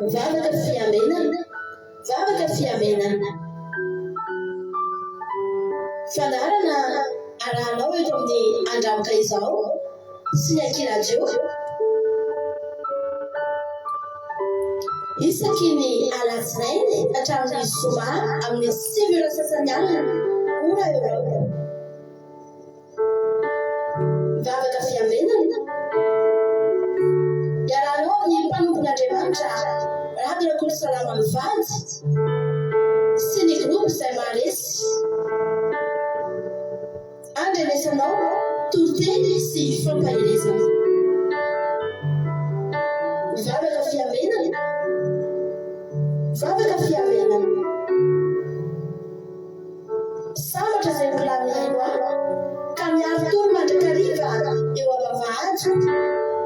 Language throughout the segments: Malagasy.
Mivavaka fiamenana, mivavaka fiamenana. Fanarana arahanao eto amin'ny andramoka izao sy ny ankiradio. Isaky ny alatsinainy hatramin'ny zoma amin'ny 7 sasany alina ora eo. Mivavaka fiamenana. Iarahanao amin'ny mpanompon'Andriamanitra Radio Kolosalama mivady sy ny groupe izay maharesy. Andrenesanao toroteny sy fampahelezana. Mivavaka fiamenana. Mivavaka fiamenana. Sambatra izay mbola miheno ka miaro toro mandrakariva eo am-bavahady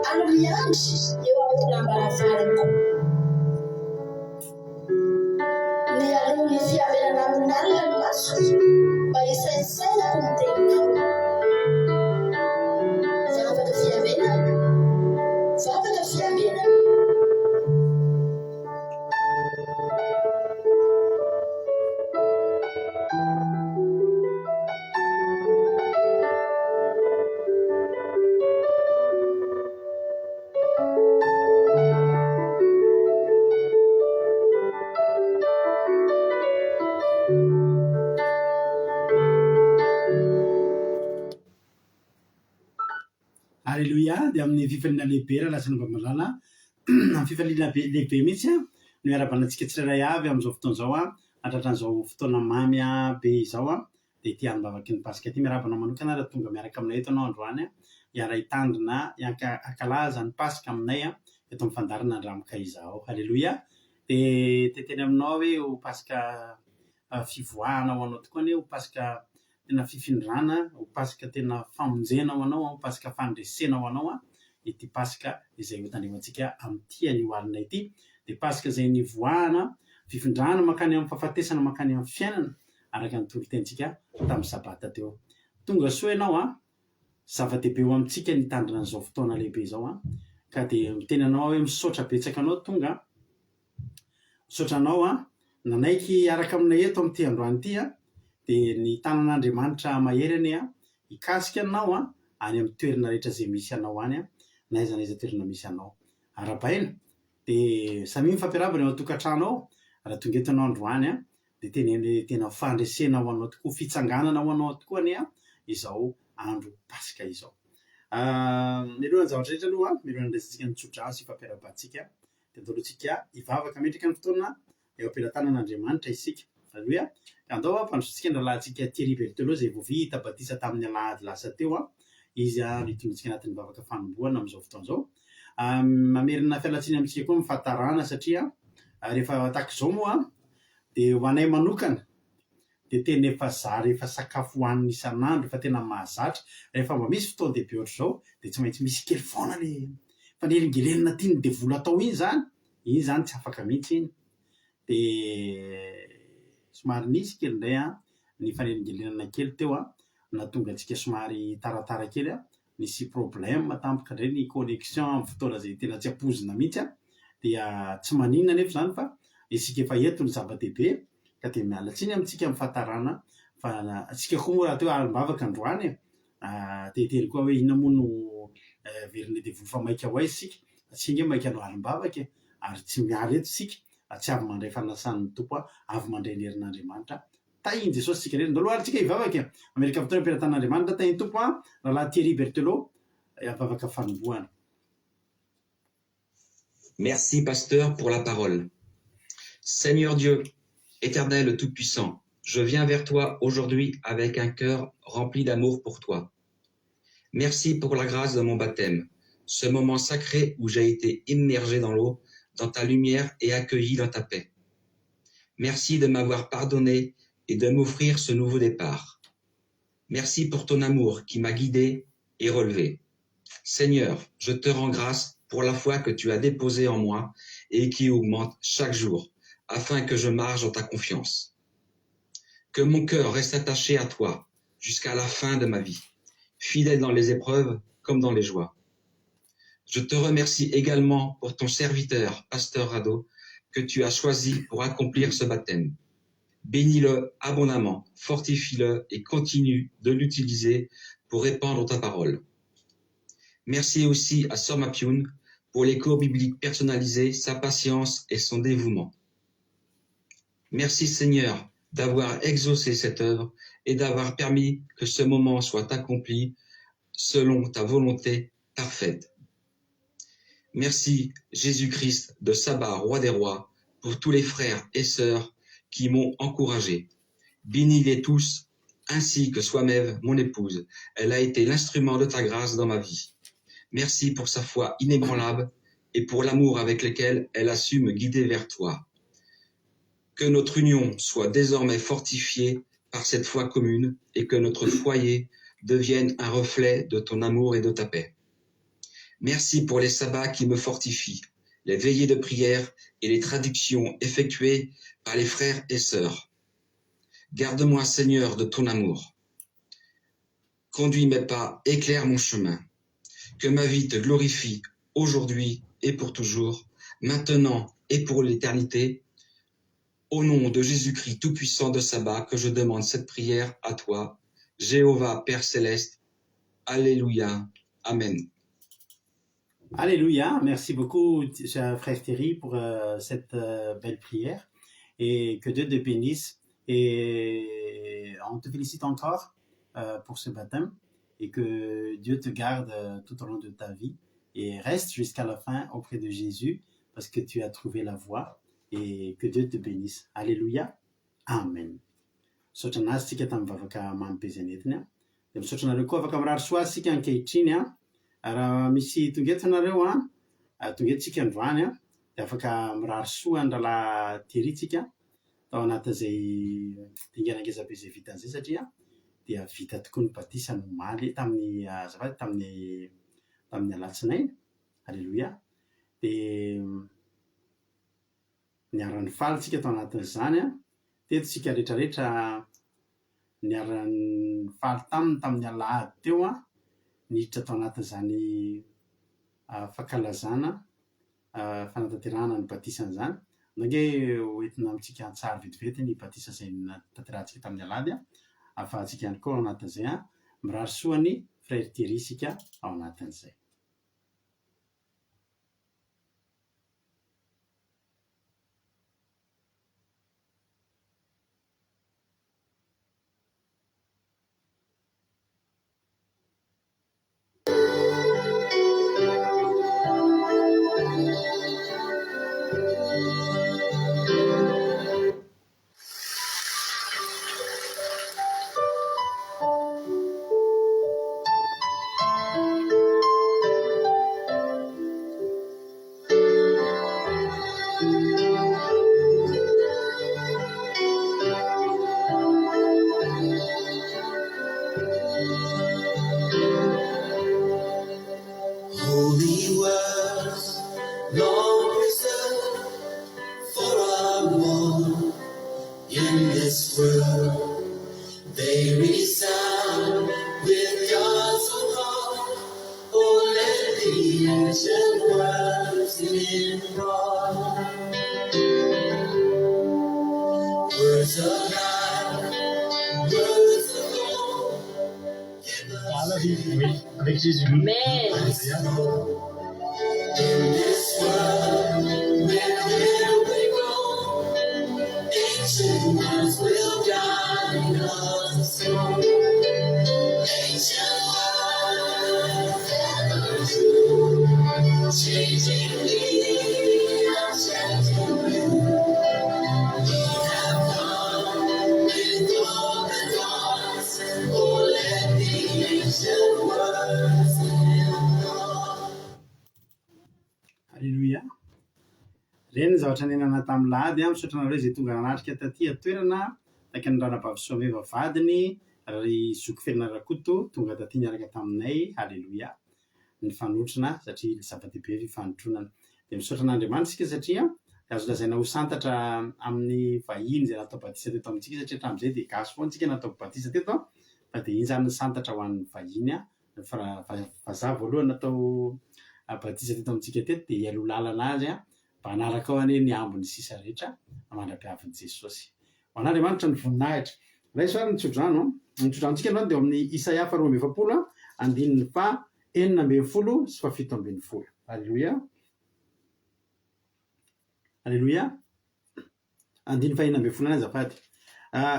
ary miandry eo am-polambaravarana. Ny alohan'ny fiamenana amin'ny alina no maso mba hisaisainako ny teninao. Mivavaka fiamenana. Mivavaka fiamenana. Alléluia, dia amin'ny fifaliana lehibe raha lasa nombamalala amin'ny fifaliana lehibe mihitsy no iarabanantsika tsirairay avy amin'izao fotoan'izao atratran'izao fotoana mamy be izao dia ity hanobavaky ny pasika ity miarabana manokana raha tonga miaraka aminay eto anao androany hiara hitandrina hankalaza ny pasika aminay eto amin'ny fandarina andramoka izao. Alléluia. Dia teteny aminao hoe ho pasika fivoahana ho anao tokoa ho pasika tena fifindrana, ho pasika tena famonjena ho anao, ho pasika fandresena ho anao ity pasika izay ho tandremantsika amin'ity anio alina ity. Dia pasika izay nivoahana, fifindrana makany amin'ny fahafatesana, makany amin'ny fiainana araka ny torotentsika tamin'ny sabata teo. Tonga soa ianao zava-dehibe ho amintsika nitandrina an'izao fotoana lehibe izao ka dia miteny anao hoe misaotra betsaka anao tonga misaotra anao nanaiky araka aminay eto amin'ity androany ity dia ny tanan'Andriamanitra maheriny hikasika anao any amin'ny toerana rehetra izay misy anao any na aiza na aiza toerana misy anao arabaina. Dia samy mifampiarabana eo an-tokantrano ao raha tonga eto anao androany dia tena fandresena ho anao tokoa, fitsanganana ho anao tokoa izao andro pasika izao. Mialohan'ny zavatra rehetra aloha mialohan'ny resantsika nitsotra sy fampiarabantsika dia andaloantsika hivavaka metraka ny fotoana eo am-pelatanan'Andriamanitra isika. Aleluia. Andao mpandrosotsika ny lalantsika Thierry Berthelot izay vao vita batisa tamin'ny alahady lasa teo izy nitondratsika anatin'ny vavaka fanombohana amin'izao fotoan'izao. Mamerina fialatsiny amintsika koa mifatarana satria rehefa tahaka izao moa dia ho anay manokana dia tena efa zary efa sakafo hohanina isan'andro fa tena mahazatra. Rehefa mba misy fotoan-dehibe ohatr'izao dia tsy maintsy misy kely foana le fanelingelenina tiany dia vola atao iny zany tsy afaka mihitsy iny. Dia somary nisy kely indray ny fanelingelenana kely teo nahatonga antsika somary taratara kely nisy problème tampoka indray ny connexion amin'ny fotoana izay tena tsy ampozina mihitsy dia tsy maninona nefa izany fa isika efa eto ny zava-dehibe ka dia miala tsiny amintsika amin'ny fahatarana fa atsika koa moa raha teo alim-bavaka androany tetely koa hoe inona moa no verine dia vofa maika ho aiza isika singa maika no alim-bavaka ary tsy miala eto isika tsy avy mandray fanasan'ny tompo avy mandray ny herin'Andriamanitra tahiny Jesosy sika rehetra. Ndalo alintsika hivavaka Amerika fotoana ampelantan'Andriamanitra tahiny tompo rahalahy Thierry Berthelot vavaka fanombohana. Merci pasteur pour la parole. Seigneur Dieu, éternel tout-puissant, je viens vers toi aujourd'hui avec un cœur rempli d'amour pour toi. Merci pour la grâce de mon baptême, ce moment sacré où j'ai été immergé dans l'eau, dans ta lumière et accueilli dans ta paix. Merci de m'avoir pardonné et de m'offrir ce nouveau départ. Merci pour ton amour qui m'a guidé et relevé. Seigneur, je te rends grâce pour la foi que tu as déposée en moi et qui augmente chaque jour, afin que je marche dans ta confiance. Que mon cœur reste attaché à toi jusqu'à la fin de ma vie, fidèle dans les épreuves comme dans les joies. Je te remercie également pour ton serviteur, Pasteur Rado, que tu as choisi pour accomplir ce baptême. Bénis-le abondamment, fortifie-le et continue de l'utiliser pour répandre ta parole. Merci aussi à Sœur Mapioun pour les cours bibliques personnalisés, sa patience et son dévouement. Merci Seigneur d'avoir exaucé cette œuvre et d'avoir permis que ce moment soit accompli selon ta volonté parfaite. Merci Jésus-Christ de Saba, roi des rois, pour tous les frères et sœurs qui m'ont encouragé. Bénis-les tous, ainsi que Soi-même, mon épouse. Elle a été l'instrument de ta grâce dans ma vie. Merci pour sa foi inébranlable et pour l'amour avec lequel elle a su me guider vers toi. Que notre union soit désormais fortifiée par cette foi commune et que notre foyer devienne un reflet de ton amour et de ta paix. Merci pour les sabbats qui me fortifient, les veillées de prière et les traductions effectuées par les frères et sœurs. Garde-moi, Seigneur, de ton amour. Conduis mes pas, éclaire mon chemin. Que ma vie te glorifie aujourd'hui et pour toujours, maintenant et pour l'éternité. Au nom de Jésus-Christ Tout-Puissant de Saba, que je demande cette prière à toi, Jéhovah, Père Céleste. Alléluia. Amen. Alléluia. Merci beaucoup, cher frère Thierry, pour cette belle prière. Et que Dieu te bénisse. Et on te félicite encore pour ce baptême. Et que Dieu te garde tout au long de ta vie. Et reste jusqu'à la fin auprès de Jésus, parce que tu as trouvé la voie. Et que Dieu te bénisse. Alléluia. Amen. Misaotra anazy tsika tamin'ny vavaka mampipezenetiny a. Dia misaotra anareo koa afaka mirary soa sika ankehitriny a. Raha misy tongeto anareo a, tongeto tsika androany a, dia afaka mirary soa andrala Thierry tsika tao anatin'izay dinganangeza be izay vitan'izay satria dia vita tokoa ny batisa no omaly tamin'ny azafady tamin'ny alatsinainy. Alléluia. Dia niara-ny faly tsika tao anatin'izany a. Teto tsika rehetrarehetra niara-ny faly tamin'ny alahady teo a, niditra tao anatin'izany fankalazana fanatanterahana ny batisana izany. Nange hoentina amintsika tsara vetivety ny batisa izay natanterantsika tamin'ny alahady a, ahafahantsika ihany koa ao anatin'izay a, mirary soa ny frère Thierry isika ao anatin'izay. Holy words, long preserved for our more in this world. They resound with God's own heart. Oh, let the ancient words enroll. Words of life, words of hope. Oui, avec Jésus. Amen. In this world, where we go, ancient words will guide us through. Ancient words ever true, changing me, changing you. We have come with open hearts. Oh, let the ancient words enroll. Alléluia. Ireny ny zavatra nenana tamin'ny lahady a, misaotra anareo izay tonga nanatrika taty atoerana taky ny ranabavy vavadiny ry zoko Ferinarakoto tonga taty niaraka taminay. Alléluia. Ny fanotrana satria zava-dehibe ny fanotronana. Dia misaotra an'Andriamanitra isika satria azo lazaina ho santatra amin'ny vahiny izay natao batisa teto amintsika, satria hatramin'izay dia gasy foana tsika natao batisa teto a, fa dia iny zany ny santatra ho an'ny vahiny a. Vazaha voalohany natao batiza teto amintsika teto de ialo lalana azy a mba hanaraka ao ane ny ambony sisa rehetra mandra-piavin'i Jesosy. Ho an'Andriamanitra ny voninahitra. Ray soary ny tsodrano ny tsodrantsika androany de amin'ny Isaia 2:20 andininy fa 9:10 sy fa 7:10. Alleluia. Alleluia. Andiny fa 9:10 azafady.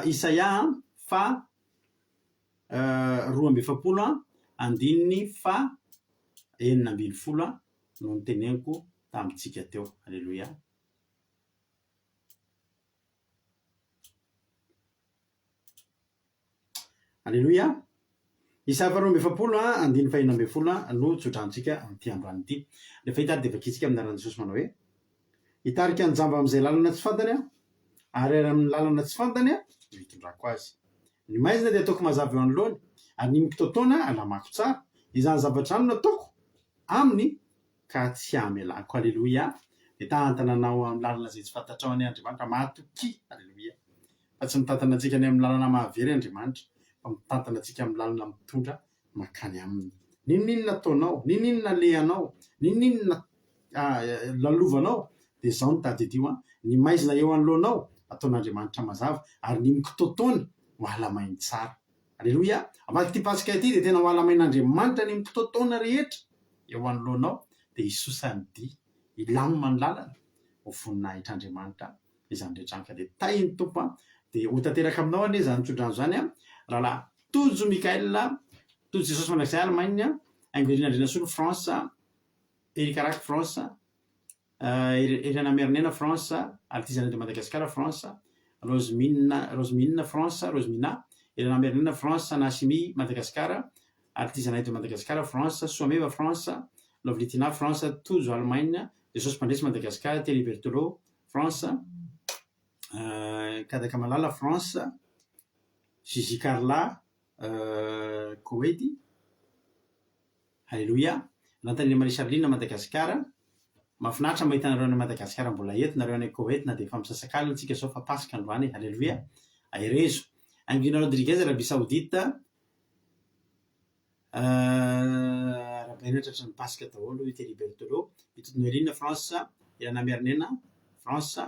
Isaia fa 2:20 andininy fa 9:10 no niteneniko tamitsika teo. Alleluia. Alleluia. Isaia 2:20 andiny fa 9:10 no tsodrantsika amin'ity androany ity. Rehefa hitady de vakitsika amin'ny anaran'i Jesosy manao hoe hitarika ny jamba amin'izay lalana tsy fantany ary ary amin'ny lalana tsy fantany hitondrako azy. Ny maizina de ataoko mazava eo anoloany ary ny mitotoana alamako tsara. Izany zavatra any no ataoko aminy ka tsy hamelako. Alleluia. De tantana anao amin'ny lalana zay tsy fantatrao any Andriamanitra mahatoky. Alleluia. Fa tsy mitantana antsika any amin'ny lalana mahavery Andriamanitra fa mitantana antsika amin'ny lalana mitondra makany aminy. Ninona ataonao, ninona lehanao, ninona lalovanao de zao no tady dio ny maizina eo anoloanao ataon'Andriamanitra mazava ary ny mikitotoana ho alamainy tsara. Alleluia. Amaky ty pasika ity de tena ho alamain'Andriamanitra ny mikitotoana rehetra eo anoloanao de isosany di ilamina ny lalana ho voninahitr'Andriamanitra izany rehetra anka de tainy tompo de ho tanteraka aminao ane zany tsodrano zany rahalahy Tojo Mikael Tojo Jesosy mandrakizay Allemagne Aingoirina Solo France Erikaraky France Irana Mernena France Altizana de Madagascar France Rosemina France Rosemina Irana Mernena France Nasimi Madagascar Altizana de Madagascar France Soameva France Lovlitina France Tojo Allemagne Jesosy Pandresy Madagascar Thierry Berthelot France Kadakamalala France Gigi Carla Koweït. Alleluia. Lantanina Marie Charline Madagascar. Mahafinaritra mahita nareo any Madagascar mbola eto nareo any Koweït na de efa misasak'alina antsika zao fa pasika androany. Alleluia. Airezo. Anguina Rodriguez Arabie Saoudite. Arabaina tratra ny pasika daholo Thierry Berthelot. Itotony France. Irana Mernena France.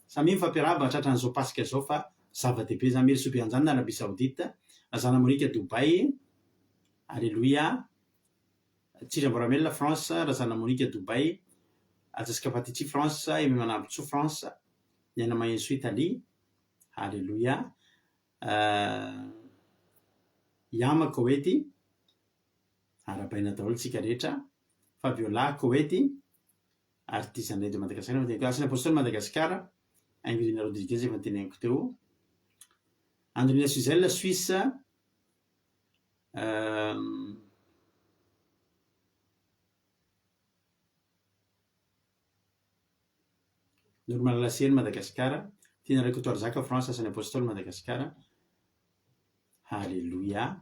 Samy mifampiarahaba tratran'izao pasika zao fa zava-dehibe zany mely sobeanjany Arabie Saoudite. Zana Monika Dubai. Alleluia. Tsiramboramela France, Razana Monika Dubai. Ajaska Patici France, Emy Manabotso France. Niana Mayenso Italie. Alleluia. Yama Koweït. Arabaina daholo tsika rehetra. Fabiola Koweït. Artisanay de Madagascar. Asina Apostole Madagascar. Angelina Rodriguez efa teneniko teo. Andrina Suzel Suisse. Normal Lassien Madagascar. Tina Rekotoar Zaka France Asana Apostole Madagascar. Alléluia.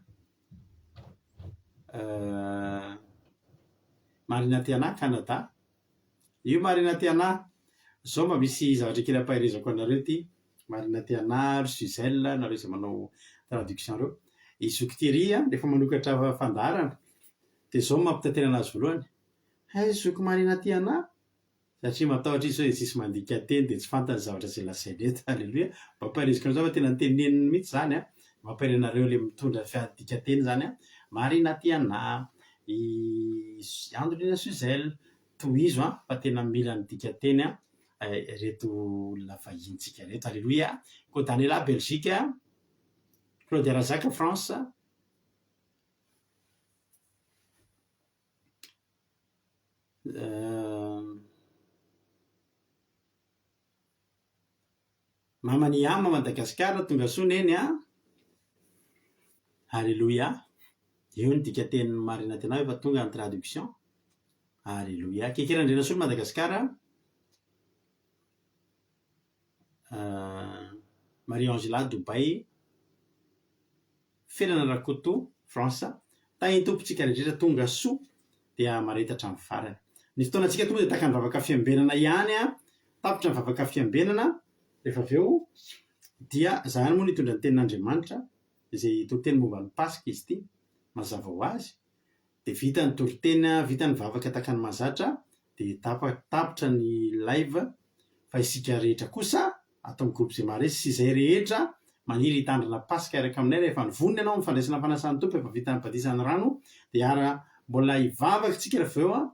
Marina Tiana Canada. Io Marina Tiana. Zao mba misy zavatra kely ampaherezako anareo ty. Marina Tiana, Suzel, nareo izay manao traduction reo. Izoky Thierry rehefa manokatra fandarana. De zao mampitantena anazy voalohany. Zoky Marina Tiana. Satria matahotra izy hoe tsisy mandika teny de tsy fantany zavatra zay lasainy eto. Alleluia. Mba ampahereziko anao fa tena niteneniny mihitsy zany mampahere anareo le mitondra fiadika teny zany Marina Tiana, Andrina Suzel, tohizo fa tena mila ny dika teny reto olona vahintsika reto. Alleluia. Ko Daniela Belgique, Claudia Razaka France. Mamaniama Madagascar tonga soa neny Alleluia. Io ny dika teny Marina Tiana efa tonga ny traduction. Alleluia. Kekerandrena soa Madagascar. Marie-Angela Dubai. Felana Rakoto France. Tainy tompontsika rehetra tonga soa dia maretatra amin'ny farany. Ny fotoanantsika tonga dia taka ny vavaka fiambenana ihany tapitra ny vavaka fiambenana. Rehefa avy eo dia zany moa nitondra ny tenin'Andriamanitra izay toteny momba ny pasika izy ity mazava ho azy de vita ny toriteny, vita ny vavaka takany mahazatra, de tapitra ny live. Fa isika rehetra kosa atao amin'ny groupe Zemaresy sy izay rehetra maniry hitandrina pasika araka aminay rehefa nivonina ianao mifandraisana fanasany tompo efa vita ny badisany rano, de mbola hivavaka tsika rehefa eo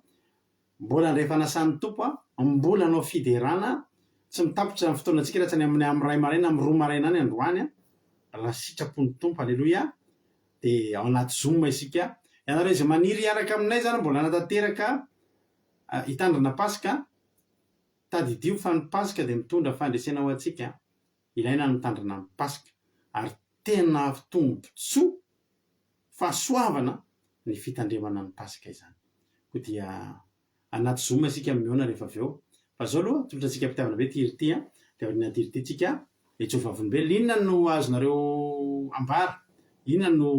mbola ndray fanasany tompo mbola anao fiderana, tsy mitapitra ny fotoanantsika raha tsy amin'ny ray maraina amin'ny 2 maraina any androany raha sitrapony tompo. Aleloia. De ao anaty Zoom isika. Ianareo izay maniry araka aminay zany mbola natateraka hitandrina pasika, tadidio fa ny pasika de mitondra fandresena ho antsika. Ilaina ny mitandrina ny pasika ary tena tombontsoa fahasoavana ny fitandremana ny pasika izany. Koa dia anaty Zoom isika miona rehefa avy eo. Fa zao aloha tolotratsika mpitiavana be tirity de aoriana tirity tsika etsova volombelona. Inona no azonareo ambara? Inona no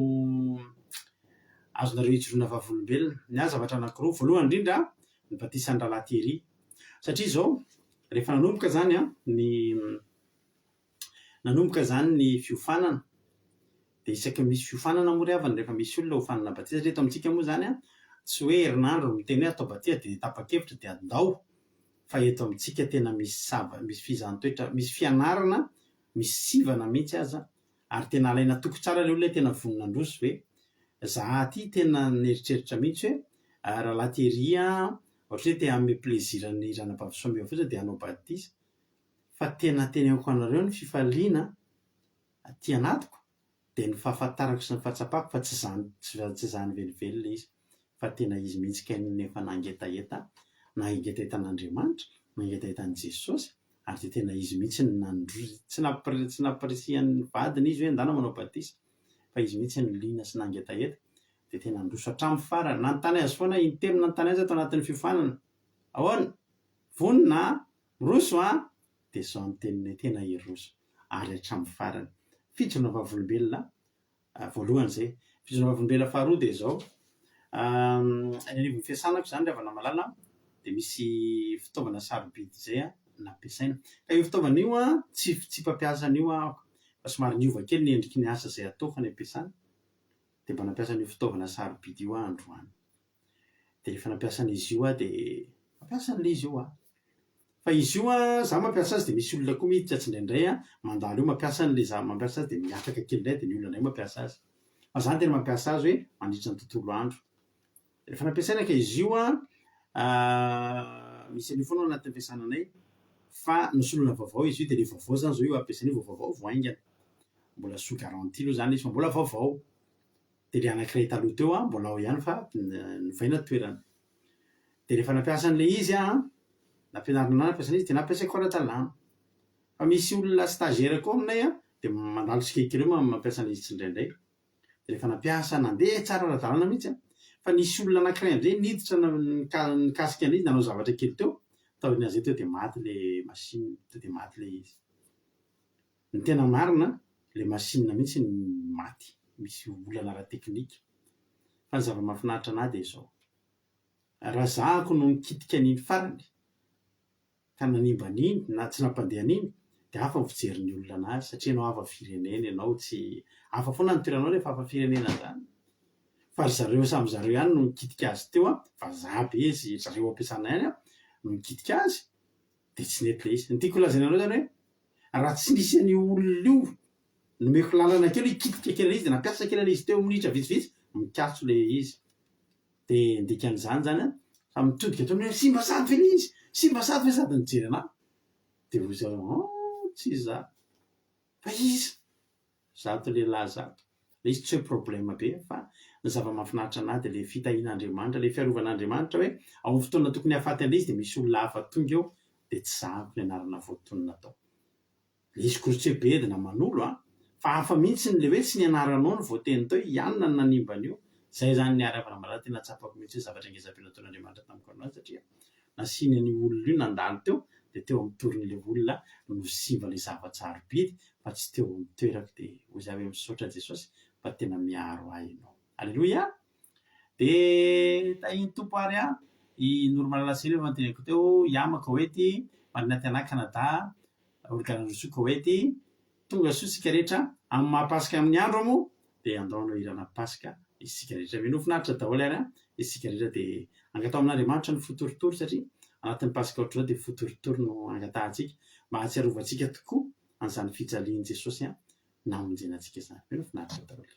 azonareo itsoroana vavolombelona? Ny zavatra anankiroa. Voalohany indrindra ny batisan'ny rahalahy Thierry, satria zao rehefa nanomboka zany ny fiofanana, de isaky misy fiofanana moa avana rehefa misy olona hofanana batisa. Satria eto amintsika moa zany tsy hoe herinandro miteny hoe atao batisa de tapa-kevitra de andao, fa eto amintsika tena misy fizahantokatra, misy fianarana, misy sivana mihitsy aza, ary tena alaina toko tsara le olona tena voninandroso hoe za ty tena neritreritra mihitsy hoe rahalahy Thierry ohatra hoe te ame plaisir ny ranam-pahasoa fotsiny de hanao batisa, fa tena teneniko anareo ny fifaliana ty anatiko de ny fahafantarako sy ny fahatsapako fa tsy zany velively le izy, fa tena izy mihitsy kainy efa nangetaeta nangetaheta-n'Andriamanitra, nangetaheta-n' Jesosy, ary de tena izy mihitsy nandrozy, tsy nampirisihan'ny vadiny izy hoe andana manao batisa, fa izy mihitsy ny lina sy nangetaheta de tena ndroso hatramin'ny farany. Nanontany azy foana intelo, nanontany azy ato anatin'ny fiofanana, ahoana vonina roso de zao ny teninay tena iroso ary hatramin'ny farany. Fijona vavolombelona voalohany zay. Fijona vavolombelona faharoa de zao ny anivon'ny fiasanako zany rehefa namalala de misy fitaovana sarobidy zay nampiasaina. Ka io fitaovana io tsy mpampiasan'io fa somary niova kely ny endriky ny asa zay atao fa ny ampiasana, de mba nampiasan'io fitaovana sarobidy io androany. De rehefa nampiasan'izy io de mampiasan'le izy io fa izy io za mampiasa azy de misy olona koa miditra tsy indraindray mandalo io mampiasa an'le za mampiasa azy de miatraka kely indray de ny olona indray mampiasa azy. Fa zany tena mampiasa azy hoe mandritra ny tontolo andro. Rehefa nampiasaina ka izy io misy an'io foana anatin'ny fiasananay, fa nosolona vaovao izy io de le vaovao zany zao io ampiasan'io vaovao voaingana, mbola sous garantie aloha zany izy fa mbola vaovao. De le anankiray taloha teo mbola ao ihany fa novaina toerana. De rehefa nampiasa an'le izy nampianarina nampiasana izy de nampiasaiko ara-dalàna. Fa misy olona stagiaire koa aminay de mandalo tsikekely eo mampiasa an'izy tsy indraindray. De rehefa nampiasa nandeha tsara ara-dalàna mihitsy fa nisy olona anankiray am'zay niditra nikasika an'izy nanao zavatra kely teo, taorian'izay teo de maty le machine, teo de maty le izy. Ny tena marina le machine mihitsy ny maty, misy olana ara-teknika. Fa ny zava-mahafinaritra anahy de zao, raha zahako no nikitika an'iny farany ka nanimba an'iny na tsy nampandeha an'iny de hafa ny fijerin'ny olona anazy, satria ianao hafa firenena, ianao tsy hafa foana ny toeranao rehefa hafa firenena zany. Fa zareo samy zareo ihany no nikitika azy teo vazaha be izy, zareo ampiasana ihany no nikitika azy de tsy nety le izy. Ny tiako lazaina anareo zany hoe raha tsy nisy an'io olona io nomeko lalana kely hikitika kely izy de nampiasa kely izy teo minitra vitsivitsy mikatso le izy. De ndikan'izany zany fa mitodika ataony hoe simba sady ve le izy, simba sady ve sady nijery anahy, de ozy tsy za fa izy zato lehilahy zato. Le izy tsy hoe problème be fa ny zava-mahafinaritra anahy de le fitahian'Andriamanitra, le fiarovan'Andriamanitra hoe ao amin'ny fotoana tokony hahafaty an'le izy de misy olona hafa tonga eo de tsy zahako ny anarana voatonona atao. Le izy koa tsy hoe be edina manolo fa hafa mihitsy le hoe tsy nianaranao ny voateny tao ianona ny nanimba an'io. Zay zany ny ary avana tena tsapako mihitsy hoe zavatra ngeza-be nataon'Andriamanitra tamiko anazy, satria nasiny an'io olona io nandalo teo de teo amin'ny torin'le olona no simba le zava-tsarobidy fa tsy teo amin'ny toerako de hozy avy misaotra Jesosy fa tena miaro ahy ianao. Aleloia. De tahiny tompo ary i Noromalasiny efa noteneniko teo, iamako hoety marina tiana Canada, Olganandrosoa hoety tonga soa tsika rehetra amin'ny maha-pasika amin'ny andro moa de andao hanao hirana pasika isika rehetra minofinaritra daholo ary isika rehetra dia angatao amin'Andriamanitra ny fotoritory satria anatin'ny pasika ohatr'izao dia fotoritory no angatahantsika mba hatsiarovantsika tokoa an'izany fijalian'i Jesosy namonjenantsika izany. Minofinaritra daholo.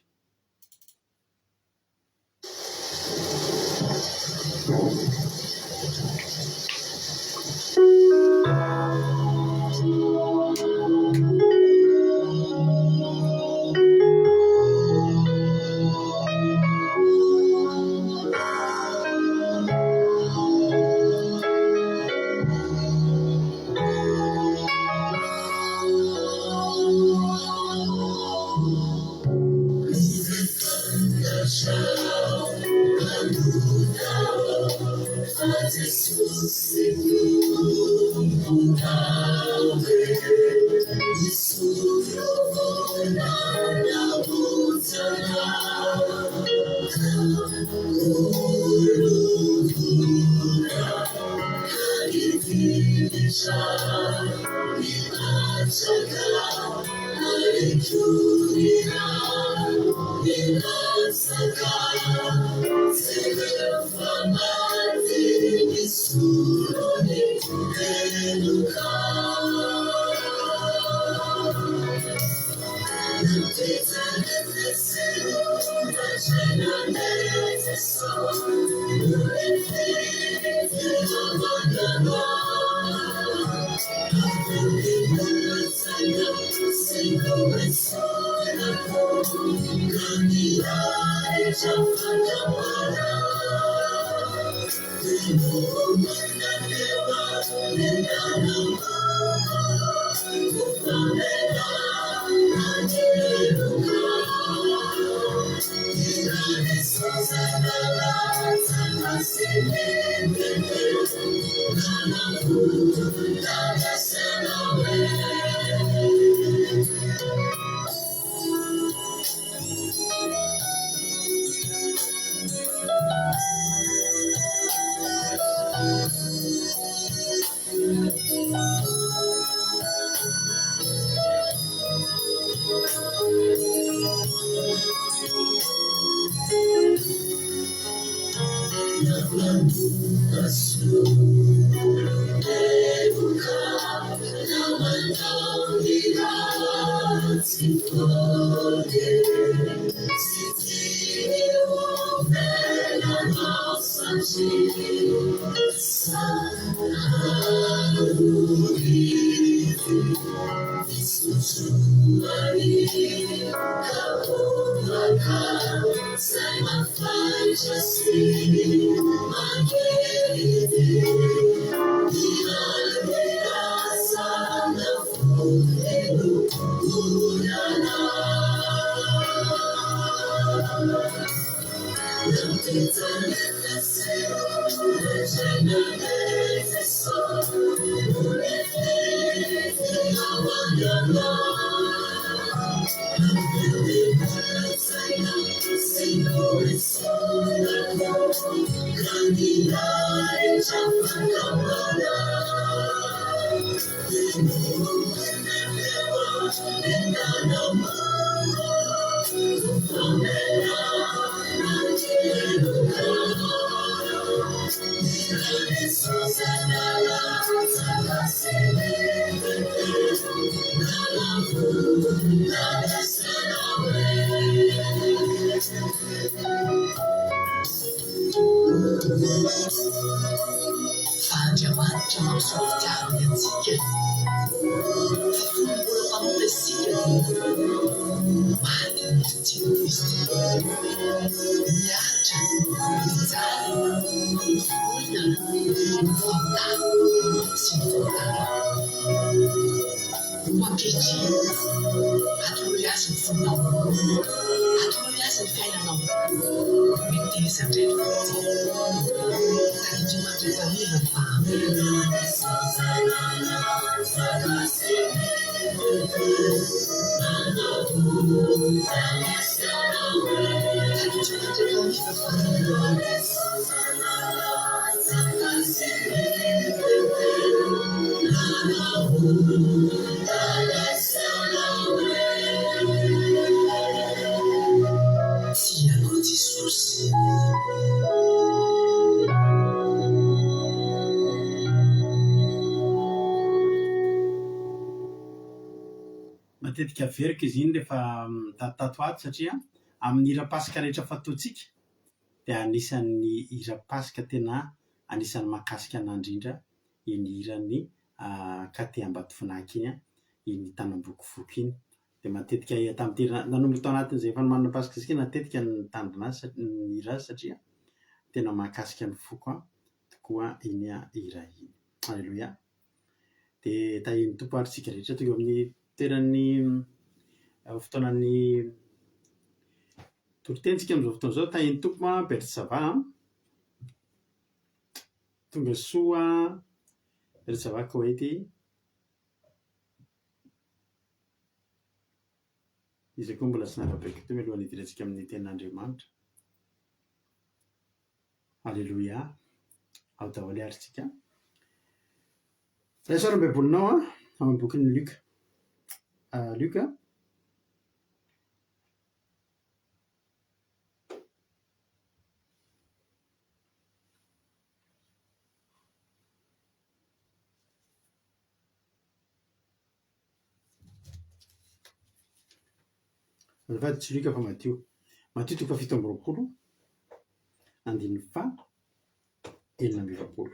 matetika veriko izy iny rehefa tatoato satria amin'ny ira-pasika rehetra fataontsika dia anisan'ny ira-pasika tena anisan'ny mahakasika an'andrindra iny irany katy Ambatofinaky iny iny tanam-bokivoky iny dia matetika tamin'ny nanomboka tao anatin'izay efa manana pasika isika matetika nitandrina azy ny hira azy satria tena mahakasika ny foko tokoa iny hira iny. Alleloia. Dia tahiny Tompo ary tsika rehetra tonga amin'ny toeran'ny fotoanan'ny toritentsika amin'izao fotoana izao. Tahiny Tompo Bersava tonga soa Bersava Koety izy koa mbola sy narabeky to mialohan'ny hidirantsika amin'ny tenin'Andriamanitra. Alleloia. Ao daholo ary tsika. Zay sara am-baibolinao amin'ny bokin'ny Luka. Luka azafady tsy Luka fa Matio. Matio 7:20 andininy fa 7:20.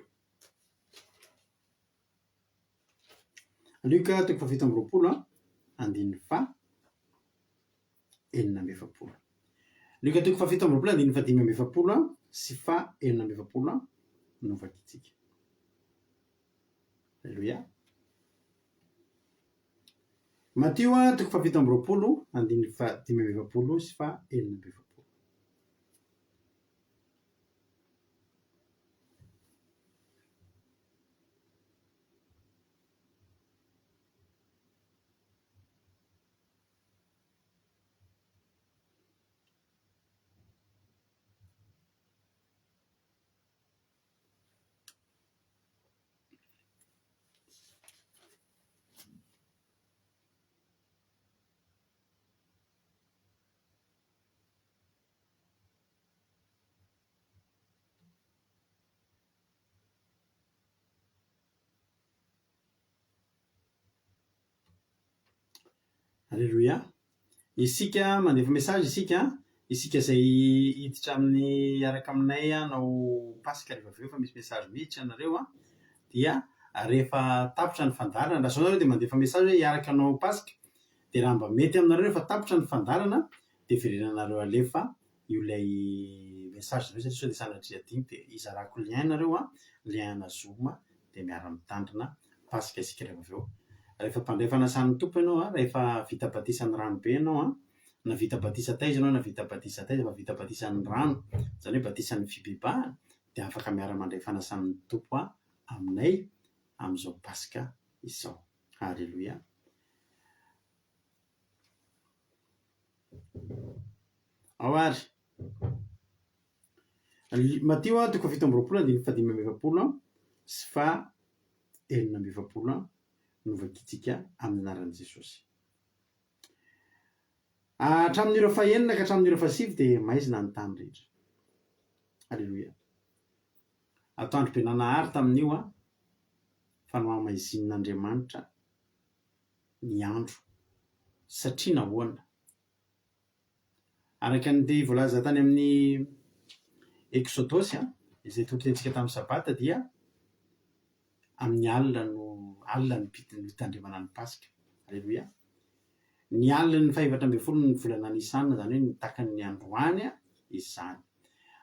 Luka 7:20 andininy fa 7:20. Luka 7:20 andininy fa 5:20 sy fa 7:20 no vakitsika. Alleluia. Matio 7:20 andininy fa 5:20 sy fa 7:20. Alleluia. Isika mandefa message isika zay hiditra amin'ny araka aminay hanao pasika rehefa avy eo fa misy message miditra anareo dia rehefa tapitra ny fandarana raha zao nareo dia mandefa message hoe hiaraka anao pasika dia raha mba mety aminareo rehefa tapitra ny fandarana dia verenanareo alefa ilay message zay satria sao dia sanatria adiny dia izarako lien nareo lien Zoom dia miara mitandrina pasika isika rehefa avy eo. Rehefa mpandray fanasan'ny tompo ianao rehefa vita batisan'ny rano be ianao na vita batisa taiza ianao na vita batisa taiza fa vita batisan'ny rano izany hoe batisan'ny fibebahana dia afaka miara mandray fanasan'ny tompo aminay amin'izao pasika izao. Alleluia. Ao ary Matio 7:20 andininy fa 5:20 sy fa 7:20 no vakitsika amin'ny anaran'i Jesosy. Hatramin'ireo 9 ka hatramin'ireo 7 dia maizina ny tany rehetra. Alleluia. Atoandro be nanahary tamin'io fa no hamaizinin'Andriamanitra ny andro satria nahoana. Araka ny voalaza tany amin'ny Exodosy izay toritentsika tamin'ny sabata dia amin'ny alina ny pitandremana ny pasika. Alleluia. Ny alina ny 14 ny volana Nisana zany hoe nitakan'ny ny androany izany.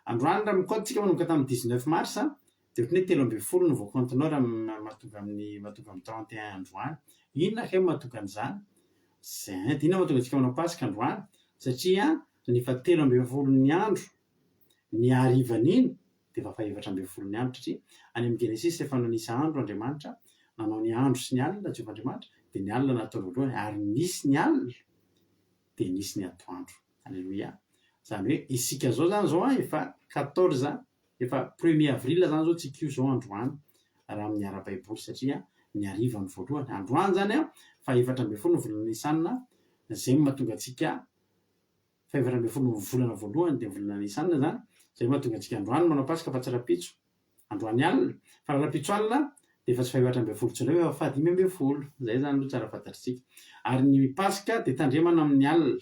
Androany raha mikoantsika manomboka tamin'ny 19 mars dia ohatran'ny hoe 13 no voakontinao raha mahatonga amin'ny 31 androany. Inona kay mahatonga an'izany? Zay inona mahatonga antsika manao pasika androany? Satria ny fa 13 ny andro ny harivan'iny dia efa 14 ny andro satria any amin'ny Genesis efa nanisa andro Andriamanitra nanao ny andro sy ny alina Jehovah'Andriamanitra dia ny alina natao voalohany ary nisy ny alina dia nisy ny atoandro. Alleluia. Izany hoe isika zao zany zao efa 14 efa 1er avril zany zao tsika io zao androany raha amin'ny ara-baiboly satria ny harivany voalohany androany zany fa 14 ny volana Nisana zay mahatonga antsika 14 ny volana voalohany dia volana Nisana zany zay mahatonga antsika androany manao pasika fa tsy rapitso androany alina fa raha rapitso alina de efa tsy fahaefatra amby folo tsona hoe fahadimy amby folo zay zany aloha tsara fantatritsika ary ny pasika de tandremana amin'ny alina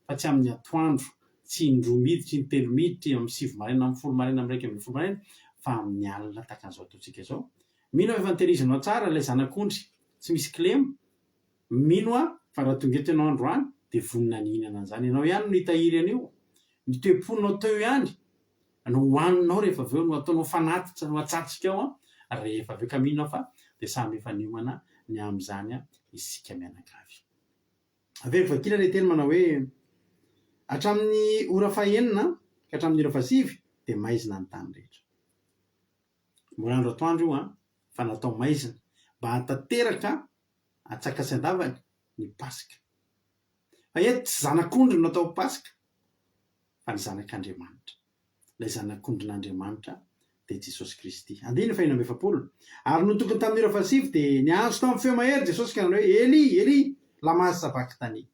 fa tsy amin'ny atoandro tsy indroa miditra ny telo miditra amin'ny sivy maraina amin'ny folo maraina amin'ny raika amby folo maraina fa amin'ny alina takan'izao ataontsika izao mino efa nitehirizanao tsara ilay zanak'ondry tsy misy klemo mino a fa raha tonga eto ianao androany de vonina nihinana an'izany ianao ihany no hitahiry an'io ny toe-ponao teo ihany no hohaninao rehefa aveo no ataonao fanatitra no atsatsika ao a rehefa aveo ka mino fa de samy efa niomana ny amin'izany a isika mianakavy aveo vakila le teny manao hoe hatramin'ny ora fahaenina ka hatramin'ny ora fahasivy de maizina ny tany rehetra morandro atoandro io a fa natao maizina mba hatateraka atsaka sy andavany ny pasika fa eto tsy zanak'ondry no natao pasika fa ny zanak'Andriamanitra ilay zanak'ondrin'Andriamanitra de Jesosy Kristy andiny fahina amby efapolo ary no tokony tamin'ny ora fahasivy de niantso tamin'ny feo mahery Jesosy ka nanao hoe Eli Eli lama sabakitany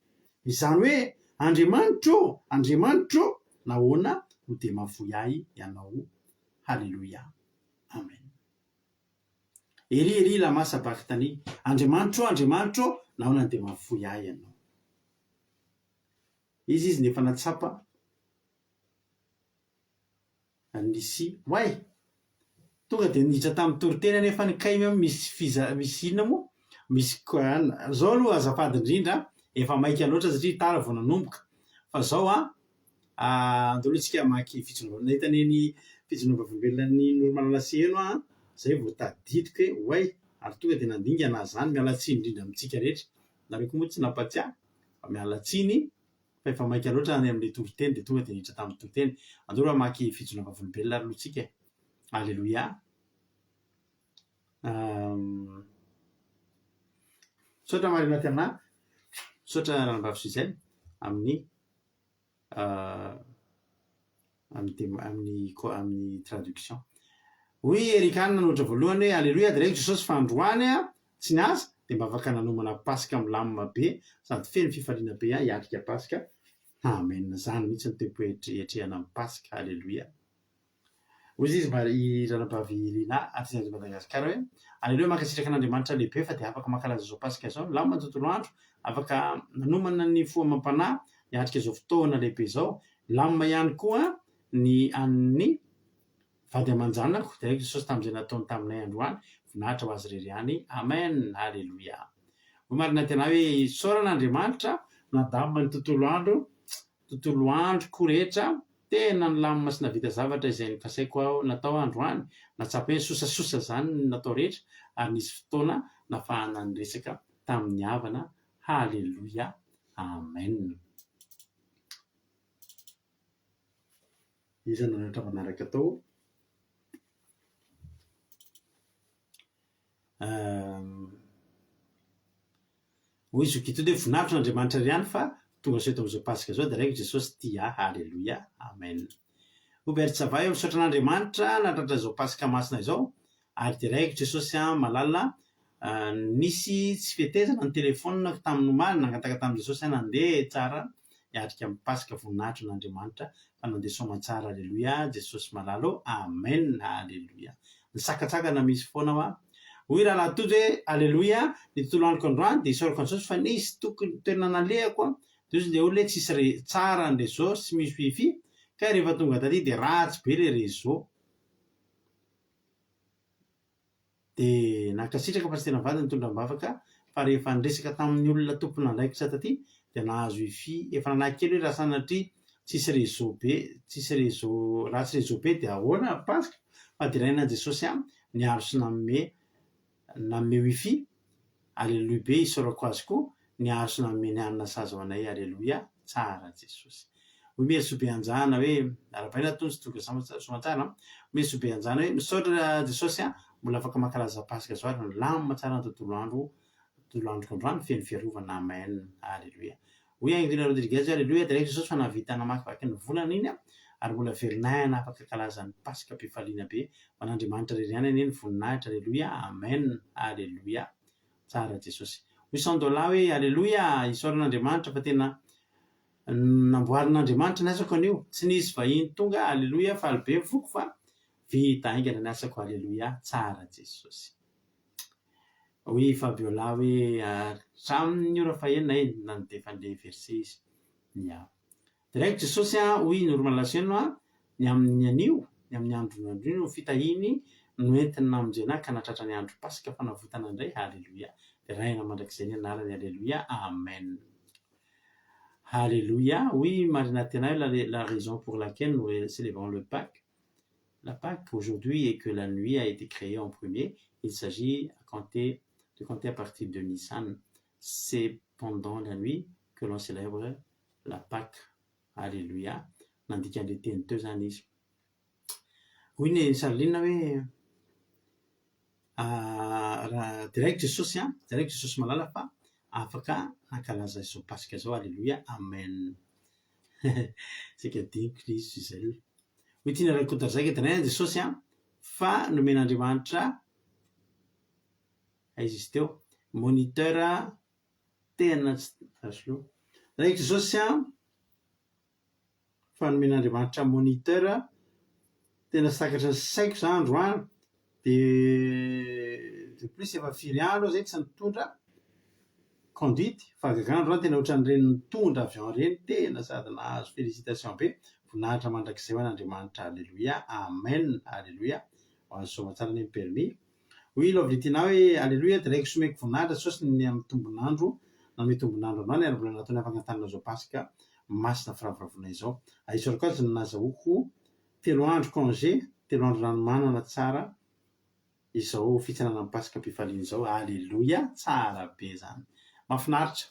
izany hoe Andriamanitro nahoana no de mahafoy ahy ianao halleloia amen Eli Eli lama sabakitany Andriamanitro nahoana de mahafoy ahy ianao izy nefa natsapa nisy way tonga de niditra tamin'ny toriteny nefa ny kaimy misy inona moa misy zao aloha azafady indrindra efa maika loatra satria tara vao nanomboka fa zao andolotsika maky fitsinova nahitany ny fitsinova velona ny normalanase eno zay vao tadidiko hoe way ary tonga de nandinga anazy zany mialatsiny indrindra amitsika rehetra nareko moa tsy nampatsy fa mialatsiny fa efa maika loatra any amin'ny toriteny de tonga de niditra tamin'ny toriteny andolo maky fitsinova velona ary lotsika halleloia sotra marina anaty amina sotra ranambavy izay amin'ny amin'ny traduction hoy erikanina nohatra voalohany hoe halleloia de reky Jesosy fa androany tsy niasa de mba afaka nanomana pasika milamina be sady feno fifaliana be hiatrika pasika amen zany mihitsy ny toe-poetrehana amin'ny pasika halleloia hoy izy mba ranambavy lina aty Madagasikara hoe halleloia mankasitraka an'Andriamanitra lehibe fa de afaka mankalaza zao pasika zao lamina tontolo andro afaka nanomana ny foamam-panahy hiatrika zao fotoana lehibe zao lamina ihany koa ny an'ny vady aman-janako de reky Jesosy tamin'izay nataony taminay androany voninahitra ho azy rery any amen halleloia ho marina tena hoe soran'Andriamanitra nadamina ny tontolo andro koa rehetra tena ny lamina sy navita zavatra izay nikasaiko natao androany natsapa hoe sosasosa zany natao rehetra ary nisy fotoana nafahana ny resaka tamin'ny havana halleloia amen izany nanatra manaraka atao hoy izy okito de voninahitro n'Andriamanitra ry ihany fa tonga so eto am'izao pasika zao de reky Jesosy tia halleloia amen hoberytsava eo misaotra n'Andriamanitra natratra zao pasika masina izao ary de reky Jesosy malala nisy tsy fetezana ny telefônina tamin'ny omaly nangataka tamin'i Jesosy nandeha tsara hiatrika amin'ny pasika voninahitro n'Andriamanitra fa nandeha soma tsara halleloia Jesosy malala amen halleloia ny sakatsakana misy foana hoy raha natojo hoe halleloia ny tontolo androko androany de isaorako an'i Jesosy fa nisy tokony toerana nalehako de izy le olo tsisy tsara ny réseau tsy misy wifi ka rehefa tonga taty de ratsy be le réseau de nankasitraka fa tsy tena vady ny tondram-bavaka fa rehefa niresaka tamin'ny olona tompona andraikitra taty de nahazo wifi efa nanahy kely hoe raha sanatria tsisy réseau be tsisy réseau ratsy réseau be de ahoana pasika fa de raina Jesosy niaro sy nanome wifi halleloia be isaorako azy koa niaro sy nanome ny hanina sazy ho anay halleloia tsara Jesosy hoy mesobe anjana hoe arabaina tonsy toga somatsara mesobe anjana hoe misaotra Jesosy mbola afaka mankalaza pasika zao ary lamina tsara ny tontolo androko androany feno fiarovana amen halleloia hoy Andrina Rodriguez halleloia de reky Jesosy fa navita namakivaky ny volana iny ary mbola velonay afaka kalazan'ny pasika mpifaliana be man'Andriamanitra rery ihany eny ny voninahitra halleloia amen halleloia tsara Jesosy hoy $100 hoe halleloia isaoran'Andriamanitra fa tena namboarin'Andriamanitra ny asako anio tsy nisy vahiny tonga halleloia fa alibe mifoko fa vita aingana ny asako halleloia tsara Jesosy hoe Fabiola hoe saminy ora fahenina eny na ny defa nle verse izy ya direct Jesosy hoy normalisation ny amin'ny anio ny amin'ny andro no fitahiny no entina aminjena ka natratra ny andro pasika fanavotana indray halleluia de raina mandrakizay ny anarany halleluia amen halleluia oui marina tena la raison pour laquelle nous célébrons le Pâques. La Pâques aujourd'hui et que la nuit a été créée en premier, il s'agit de compter à partir de Nissan. C'est pendant la nuit que l'on célèbre la Pâques. Alléluia. Nandika an'le teny teo zany izy. Hoy ny Sarlina hoe raha direct Jesosy malala fa afaka nankalaza izao pasika zao. Alléluia. Amen. Sika diniko Kristo izay. Hoy tiana ray kotarzaka etanay Jesosy fa nomen'Andriamanitra aiza izy teo moniteur tena direct Jesosy fa nomen'Andriamanitra moniteur tena sakatra saiko za androany de plus efa firy andro zay tsy nitondra conduite fa gagandro tena ohatran'ireny nitondra avion reny tena sady nahazo félicitation be voninahitra mandrakizay ho an'Andriamanitra. Alléluia. Amen. Alléluia. Azo somatsara ny permis. Oui, lovritina hoe alléluia direct someko voninahitra Jesosy ny amin'ny tombonandro na amin'ny tombonandro anao ny arbolana nataony afangantanana zao pasika masina firavoravoana izao. Aisy koa ny nazahoako 3 andro congé 3 andro ranomanana tsara izao fitsanana amin'ny pasika mpifaliana izao. Alléluia. Tsara be zany. Mahafinaritra.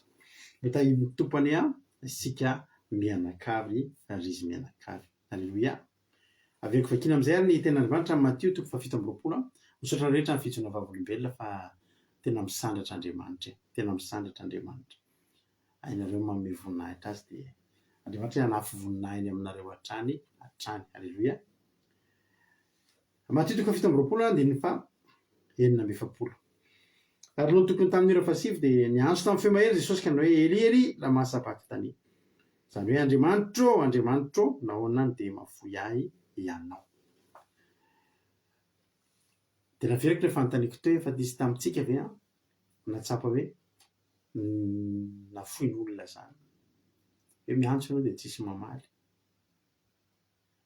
Meta iny tompany isika mianakavy ary izy mianakavy. Alléluia. Aveko vakina amizay ny ten'Andriamanitra amin'ny Matthieu 7:20 misaotra rehetra ny fijona vavolombelona fa tena misandratra Andriamanitra tena misandratra Andriamanitra. Ainareo manome voninahitra azy de Andriamanitra hanafy voninahiny aminareo hatrany. Alléluia. Matthieu 7:20 andininy fa 9:40. Ary no tokony tamin'ny ora fasivy de niantso tamin'ny feo mahery Jesosy ka hoe Eli lama sabachthani. Zany hoe Andriamanitro nahoana de mafoy ahy ianao. De naveriko rehefa antaniko teo efa disy tamitsika ve natsapa hoe nafoy n'olona zany hoe miantso ianao de tsisy mamaly.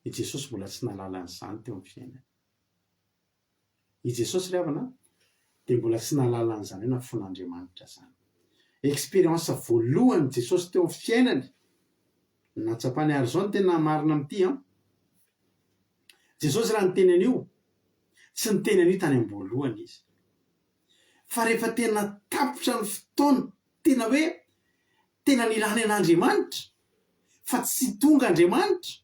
I Jesosy mbola tsy nalala an'izany teo amin'ny fiainany. I Jesosy ravana de mbola tsy nalala an'izany hoe nafon'Andriamanitra zany. Expérience voalohany Jesosy teo amin'ny fiainany natsapany ary zao ny tena marina amity Jesosy raha niteny an'io tsy niteny an'io tany am-boalohany izy fa rehefa tena tapotra ny fotoana tena hoe tena nilany an'Andriamanitra fa tsy tonga Andriamanitra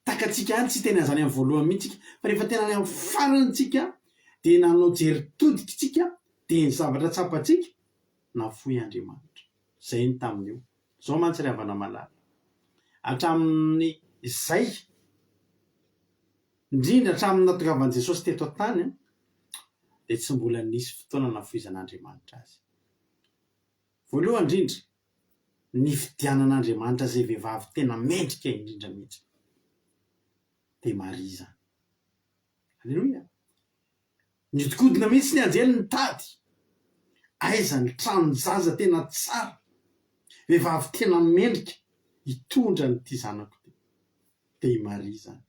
takatsika any tsy teny an'izany amin'ny voalohany mihitsy fa rehefa tena ny amin'ny farantsika de nanao jeritodika tsika de ny zavatra tsapatsika nafoy Andriamanitra. Zay ny tamin'io. Zao mantsy ry havana malala. Hatramin'ny izay indrindra hatramin'ny nahatongavan'i Jesosy teto an-tany de tsy mbola nisy fotoana nafoizan'Andriamanitra azy. Voalohany indrindra ny fidianan'Andriamanitra zay vehivavy tena mendrika indrindra mihitsy de Maria. Alléluia. Nitikodina mihitsy ny anjely nitady aiza ny trano zaza tena tsara vehivavy tena mendrika hitondra nyty zanako de i Maria zany.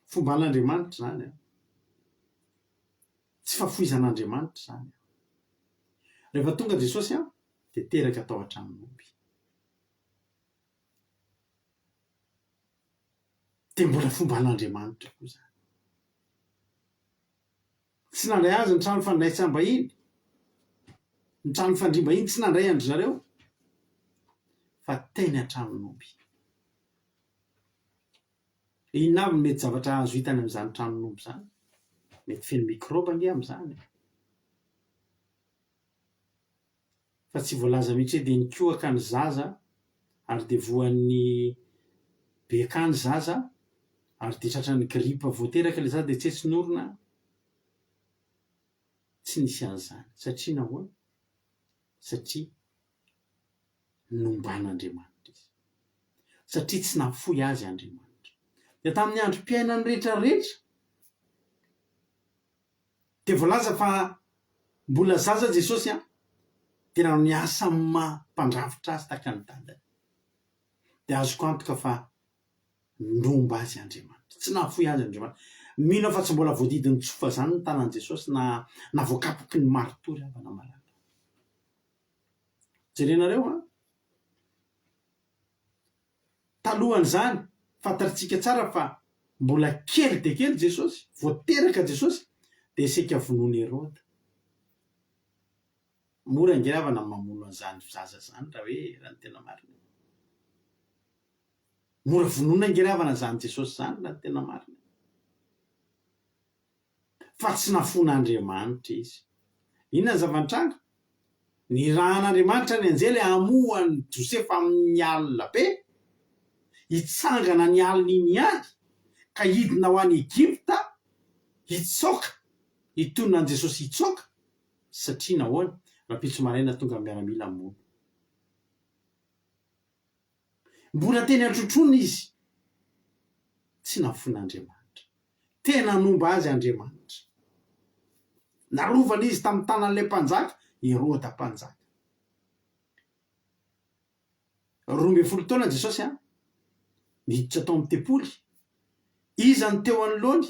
Fomba an'Andriamanitra zany tsy fafoizan'Andriamanitra zany. Rehefa tonga Jesosy de teraka tao an-tranomby de mbola fomba an'Andriamanitra koa zany. Tsy nandray azy ny trano fandraisam-bahiny ny trano fandriam-bahiny tsy nandray andry zareo fa teny an-tranon'omby. Inona avy mety zavatra azo hitany amin'izany tranon'omby zany? Mety feno mikroba nge amin'izany. Fa tsy voalaza mihitsy hoe de nikoaka ny zaza ary de voan'ny bekany zaza ary de tratran'ny gripa voateraka le zaza de tsy norona. Tsy nisy an'izany satria nahoana? Satria nomban'Andriamanitra izy. Satria tsy nafoy azy Andriamanitra. De tamin'ny andro-piainany rehetra rehetra de voalaza fa mbola zaza Jesosy a tena ny asa mampandrafitra azy taka ny dadany de azoko antoka fa nomba azy Andriamanitra tsy nahafoy azy Andriamanitra mino fa tsy mbola voadidiny tsofa zany ny tanan Jesosy na voakapoky ny maritory avana malala jerenareo a talohan'izany fantaritsika tsara fa mbola kely de kely Jesosy voateraka Jesosy de seka vonoany Herôda mora angeravana mamono an'izany zaza zany raha hoe raha ny tena marina mora vonona angeravana zany Jesosy zany raha ny tena marina fa tsy nafon'Andriamanitra izy inona ny zava-nitranga ny rahan'Andriamanitra ny anjely amohany Josefa amin'ny alina be hitsangana ny alina iny any ka hidina ho any Egypta hitsoka hitonona an Jesosy hitsoka satria nahoana rapitso maraina tonga miaramila mono mbola teny atrotrony izy tsy nafon'Andriamanitra tena nomba azy Andriamanitra narovana izy tamin'ny tanan'ilay mpanjaka Herôda mpanjaka 12 taona Jesosy a miditra tao amin'ny tempoly izany teo anoloany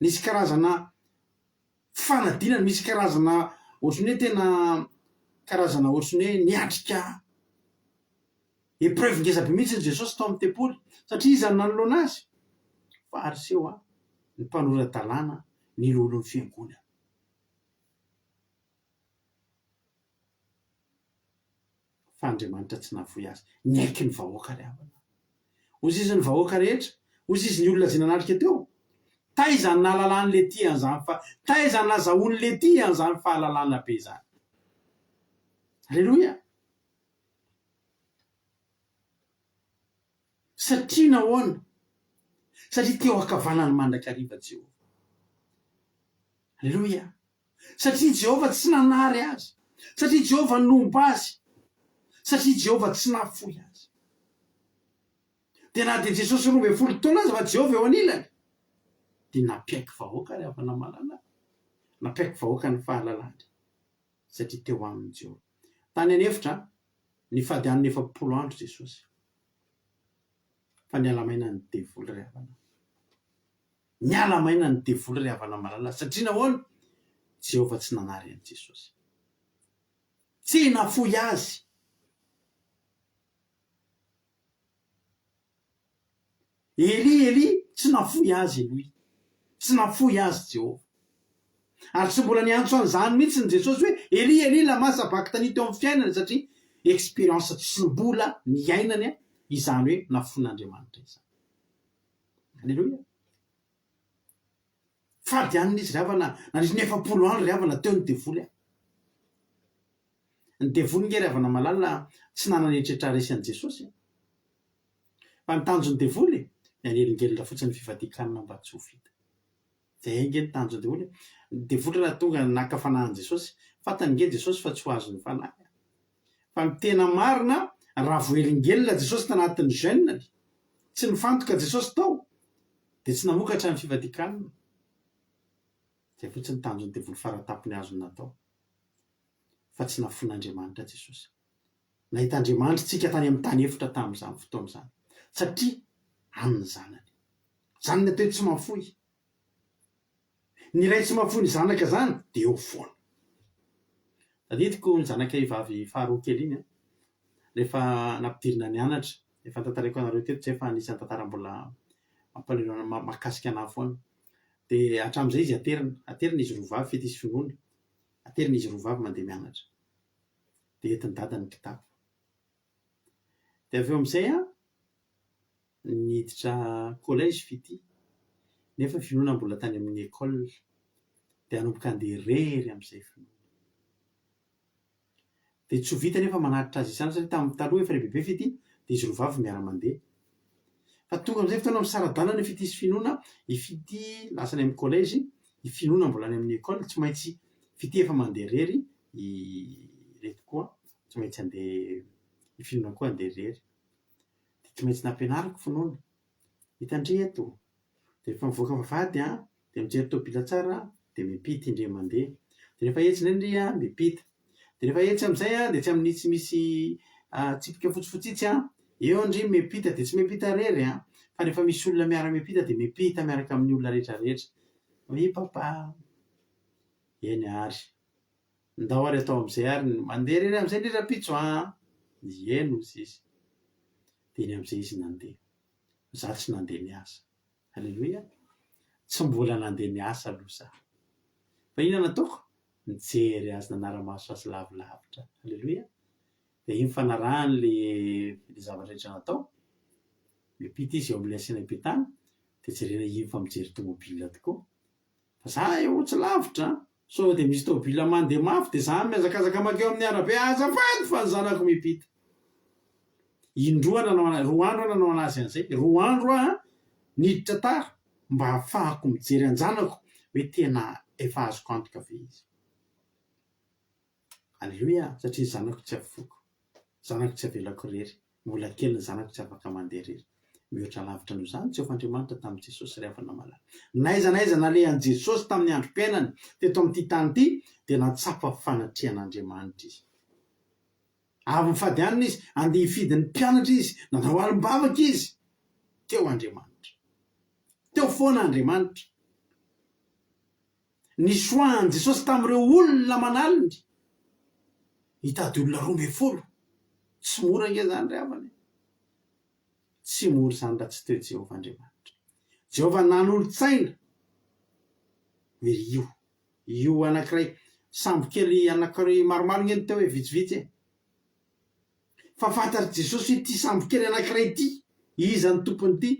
nisy karazana fanadinana misy karazana ohatrany hoe tena karazana ohatrany hoe niatrika épreuve ngezabe mihitsy Jesosy tao amin'ny tempoly satria izany nanoloana azy fariseo a ny mpanoran-dalàna ny lolon'ny fiangonana fa Andriamanitra tsy nahafoy azy niaiky ny vahoaka ry havana ozy izy ny vahoaka rehetra ozy izy ny olona zay nanatrika teo taizany nahalalany le ty an'izany fa taizany nazahoany le ty an'izany fahalalana be zany alleloia satria nahoana satria teo akavanany mandrakariva Jehova alleloia satria Jehova tsy nanary azy satria Jehova nomba azy satria Jehova tsy nahafoy azy de na de Jesosy 12 taona azy fa Jehova eo anilany de napiaiky vahoaka ry havana malala napiaiky vahoaka ny fahalalany satria teo aminy Jehova tany anefitra ny fady an'ny 40 andro Jesosy fa nialamaina ny devoly ry havana nialamaina ny devoly ry havana malala satria nahoana Jehova tsy nanary any Jesosy tsy nahafoy azy Eli tsy nahafoy azy Eloy tsy nahafoy azy Jehova ary tsy mbola niantso an'izany mihitsy ny Jesosy hoe Eli lama sabakta tany teo amin'ny fiainana satria expérience tsy mbola niainany a izany hoe nafon'Andriamanitra izany alleloia fady an'izy ry havana nandrisy 40 andro ry havana teo ny devoly ny devoly nge ry havana malala tsy nananetretra resy an' Jesosy fa ny tanjon'ny devoly nianelingelona fotsiny fivadikanina mba tsy ho vita zay nge ny tanjon'ny devoly devoly raha tonga nakafanahan Jesosy fatany nge Jesosy fa tsy ho azo ny fanahy fa ny tena marina raha voelingelona Jesosy tanatin'ny jeuneny tsy nifantoka Jesosy tao de tsy namokatra ny fivadikanina zay fotsiny tanjon'ny devoly faratapony azo natao fa tsy nafon'Andriamanitra Jesosy nahita Andriamanitra tsika tany amin'ny tany efitra tamin'izany fotoana izany satria amin'ny zanany zany natao tsy mahafoy ny ray tsy mahafoy ny zanaka zany de eo foana tadidiko ny zanaka vavy faharoa kely iny rehefa nampidirina nianatra efa tantarako anareo teto tsy efa anisany tantara mbola mampalahelo mahakasika anahy foana de hatram'izay izy aterina izy roa vavy fety izy finoana aterina izy roa vavy mandeha mianatra de entiny dadany kitapo de aveo amin'izay a niditra collège fity nefa finoana mbola tany amin'ny école de anomboka andeha rery amin'izay finoana de tsy ho vita nefa manatitra azy isany satria tamin'ny taloha efa lehibe fity de izy roa vavy miara-mandeha fa tonga amin'izay fotoana amin'ny saradalana fity izy finoana ifity lasany amin'ny collège ifinoana mbola any amin'ny école tsy maintsy fity efa mandeha rery ireto koa tsy maintsy andeha ifinoana koa andeha rery de tsy maintsy nampianariko finoana hitandreto de rehefa mivoaka vavady a de mijery tobila tsara dia mipita indre mandeha. Dia rehefa etsy indray indry a mipita. Dia rehefa etsy amin'izay a dia tsy amin'ny tsy misy tsipika fotsifotsitsy a, eo indry mipita dia tsy mipita rery a, fa rehefa misy olona miara-mipita dia mipita miaraka amin'ny olona rehetrarehetra. Oy papa, eny ary ndao ary atao amin'izay ary mandeha rery amin'izay indray rapitso a, eny ozy izy. Dia eny amin'izay izy nandeha. Izaho tsy nandeha niasa. Halleloia. Tsy mbola nandeha niasa aloha zaho. Fa inona nataoko? Nijery azy nanara-maso azy lavilavitra. Halleloia. Dia iny fanarahany le zavatra rehetra natao. Mipita izy eo amin'ilay asena ipitana, dia jerena iny fa mijery tômôbila tokoa. Fa zaho eo tsy lavitra, sao dia misy tômôbila mandeha mafy dia zaho mihazakazaka makeo amin'ny arabe, azafady fa ny zanako mipita. Roa andro nanao anazy an'izay. 2 andro aho niditra tara mba hahafahako mijery anjanako hoe tena efa azoko antoka ve izy. Halleloia. Satria ny zanako tsy afoko, zanako tsy avelako rery, mbola kely ny zanako tsy afaka mandeha rery. Mihoatra lavitra noho izany Jehovah'Andriamanitra tamin'i Jesosy ry havana malala. N'aiza nalehan'i Jesosy tamin'ny androm-piainany teto amin'ity tany ity dia natsapa fanatrehan'Andriamanitra izy. Avy mifady anina izy, andeha hifidy ny mpianatra izy, nanao alim-bavaka izy. Teo Andriamanitra. Teo foana Andriamanitra. Nisoahan'i Jesosy tamin'ireo olona manaliny. Hitady olona 12. Tsy mora nge zany ry havana. Tsy mora zany raha tsy teo Jehovah Andriamanitra. Jehovah nanolo-tsaina. Hoe io anankiray sambo kely anankiray maromaro ngeny teo hoe vitsivitsy e. Fa fantatry Jesosy hoe ity sambo kely anankiray ity, iza ny tompony ity?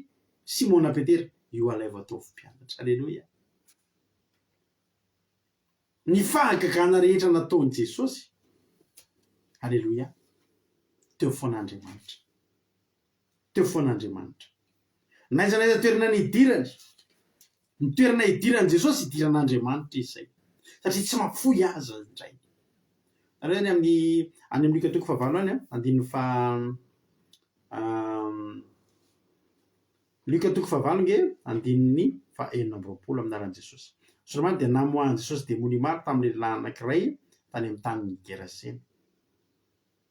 Simona Petera. Io alay vao ataovy mpianatra. Halleloia. Ny fahagagana rehetra nataon'i Jesosy. Halleloia. Teo foan'Andriamanitra. Teo foan'Andriamanitra. N'aiza toerana nidirany. Ny toerana hidirany Jesosy hidiran'Andriamanitra izay. Satria tsy mahafoy azy indray. Ary any amin'ny Luka 9:9 any andininy fa Luka 9:9 nge andininy fa 4 aminaran'i Jesosy. Soramany dia namoahan'i Jesosy demony maro tamin'ny lehilahy anankiray tany amin'ny tanin'ny Gerasena.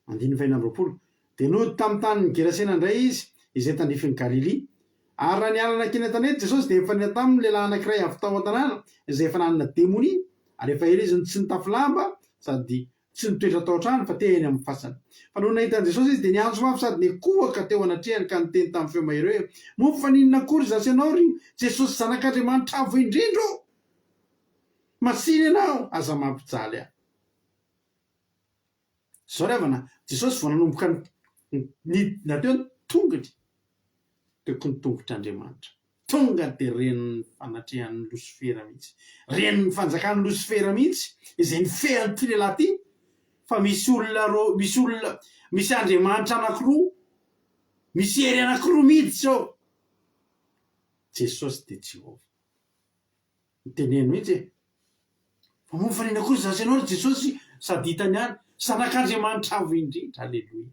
Andininy fa 4. Dia nody tamin'ny tanin'ny Gerasena indray izy izay tandrifin'ny Galily. Ary raha nialana keny an-tanety Jesosy dia efa ny tamin'ny lehilahy anankiray avy tao an-tanàna izay efa nanana demony. Ary efa ela izy tsy nitafy lamba sady tsy nitoetra tao an-trano fa teny amin'ny fasana. Fa noho nahitany Jesosy izy dia niantso mafy sady nikohaka teo anatrehany ka niteny tamin'ny feo mahery hoe mofo fa ninona akory zasy ianao ry Jesosy zanak'Andriamanitra avo indrindro. Masiny ianao aza mampijaly aho. Zao ry havana, Jesosy vao nanomboka nateo ny tongony teko ny tongotr'Andriamanitra. Tonga dia reniny fanatrehan'ny Losifera mihitsy. Reniny fanjakan'ny Losifera mihitsy izay nifehany ity lehilahy ity. Fa misy Andriamanitra anankiroa, misy hery anankiroa mihitsy zao. Jesosy dia Jehovah. Niteneny mihitsy e. Fa mofa ninona koa zasy ianao Jesosy sady hitany any zanak'Andriamanitra avo indrindra. Halleloia.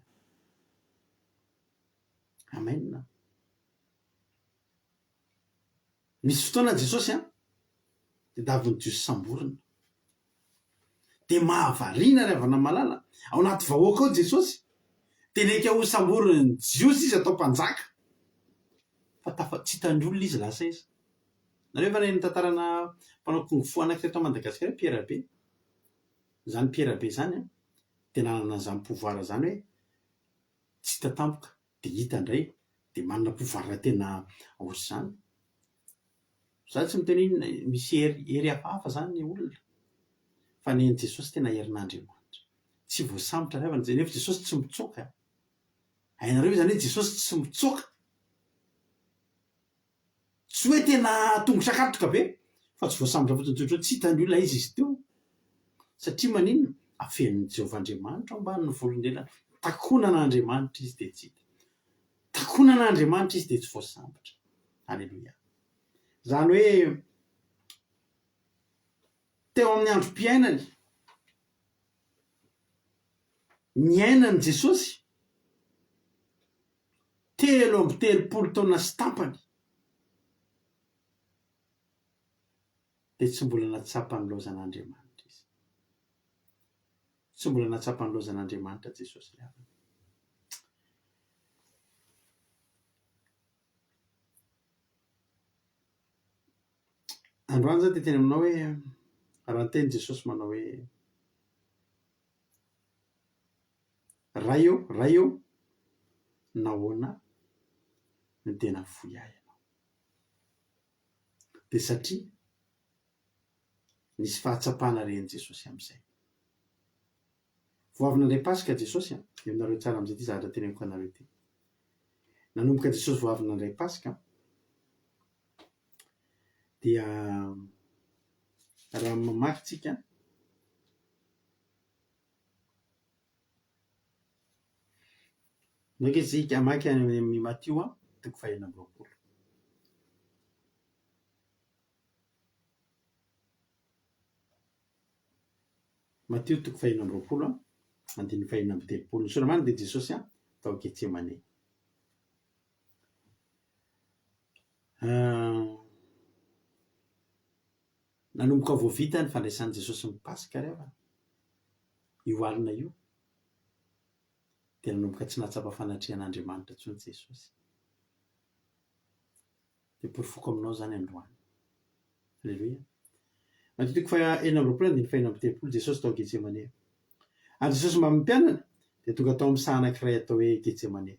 Amen. Misy fotoana Jesosy dia daviny Jiosy samborina. Dia mahavariana ry havana malala. Ao anaty vahoaka ao Jesosy. Dia neka ho samborina ny Jiosy izy atao mpanjaka. Fa tsy hitany olona izy lasa izy. Nareo efa ny tantarana mpanao kung-fu anankiray tao Madagasikara Pierre Be. Zany Pierre Be zany dia nanana an'izany pouvoir zany hoe tsy hita tampoka dia hita indray dia manana pouvoir tena ohatr'izany. Za tsy miteny inona, misy hery hafahafa zany ny olona. Fa ny Jesosy tena herin'Andriamanitra. Tsy voasambotra ry havana zay nefa Jesosy tsy mitsoaka. Hainareo zany hoe Jesosy tsy mitsoaka. Tsy hoe tena tongotra akatoka be fa tsy voasambotra fotsiny tsy hitany olona izy teo. Satria maninona? Afen'ny Jehovah'Andriamanitra ao ambanin'ny volon'elana. Takonan'Andriamanitra izy dia tsy hita. Takonan'Andriamanitra izy dia tsy voasambotra. Halleluia. Zany hoe teo amin'ny androm-piainany niainany Jesosy 330 taona sy tampany. dia tsy mbola natsapa ny lozan'Andriamanitra izy. Tsy mbola natsapa ny lozan'Andriamanitra Jesosy ry havana. Androany zao dia teny aminao hoe raha ny teny Jesosy manao hoe ray eo nahoana ny tena foy ahy ianao. Dia satria nisy fahatsapana reny Jesosy amin'izay. Vao avy nandray Pasika Jesosy aminareo tsara amin'izay ty zavatra teneniko anareo ty. Nanomboka Jesosy vao avy nandray Pasika dia raha mamaky tsika noke tsika amaky amin'ny Matio 5:20. Matio 5:20 andiny 5:30. Ny soramany dia Jesosy tao Getsemane. Nanomboka vao vita ny fandraisan'i Jesosy ny Pasika ry havana, io alina io dia nanomboka tsy nahatsapa fanatrehan'Andriamanitra intsony Jesosy. Dia porofoko aminao zany androany. Alleluia. Matio 5:20 andiny 5:30 Jesosy tao Getsemane. Ary Jesosy mba mimpianana dia tonga tao amin'ny saha anankiray atao hoe Getsemane.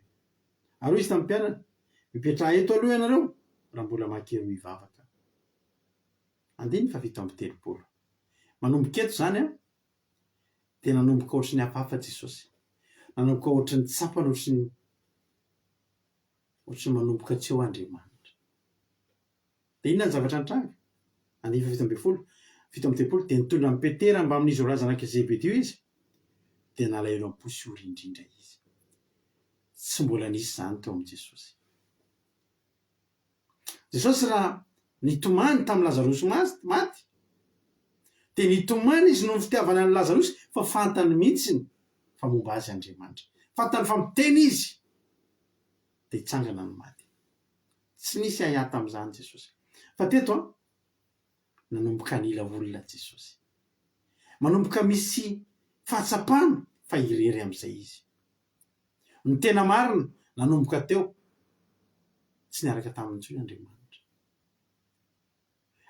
Ary izy tamin'ny mpianana, mipetraha eto aloha ianareo raha mbola mankero hivavaka. Andiny 7:30. Manomboka eto zany dia nanomboka ohatry ny hafahafa Jesosy. Nanomboka ohatry ny tsapany, ohatry ny manomboka tsy eo Andriamanitra. Dia inona ny zavatra nitranga? Andiny 7:30 dia nitondra ny Petera mba amin'izy ho razana Zebedio izy, dia nalaelo am-posy ory indrindra izy. Tsy mbola nisy zany teo amin'i Jesosy. Jesosy raha nitomany tamin'ny Lazarosy maty, dia nitomany izy noho ny fitiavana ny Lazarosy fa fantany mihitsiny fa momba azy Andriamanitra. Fantany fa miteny izy dia hitsangana ny maty. Tsy nisy ahata amin'izany Jesosy. Fa teto nanomboka nila olona Jesosy. Manomboka misy fahatsapana fa irery amin'izay izy. Ny tena marina nanomboka teo tsy niaraka tamin'ny intsony Andriamanitra.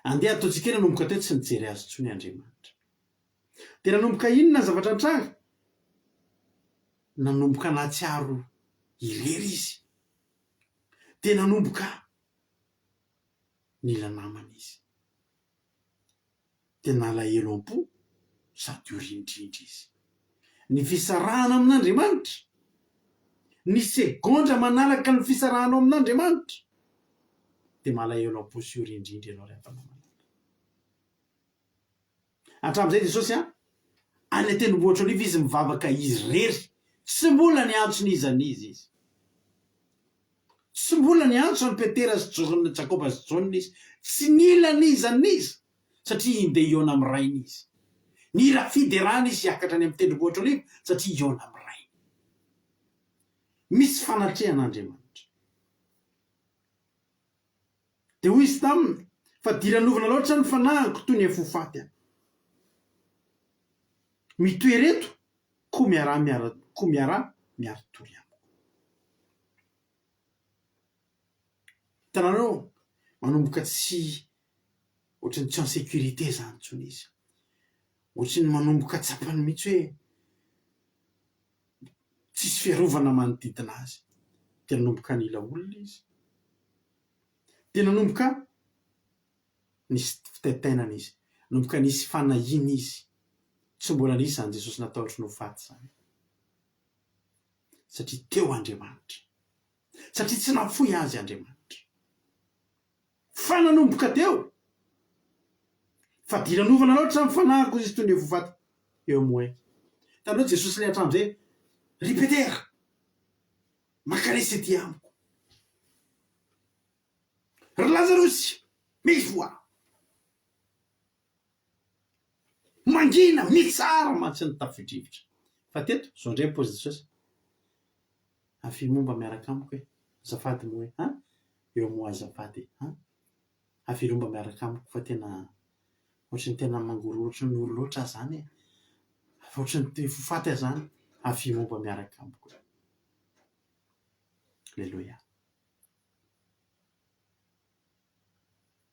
Andeha ataontsika nanomboka teo tsy nijery azy intsony Andriamanitra. Dia nanomboka inona ny zavatra nitranga? Nanomboka nahatsiaro irery izy. Dia nanomboka nila namana izy. Dia nalahelo am-po sady orindrindra izy. Ny fisarahana amin'Andriamanitra, ny segondra manalaka ny fisarahana amin'Andriamanitra, dia malahelo am-po sy orindrindra ianao rehefa manalaka. Hatramin'izay Jesosy any an-tendrombohitra oliva izy mivavaka izy rery. Tsy mbola niantso ny izan'izy izy. Tsy mbola niantso ny Petera sy Jakoba sy Jona izy. Tsy nila ny izan'izy satria hindeha hiona amin'ny rainy izy. Ny rafidy rany izy hiakatra any amin'ny tendrombohitra oliva satria hiona amin'ny rainy. Misy fanatrehan'Andriamanitra. Dia hoy izy taminy fa diranovana loatra ny fanahiko toy ny afofaty. Mitoereto ko miara miaritory amiko. Hitanareo manomboka tsy ohatry ny tsy en sécurité zany intsony izy. Ohatry ny manomboka tsapany mihitsy hoe tsisy fiarovana manodidina azy. Dia nanomboka nila olona izy. Dia nanomboka nisy fitaitainana izy. Nanomboka nisy fanahina izy. Tsy mbola nisy zany Jesosy natao ohatry ny faty zany. Satria teo Andriamanitra. Satria tsy nafoy azy Andriamanitra. Fa nanomboka teo. Fa diranovana loatra ny fanahiko izy toy ny afofaty eo moe. Tanao Jesosy le hatramin'izay, ry Petera, makaresy ety amiko. Ry Lazarosy, mivoa. Mangina, mitsara mantsy ny tafidrivotra. Fa teto, zao ndray pôzy Jesosy. Afy momba miaraka amiko hoe, azafady moe, eo mo azafady, afy momba miaraka amiko fa tena ohatrany tena mangoro ohatry ny olo loatra zany e, ohatrany te fofaty zany avy momba miaraka amiko. Alleluia.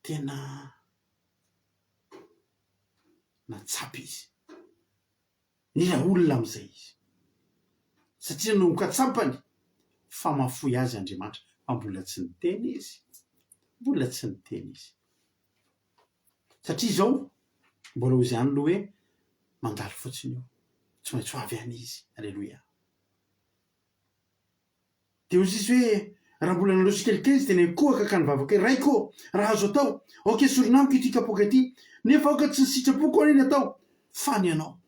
Tena natsapy izy nila olona am'izay izy satria no mikatsapany fa mafoy azy Andriamanitra fa mbola tsy niteny izy, mbola tsy niteny izy satria zao mbola ho izany lo hoe mandalo fotsiny io tsy maintsy ho avy any izy. Alleluia. De ozy izy hoe raha mbola naloso kelikely izy tena kohaka ka nivavaka hoe raiko raha azo atao aoka soronamiko ity kapoka ity nefa aoka tsy nisitrapoko aniny atao fany ianao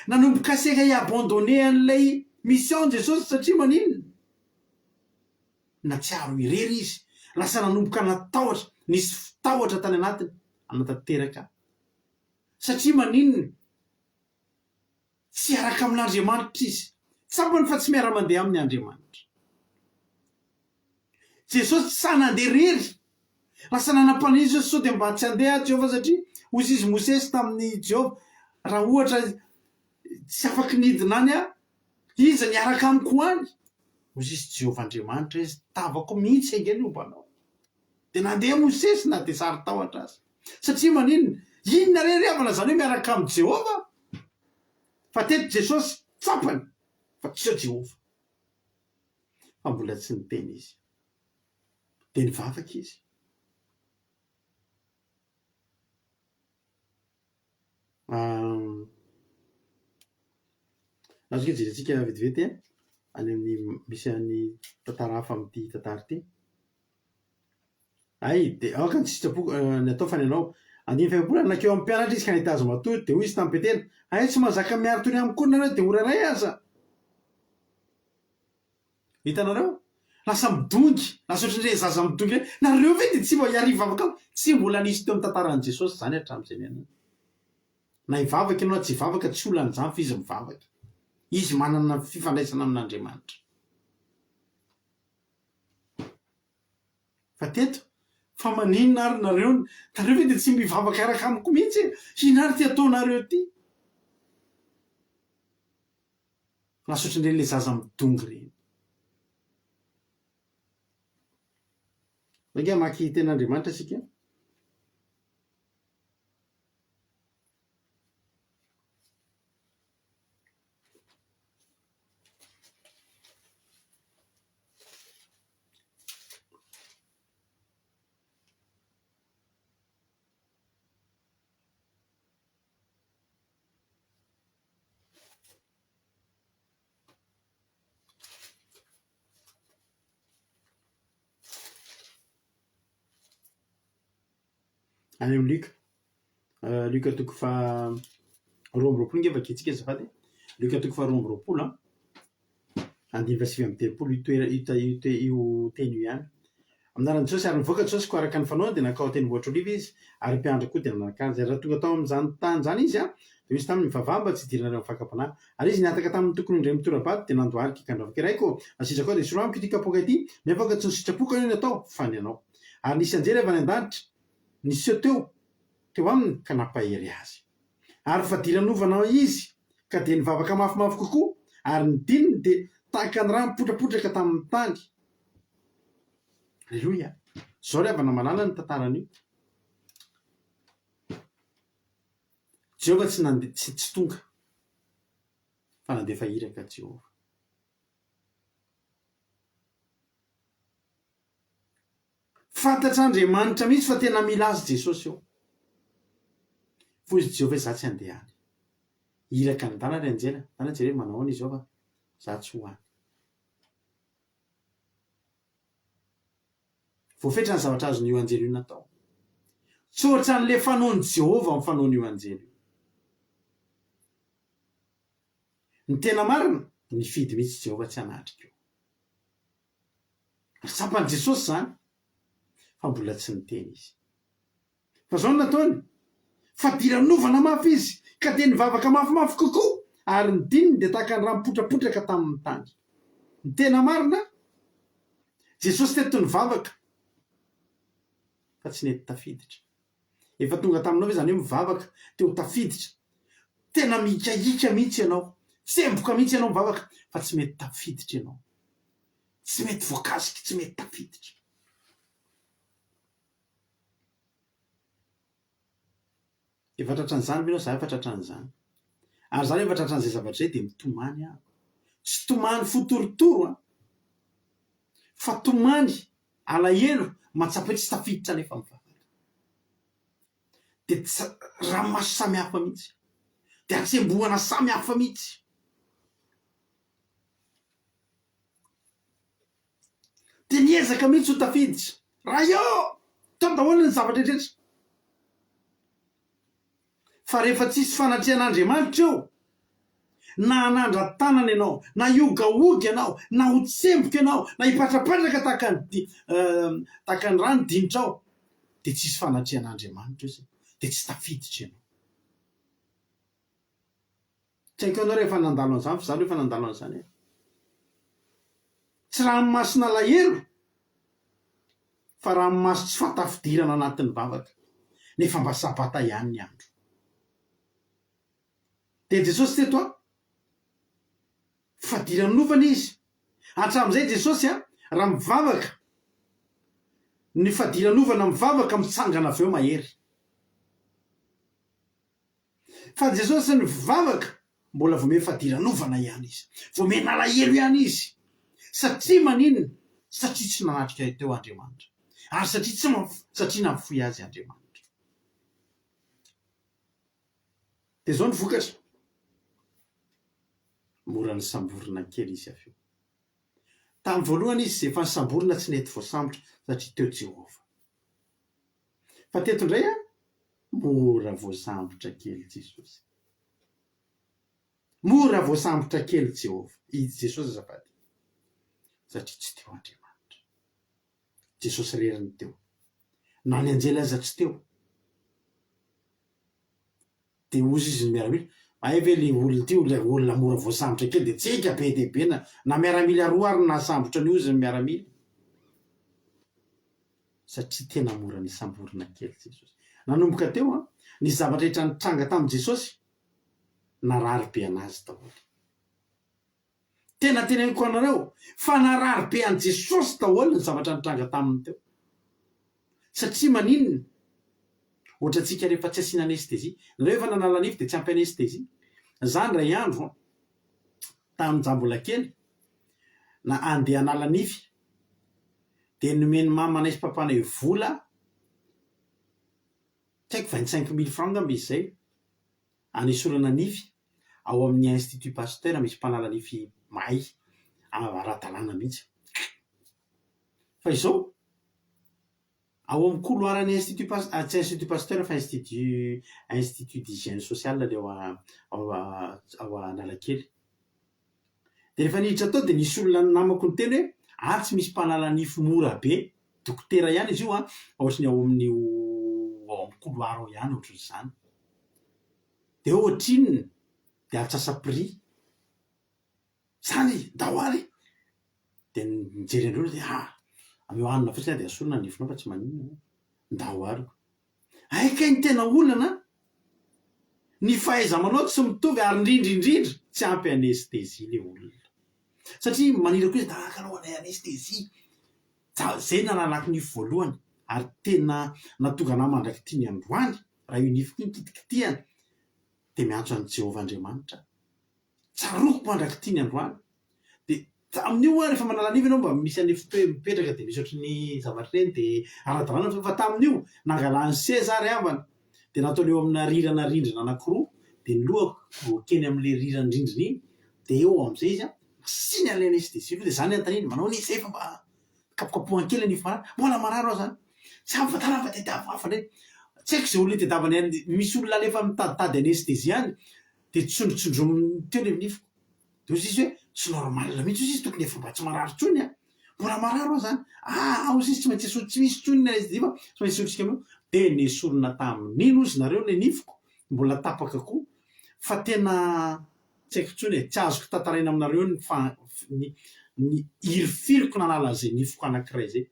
nanomboka seka iabandonné an'ilay mission Jesosy satria maninona natsiaro irery izy lasa nanomboka natahotra nisy fitahotra tany anatiny anatanteraka satria maninona tsy araka amin'Andriamanitra izy tsapany fa tsy miara mandeha amin'ny Andriamanitra. Jesosy sa nandeha rery lasa nanam-panirizy izy sao de mba tsy andeha Jehovah satria hozy izy Mosesy tamin'ny Jehovah raha ohatra tsy afaky nidina any izy niaraka amiko any hozy izy Jehovah Andriamanitra izy tavako mihitsy engeny ombanao de nandeha Mosesy na de sary tahotra azy satria maninona inona rery avana zany hoe miaraka amin'ny Jehovah fa teto Jesosy tsapany fa tsy Jehovah fa mbola tsy niteny izy de nivavaka izy. Azoka jerentsika vetivety any amin'ny misy any tantara hafa amin'ity tantara ity. Ay de aoka ny sitrapoko ny atao fany ianao andiny faimpola nakeo amin'ny mpianatra izy ka nahita azy matory de hoy izy tamin'ny Petera ay tsy mahazaka miaro tony amiko nareo de ora ray aza. Hitanareo lasa midongy lasa ohatrandre zaza midongy hoe nareo ve de tsy mba hiary hivavaka ao tsy mbola nisy teo amin'ny tantaran'i Jesosy zany hatramin'izay nianana na hivavaka ianao tsy hivavaka tsy olany zany fa izy mivavaka izy manana fifandraisana amin'Andriamanitra. Fa teto fa maninona ary nareo ve de tsy mivavaka araka amiko mihitsy ina ary ty ataonareo ty lasa ohatrandre le zaza midongy reny. Mange maky ten'Andriamanitra sika any amin'ny Luka toko fa roa amby roapolo nge vaketsika azafady Luka toko fa roa amby roapolo andimy fasivy amby telopolo io teny io ihany amin'anaran'i Jesosy ary nivoaka Jesosy ko araka ny fanaony de nakao tendrombohitra oliva izy ary mpiandry koa de nanak'azy raha tonga tao amin'izany tany zany izy de izy taminy mivavamba tsy idiranareo mifakapanahy ary izy niataka tamin'ny tokony indray mitorabady de nandoary kikandravaka raiko asitrako de soro amiko ity kapoka ity nefa ka tsy nisitrapoko aniny atao fany ianao ary nisy anjely avy any an-danitra nisy teo aminy ka nampahery azy ary fa diranovana izy ka de nivavaka mafimafy kokoa ary ny dininy de tahaka ny raha mipotrapotraka tamin'ny tany. Alleluia. Zao re avana malala ny tantaran'io. Jehovah tsy nandeha tsy tonga fa nandefa iraka Jehovah. Fantatr'Andriamanitra mihitsy fa tena mila azy Jesosy eo. Foy izy Jehovah za tsy andehany iraka ny tanany anjela tana jere manao any izy ao fa za tsy ho any voafetra ny zavatra azony io anjely io natao tsy ohatra n'le fanaony Jehovah amin'ny fanaony io anjely ny tena marina ny fidy mihitsy Jehovah tsy hanatrika io sampany Jesosy zany fa mbola tsy niteny izy fa zao no nataony fa diranovana mafy izy ka de nivavaka mafimafy kokoa ary ny dininy de tahaka ny raha mipotrapotraka tamin'ny tany. Ny tena marina Jesosy teto nivavaka fa tsy nety tafiditra efa tonga taminao hoe zany hoe mivavaka teo tafiditra tena mikaika mihitsy ianao tsemboka mihitsy ianao mivavaka fa tsy mety tafiditra ianao tsy mety voakasiky tsy mety tafiditra efatratran'izany minao za efatratran'izany ary zany efatratran'izay zavatra zay de mitomany aho tsy tomany fotorotoro a fa tomany alahelo matsapo hoe tsy tafiditra nefa mivavaka de ranomaso samy hafa mihitsy de atsembohana samy hafa mihitsy de niezaka mihitsy ho tafiditra raha io tao daholo ny zavatra rehetra fa rehefa tsisy fanatrehan'Andriamanitra eo na anandra-tanana ianao na iogaoga ianao na ho tsemboka ianao na hipatrapatraka tahaka ny rano dinitrao de tsisy fanatrehan'Andriamanitra io zay de tsy tafiditra ianao tsy haiko ianao rehefa nandalo an'izany fa zany rehefa nandalo an'izany e tsy ranomasina lahelo fa ranomaso tsy fatafidirana anatin'ny vavaka nefa mba sabata ihany ny andro de Jesosy teto a fadiran'ovana izy hatramin'izay Jesosy a raha mivavaka ny fadiran'ovana mivavaka mitsangana avy eo mahery fa Jesosy ny vavaka mbola vomeny fadiran'ovana ihany izy vomeny alahelo ihany izy satria maninona satria tsy nanatrika teo Andriamanitra ary satria nampifoy azy Andriamanitra de zao ny vokatra mora ny samborina kely izy avy eo tamin'ny voalohany izy efa ny samborina tsy nety voasambotra satria teo Jehova fa teto indray a mora voasambotra kely Jesosy mora voasambotra kely Jehova Jesosy azafady satria tsy teo Andriamanitra Jesosy reriny teo na ny anjely aza tsy teo de ozy izy miaramila ay ve le olona teo le olona mora voasambotra kely de tsika be dehibe na miaramila roa ary nasambotra ny ozy ny miaramila satria tena mora ny samborina kely Jesosy nanomboka teo a ny zavatra rehetra nitranga tamin'i Jesosy narary be anazy daholo tena teneniko anareo fa narary be an' Jesosy daholo ny zavatra nitranga taminy teo satria maninona ohatra tsika rehefa tsy asiana anestezia nareo efa nanala nify de tsy ampy anestezia zany ray andro tamin'ny jambola kely na andeha anala nify de nomeny mama anaisy papanay vola tsy haiko 25 000 francs ngamba izy zay anesorana nify ao amin'ny institut Pasteur misy mpanala nify mahay ara-dalàna mihitsy fa izao ao amin'ny couloirany institut Pasteur tsy institut Pasteur fa institut d'hygiène sociale le ao Analakely de rehefa niditra tao de nisy olona namako ny teny hoe tsy misy mpanala nify mora be dokotera ihany izy io a ohatrany ao amin'ny couloir ao ihany ohatr'izany de ohatrinona de atsasa-prix zany dahoary de nijery andreo de ameo anina fotsiny de asorina nifinao fa tsy maninona dahoary aika ny tena olana ny fahaiza-manao tsy mitovy ary indrindrindrindra tsy ampy anestezia le olona satria manirako izy dahakanao anay anestezia zay nanalako nify voalohany ary tena natonga ana mandraky tiany androany raha io nify koa nikitikitihana de miantso an' Jehova Andriamanitra tsaroko mandraky tiany androany de tamin'io rehefa manala nify anao mba misy any mipetraka de misy ohatrany zavatra reny de ara-dalàna fa tamin'io nangalany seza ary avana de nataoneo amina rirana rindrina anankiroa de ny lohako keny am'le rirana rindrina iny de eo am'izay izy a siny an'le anestezia de zany antaniny manao ny zay fa mba kapokapohan kely nify marary mbola marary ao zany tsy ampyfatana fa tedavafa ndray tsy haiko zay olona tedavany misy olona lefa mitaditady anestezia any de tsondrotsondro teo le nifiko de ozy izy hoe tsy normal mihitsy ozy izy tokony efa mba tsy marary tsony a mbola marary ao zany ozy izy tsy maintsy tsy misy tsony ny anestezia fa tsy maintsy sotrika amio de nesorina tamin'ino ozy nareo le nifiko mbola tapaka koa fa tena tsy haiko tsony tsy azoko tantaraina aminareo ny irifiriko nanala an'izay nifiko anankiray zay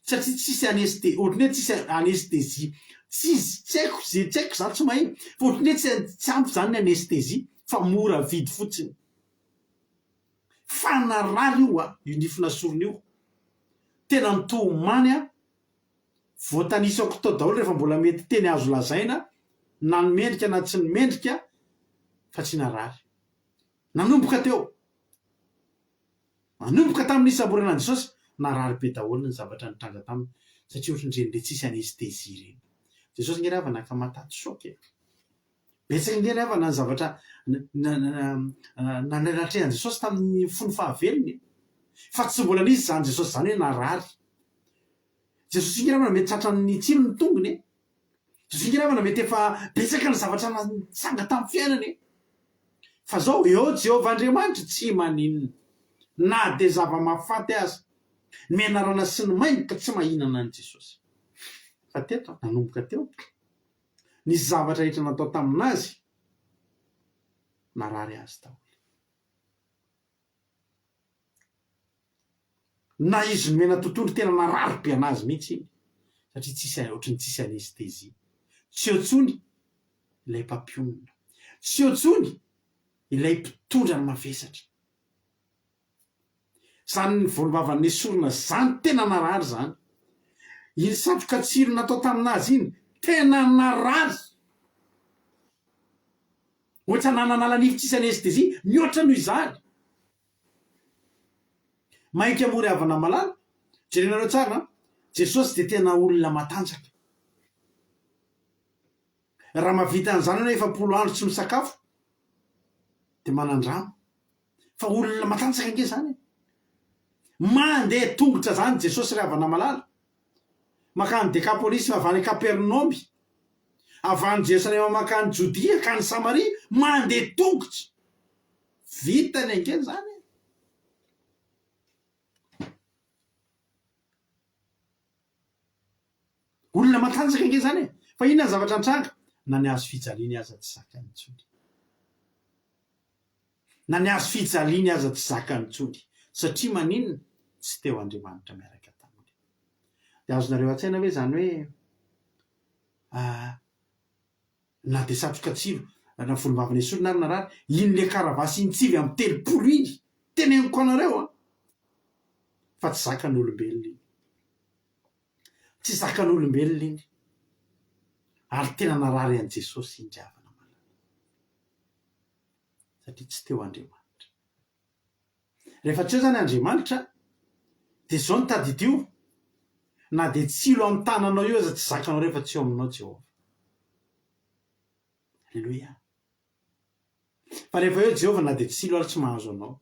satria tsisy ohatrany hoe tsisy anestezia tsy haiko zay tsy haiko za tsy mahay fa ohatrany hoe tsy ampy zany ny anestezia fa mora vidy fotsiny fa narary io a io nifina sorona io tena mitomany a voatanisako tao daholo rehefa mbola mety teny azo lazaina na ny mendrika na tsy ny mendrika fa tsy narary nanomboka teo manomboka tamin'ny isaboranan'i Jesosy narary be daholo ny zavatra nitranga taminy satria ohatrandreny le tsisy anestezia reny Jesosy nge rava nakamataty soky betsaka nge rava na ny zavatra nanrelatrehan Jesosy tamin'ny fony fahavelony fa tsy mbola nisy zany Jesosy zany hoe narary Jesosy nge rava na mety tratran'ny tsilo ny tongony Jesosy nge rava na mety efa betsaka ny zavatra natsanga tamin'ny fiainany fa zao eo Jehovah Andriamanitra tsy maninona na de zava-mahafaty azy menarana sy ny maimboka tsy mahinana any Jesosy fa teto nanomboka teo nisy zavatra rehetra natao taminazy narary azy daholo na izy nomena tontolo tena narary be anazy mihitsy iny satria tsisy ohatrany tsisy anestezia tsy eo tsony ilay mpampionona tsy eo tsony ilay mpitondra ny mavesatra zany ny volombavany esorona zany tena narary zany iny satroka tsiro natao taminazy iny tena narary ohatra nananala nify tsisy anestezia mihoatra noho izany mainka amory havana malala jerenareo tsara Jesosy de tena olona matanjaka raha mavita an'izany hoe 40 andro tsy misakafo de manandrama fa olona matanjaka nge zany mandeha tongotra zany Jesosy ry havana malala makany Dekapolisy avany Kapernaumy avany Jerusalema makany Jodia ka ny Samaria mandeha tongotra vitany ange zany olona matanjaka nge zany fa inona ny zavatra nitranga na ny azo fijaliany aza tsy zakany tsony na ny azo fijaliany aza tsy zakany tsony satria maninona tsy teo Andriamanitra miaraka taminy de azonareo an-tsaina hoe zany hoe na de satroka tsiro na volombavany esorina ary narary iny le karavasy intsivy amy 30 iny teneniko anareo fa tsy zakan'olombelona iny tsy zakan'olombelona iny ary tena narary an' Jesosy iny havana malala satria tsy teo Andriamanitra rehefa tsy eo zany Andriamanitra de zao ny tadidio na de tsilo amy tananao io aza tsy zakanao rehefa tsy eo aminao Jehovah alleloia fa rehefa eo Jehovah na de tsilo ary tsy mahazo anao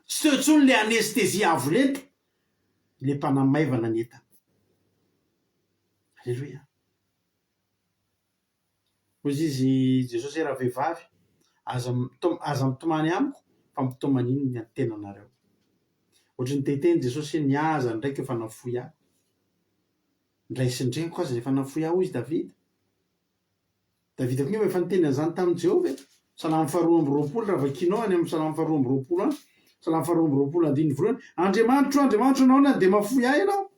tsy teo tsony le anestezia avo lenta le mpanamaivana ny entana alleloia ozy izy Jesosy raha vehivavy aza mitomany amiko fa mitomany iny ny antenanareo ohatrany teteny Jesosy ny aza ndraiky efa nafoy ahy ndray sy ndreniko aza efa nafoy ahy hoy izy Davida koa efa niteny an'izany tamin'i Jehovah Salamo 2:20 raha vakinao any amin'ny Salamo 2:20 any Salamo 2:20 Andriamanitra anao na de mafoy ahy ianao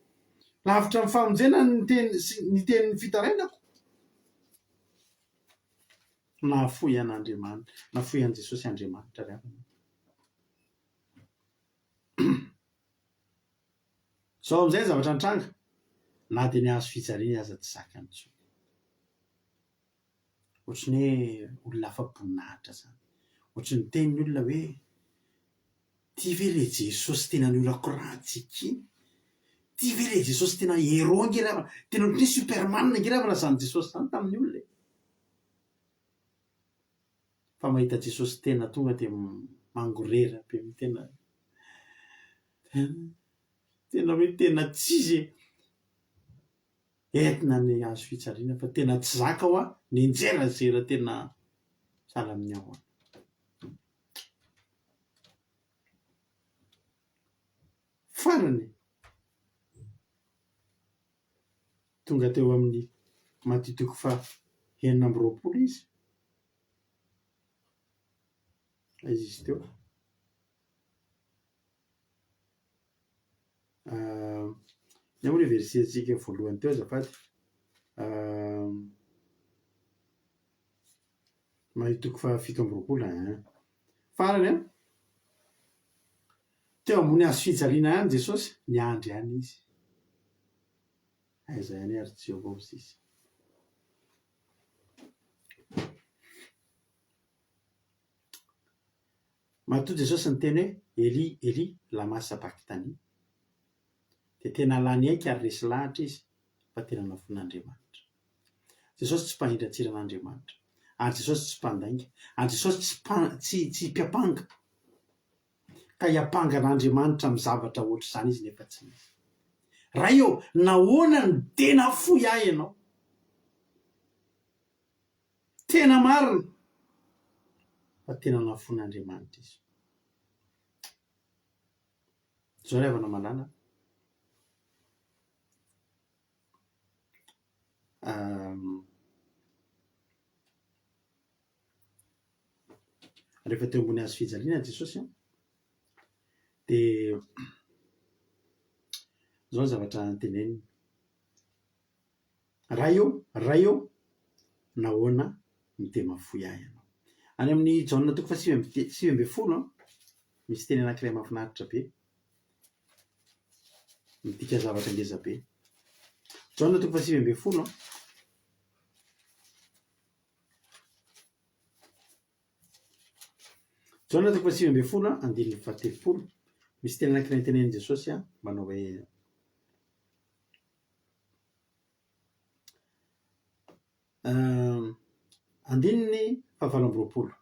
lavitra ny famonjena ny tenin'ny fitarainako nafoy an'Andriamanitra nafoy an' Jesosy Andriamanitra ry havana zao am'izay zavatra nitranga na de ny azo fijaliany aza tsy zakany tsony ohatrany hoe olona afa-boninahitra zany ohatrany teny ny olona hoe ty ve le Jesosy tena ny olona korantsika iny ty ve le Jesosy tena héros nge ravana tena ohatrany Superman nge ravana zany Jesosy zany tamin'ny olona fa mahita Jesosy tena tonga de mangorera be tena hoe tena tsisy entina ny azo fijaliana fa tena tsy zaka ho a ny njerazera tena sala amin'ny ao farany tonga teo amin'ny matitoko fa 9:20 izy izy teo ny moa le versentsika voalohany teo azafady mahitoko fa 7 farany a teo ambony azo fijaliana ihany Jesosy ny andry ihany izy aiza ihany ary Jehovah izy matoa Jesosy ny teny hoe Eli Eli lama sabakitany de tena lany aika ary resy lahatra izy fa tena nafon'Andriamanitra. Jesosy tsy mpahindratsiran'Andriamanitra ary Jesosy tsy mpandainga ary Jesosy tsy mpiapanga ka hiapanga n'Andriamanitra amin'ny zavatra ohatr' izany izy nefa tsy misy. Raha eo nahoana ny tena foy ahy ianao tena marina fa tena nafon'Andriamanitra izy. Zao ry havana malala rehefa teo ambony hazo fijaliana Jesosy de zao zavatra nyteneniny raha eo nahoana ny tena foy ahy ianao. Any amin'ny Jaona 9:9 misy teny anankiray mahafinaritra be midika zavatra ngeza be. Jaona 9:9 Jaona 9:7 misy teny anankiray nytenenin' Jesosy manao hoe andininy 7:20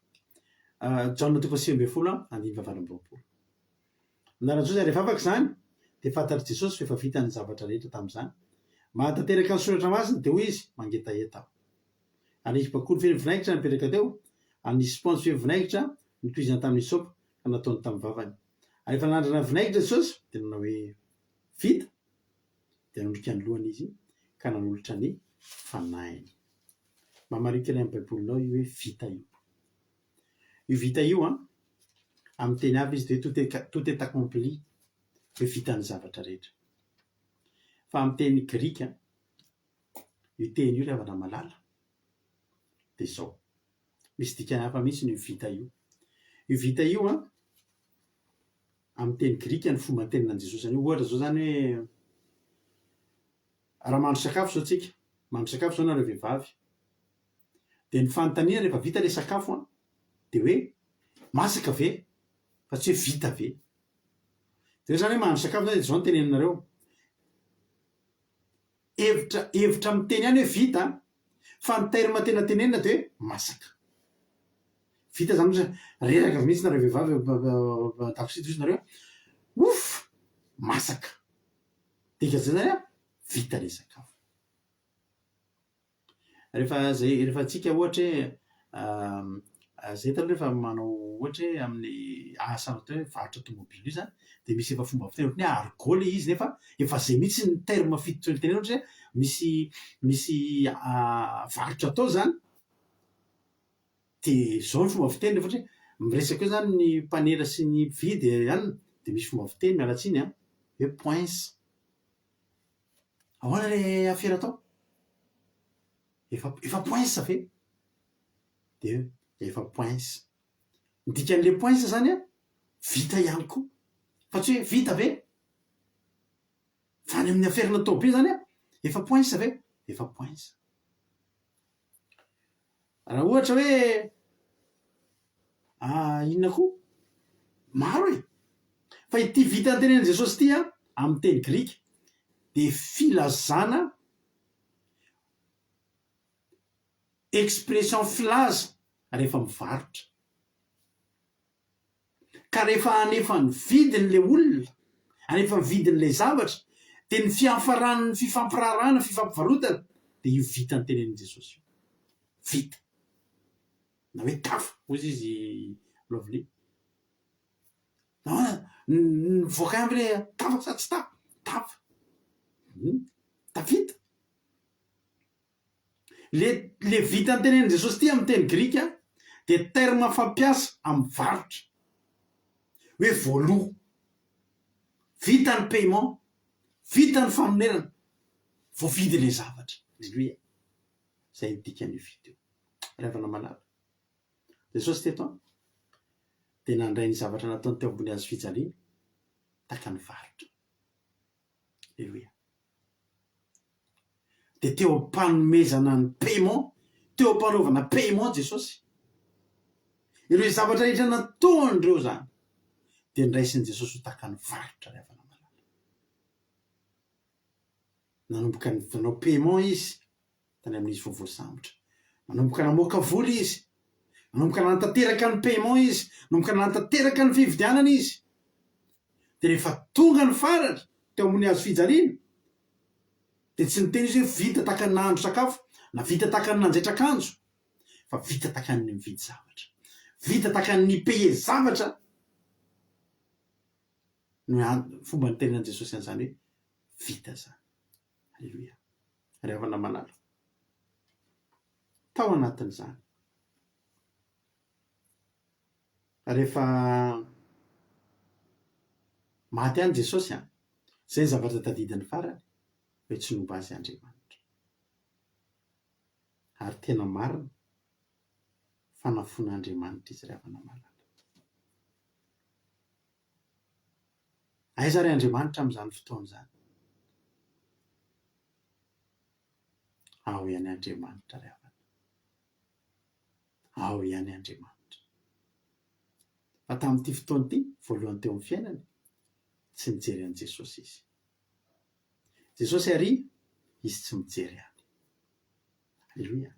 Jaona 9:7 andiny 7:20 naran'Jesosy rehefa afaka zany de fantatry Jesosy fa efa vita ny zavatra rehetra tamin'izany. Mahatateraka ny soratra masina de hoy izy mangetaheta anisy bakolo feno vinaingitra nipetraka teo anisy sponge feno vinaingitra nitoizana tamin'ny sopa ka nataony tamin'ny vavany. Ary efa nandrana vinaingitra Jesosy de nanao hoe vita de nanondrika ny lohany izy ka nanolotra ny fanainy. Mamarika ny amin'ny baibolinao io hoe vita io. Io vita io amin'ny teny aby izy de tout est accompli hoe vita ny zavatra rehetra. Fa amin'ny teny grika io teny io ry havana malala de zao misy dikany hafa mihitsy ny vita io. Io vita io amin'ny teny grika ny fomba tenin'an Jesosy any. Ohatra zao zany hoe raha mandro sakafo zao tsika mandro sakafo zao nareo vehivavy de ny fanontaniana rehefa vita le sakafo de hoe masaka ve fa tsy hoe vita ve. De zany hoe mandro sakafo zao ny teneninareo hevitra miteny any hoe vita fa ny terme tena tenenina de hoe masaka. Vita zany reraka mihitsy nareo vehivavy dakosidrozy nareo of masaka dikazay zany vita le sakafo. Rehefa tsika ohatra hoe zay taloha rehefa manao ohatra hoe amin'ny asa atao hoe varotra tomobily io zany de misy efa fomba fiteny hoe argole izy nefa efa zay mihitsy ny terme fitotra ny tenena ohatra hoe misy varotra atao zany de zao ny fomba fiteny rehefa ohatra hoe miresaka eo zany ny mpanera sy ny mpividy ihany de misy fomba fiteny mialatsiny hoe poince. Ahoana le afera atao efa poince ve de efa poince. Ny dikan'le poince zany vita ihany koa fa tsy hoe vita ve fa ny amin'ny aferina atao be zany efa poince ve efa poince. Raha ohatra hoe inona koa maro fa ity vita ny tenenin' Jesosy ty amin'ny teny grika de filazana expression filaza rehefa mivarotra ka rehefa anefa ny vidin'le olona anefa ny vidin'le zavatra de ny fiafarany fifampirarana fifampivarotana de io vita ny tenenin' Jesosy io vita na hoe tafa ozy izy lovely ny voakamby le tafa sa tsy tafa tavita le vita ny tenenin' Jesosy ty amin'ny teny grika de terme fampiasa amin'ny varotra hoe voaloha vita ny paiement vita ny famonerana voavidy le zavatra. Alleloia. Zay dika ny video revana malala. Jesosy teto dia nandray ny zavatra nataony teo ambony azo fijaliana taka ny varotra. Alleloia. Dia teo ampanomezana ny paiement, teo ampanaovana paiement Jesosy. Ireo zavatra rehetra nataon'ireo zany dia niraisin'i Jesosy ho taka ny varotra revana malala. Nanomboka ny fanao paiement izy tany amin'izy vao voasambotra. Nanomboka namoaka vola izy. Nanomboka nantanteraka ny paiement izy. Nanomboka nantanteraka ny fividianana izy. Dia rehefa tonga ny faratra teo amin'ny hazo fijaliana dia tsy niteny izy hoe vita taka ny nahandro sakafo na vita taka ny nanjaitra akanjo, fa vita taka ny mividy zavatra, vita taka ny paye zavatra. No fomba niteninan'i Jesosy an'izany hoe vita zany. Alleluia. Revana malala. Tao anatin'izany rehefa maty any Jesosy zay zavatra tadidiny farany hoe tsy nomba azy Andriamanitra. Ary tena marina fanafon'Andriamanitra izy revana malala. Aiza ry Andriamanitra amin'izany fotoana izany? Ao ihany Andriamanitra revana. Ao ihany Andriamanitra. Fa tamin'ity fotoana ity voalohany teo amin'ny fiainany tsy mijery an'i Jesosy izy. Jesosy ary izy tsy mijery any. Alleluia.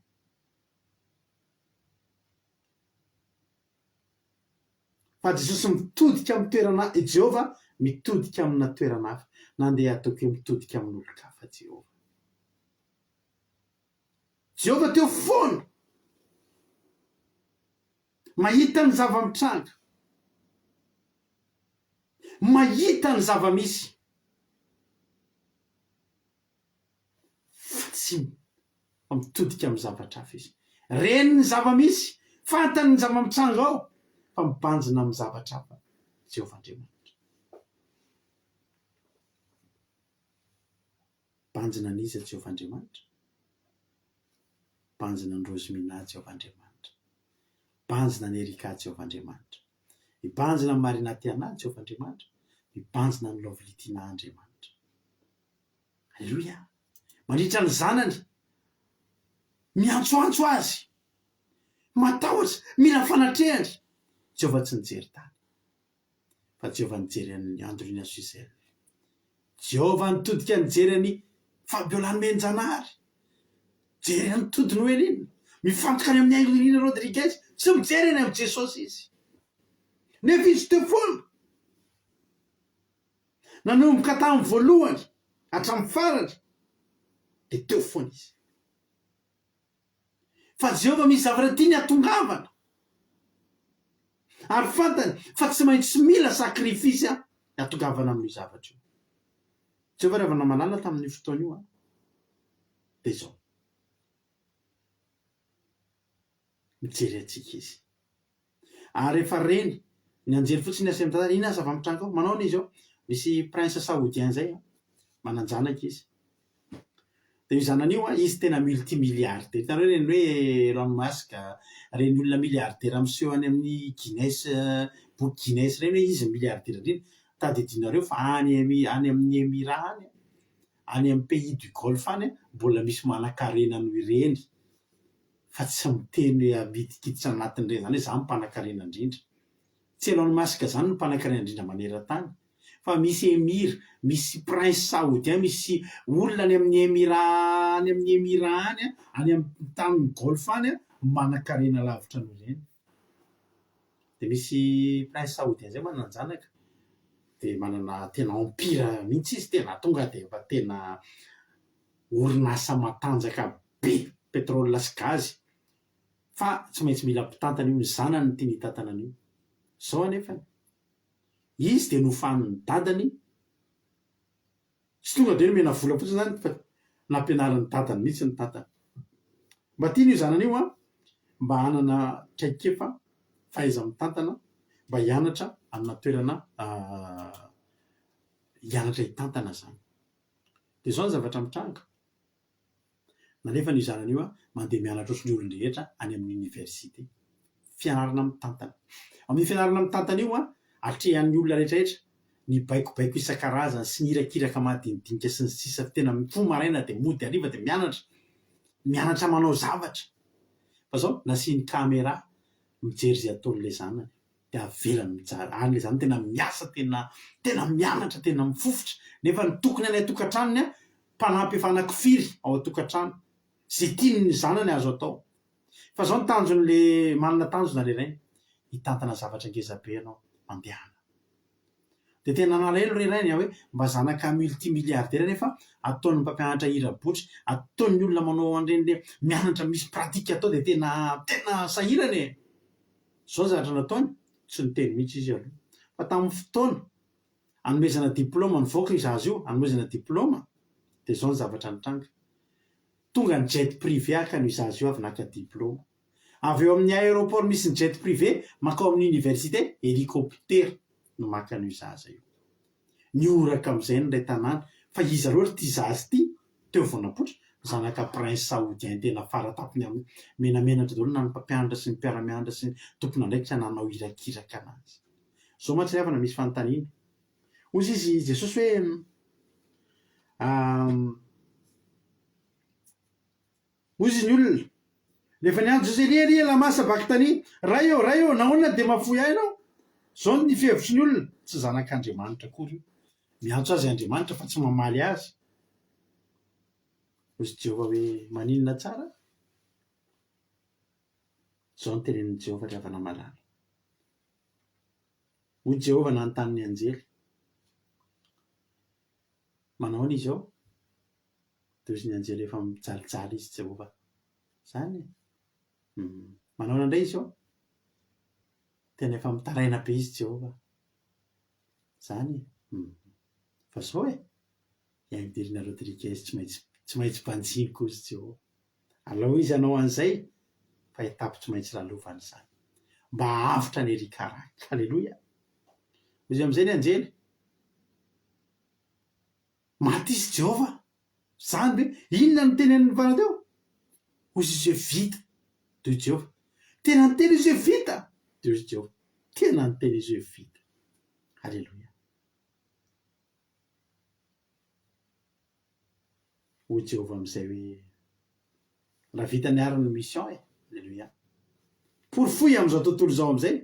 Fa Jesosy mitodika amin'ny toerana Jehova mitodika amina toerana hafa. Nandeha ataoko hoe mitodika amin'olon-kafa Jehova. Jehova teo foana mahita ny zava-mitranga, mahita ny zava-misy, fa tsy mitodika amin'ny zavatra hafa izy. Reny ny zava-misy, fantany ny zava-mitranga ao, fa mibanjina amin'ny zavatra hafa Jehova Andriamanitra. Banjina an'iza Jehova Andriamanitra? Banjina ny Rosemina Jehova Andriamanitra. Banjina ny Erika Jehova Andriamanitra. Mibanjina ny Marina Tiana Jehova Andriamanitra. Mibanjina ny Lovilitina Andriamanitra. Alleluia. Mandritra ny zanany, miantsoantso azy, matahotra, mila fanatrehany. Jehova tsy nijery tany, fa Jehova nijery ny androny Suzelle. Jehova nitodika nijery ny Fabiolany Menjanary. Jery ny todiny Noelina, mifantoka any amin'ny Ainglina Rodriguez, tsy mijery any amin'ny Jesosy izy. Nefa izy teo foana. Nanomboka tamin'ny voalohany hatramin'ny farany dia teo foana izy. Fa Jehova misy zavatra tiany hatongavana. Ary fantany fa tsy maintsy mila sakrifisy hatongavana amin'io zavatra io. Jehova revana malala tamin'ny fotoana io dia zao. Mijery antsika izy. Ary rehefa reny ny anjery fotsiny asy amin'ny tanàna, ina zava-mitranga ao? Manao izy ao? Misy prince saoudien zay mananjanaka izy. Dia io zanany io izy tena multimilliardaire. Hitanareo reny hoe Elon Musk, reny olona milliardaire miseho any amin'ny Guinness, book Guinness reny hoe izy milliardaire indrindra. Tadidinareo fa any amin'ny Émirats any amin'ny pays du Golfe any mbola misy manan-karena noho ireny. Fa tsy miteny hoe abidikiditra anatin'ireny zany hoe za mimpanan-karena indrindra. Tsy Elon Musk zany no mimpanan-karena indrindra maneran-tany, fa misy émir, misy prince saoudien, misy olona any amin'ny Émirats, any amin'ny tany Golfe any manan-karena lavitra noho ireny. Dia misy prince saoudien zay mananjanaka, dia manana tena empire mihitsy izy, tena tonga dia efa tena orinasa matanjaka be pétrole sy gazy. Fa tsy maintsy mila mpitantana io, ny zanany no tiany hitantana an'io. Zao anefa izy dia nofanin'ny dadany, tsy tonga dia hoe mena vola fotsiny zany, fa nampianaran'ny dadany mihitsy ny tatany. Mba tiany io zanany io mba hanana kaikefa fahaiza mitantana, mba hianatra amina toerana hianatra hitantana zany. de zao ny zavatra mitranga nanefa ny zanan'io a mandeha mianatra oso ny olon-drehetra any amin'ny université fianarana mitantana amin'ny fianarana mitantana io a atrehan'ny olona rehetrarehetra ny baikobaiko isan-karazany sy ny irakiraka madinidinika sy ny sisa tena fo maraina de mody ariva de mianatra manao zavatra fa zao nasiany caméra mijery zay ataon'le zanany de avelany mijara ary le zany tena miasa tena mianatra tena mifofotra nefa ny tokony any atokantranony a mpanampy efa anakifiry ao atokantrano zay tiany ny zanany azo atao fa zao ny tanjon'le manana tanjona lehilainy hitantana zavatra ngezabe anao mandehana de tena nalelo rerainy hoe mba zanaka multimilliardaire nefa ataon'ny mpampianatra hira-botry ataon'ny olona manao an'ireny mianatra misy pratika atao de tena sahirany zao zavatra nataony tsy niteny mihitsy izy aloha fa tamin'ny fotoana anomezana diplôma ny voaka izy azy io anomezana diplôma de zao ny zavatra nitranga tonga ny jet privé aka no izy azy io avy naka diplôma avy eo amin'ny aéroport misy ny jet privé makao amin'ny université hélicoptère no maka no izaza io ny oraka am'izay ny ray tanàna fa izy aroatra ty zazy ty teo vonapotra zanaka prince saoudien tena faratapony amin'ny menamenatra daholo na ny mpampianatra sy ny mpiaramianatra sy ny tompona ndraiky tsy nanao irakiraka anazy zao matsy avana misy fanontaniana ozy izy jesosy hoe ozy ny olona lefa niandro jesosy elia lamasa baky tany ray eo nahoana de mafoy ainao zao ny fihevitry ny olona tsy zanak'Andriamanitra akory io miantso azy Andriamanitra fa tsy mamaly azy ozy Jehova hoe maninona tsara zao ny tenenin'i Jehova ry havana malala hoy Jehova nanontany anjely manao izy ao de ozy ny anjely efa mijalijaly izy Jehova zany manao nandray izy ao tena efa mitaraina be izy Jehova zany fa zao iangidirina Rodriguez tsy maintsy banjiny koa izy Jehova alao izy anao an'izay fa etapy tsy maintsy lalovany zany mba avotra ny erikaraka halleloia izy am'izay ny anjely maty izy Jehova zany be inona no tenen'ny vana teo ozy izy hoe vita de Jehova tena niteny izy hoe vita de ozy Jehova tena niteny izy hoe vita halleloia hoy Jehova am'izay hoe raha vita niarany mission halleloia porofoy am'izao tontolo zao am'izay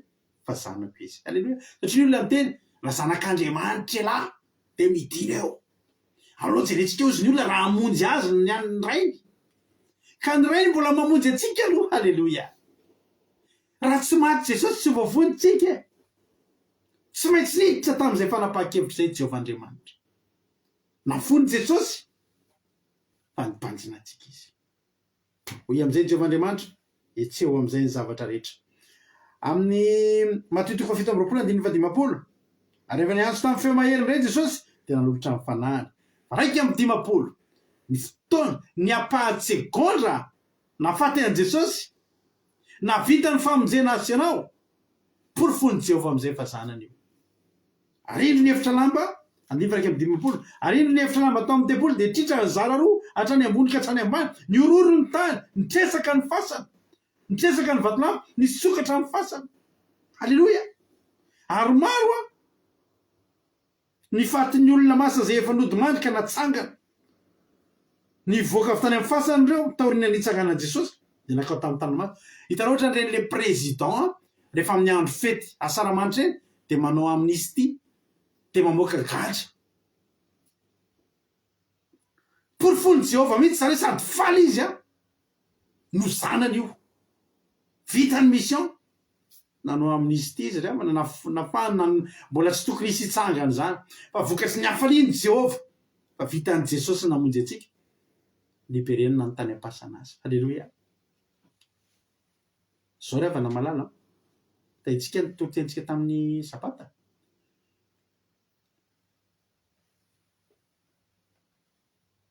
fa zanako izy halleloia satria olona miteny raha zanak'Andriamanitra lahy de midina eo alao jerentsika ozy ny olona raha amonjy azy ny an'ny rainy ka ny rainy mbola mamonjy atsika aloha halleloia raha tsy maty Jesosy tsy voavonitsika tsy maintsy niditra tamin'izay fanapahan-kevitra zay Jehova Andriamanitra nafony Jesosy fa nibanjina atsika izy hoy am'izay Jehova Andriamanitra etseo am'izay ny zavatra rehetra amin'ny Mateo 7:20 ary rehefa niantso tamin'ny feo mahery indray Jesosy de nanolotra ny fanahiny raiky amby 50 ny fotoana ny apahan-tsegondra nafaty an' Jesosy navita ny famonjena azy ianao porofony Jehova am'izay fa zanany io arindro ny efitra lamba raiky amby 50 arindro ny efitra lamba atao amin'ny tebolo de tritra ny zara roa hatrany ambony ka hatrany ambany ny ororo ny tany nitresaka ny fasana nitresaka ny vatolamba ny sokatra ny fasana halleloia ary maro ny fatin'ny olona masa zay efa nodimandry ka natsangana ny voaka avy tany amin'ny fasana reo taorina nitsangana Jesosy de nakao tamin'ny tany masa hitanao ohatra reny le président rehefa amin'ny andro fety asaramanitra reny de manao amnistie de mamoaka gadra porofony Jehova mihitsy zare sady faly izy no zanany io vita ny mission nanao amnistie izy ry nafahany mbola tsy tokony hisy hitsangany zany fa vokatsy ny hafaliany Jehova fa vitany Jesosy namonjy atsika libereny na ny tany ampasana azy halleloia zao ry havana malala da itsika ny tokitentsika tamin'ny sabata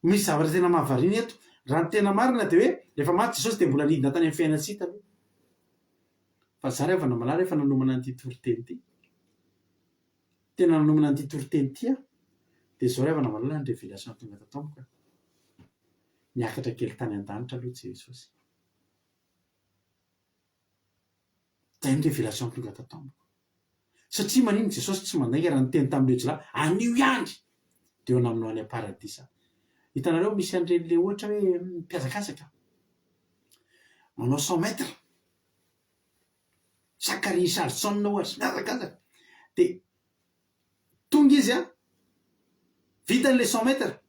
misy zavatra tena mahavariny eto raha ny tena marina de hoe rehefa maty Jesosy de mbola nidina tany amin'ny fiainatsika aloha fa za ry havana malala rehefa nanomana an'ity toriteny ty tena nanomana an'ity toriteny ty dia zao ry havana malala ny révélation tonga tato amiko niakatra kely tany an-danitra aloha Jesosy. Zay ny révélation tonga tato amiko satria manino Jesosy tsy mandainga raha nyteny tamin'ireo jilahy anio ihany dia eo naminao any am-paradisa. Hitanareo misy an'ireny le ohatra hoe mpiazakazaka manao 100 mètres Zacharie Charlson ohatra miazakazaka dia tonga izy vita n'le 100 mètres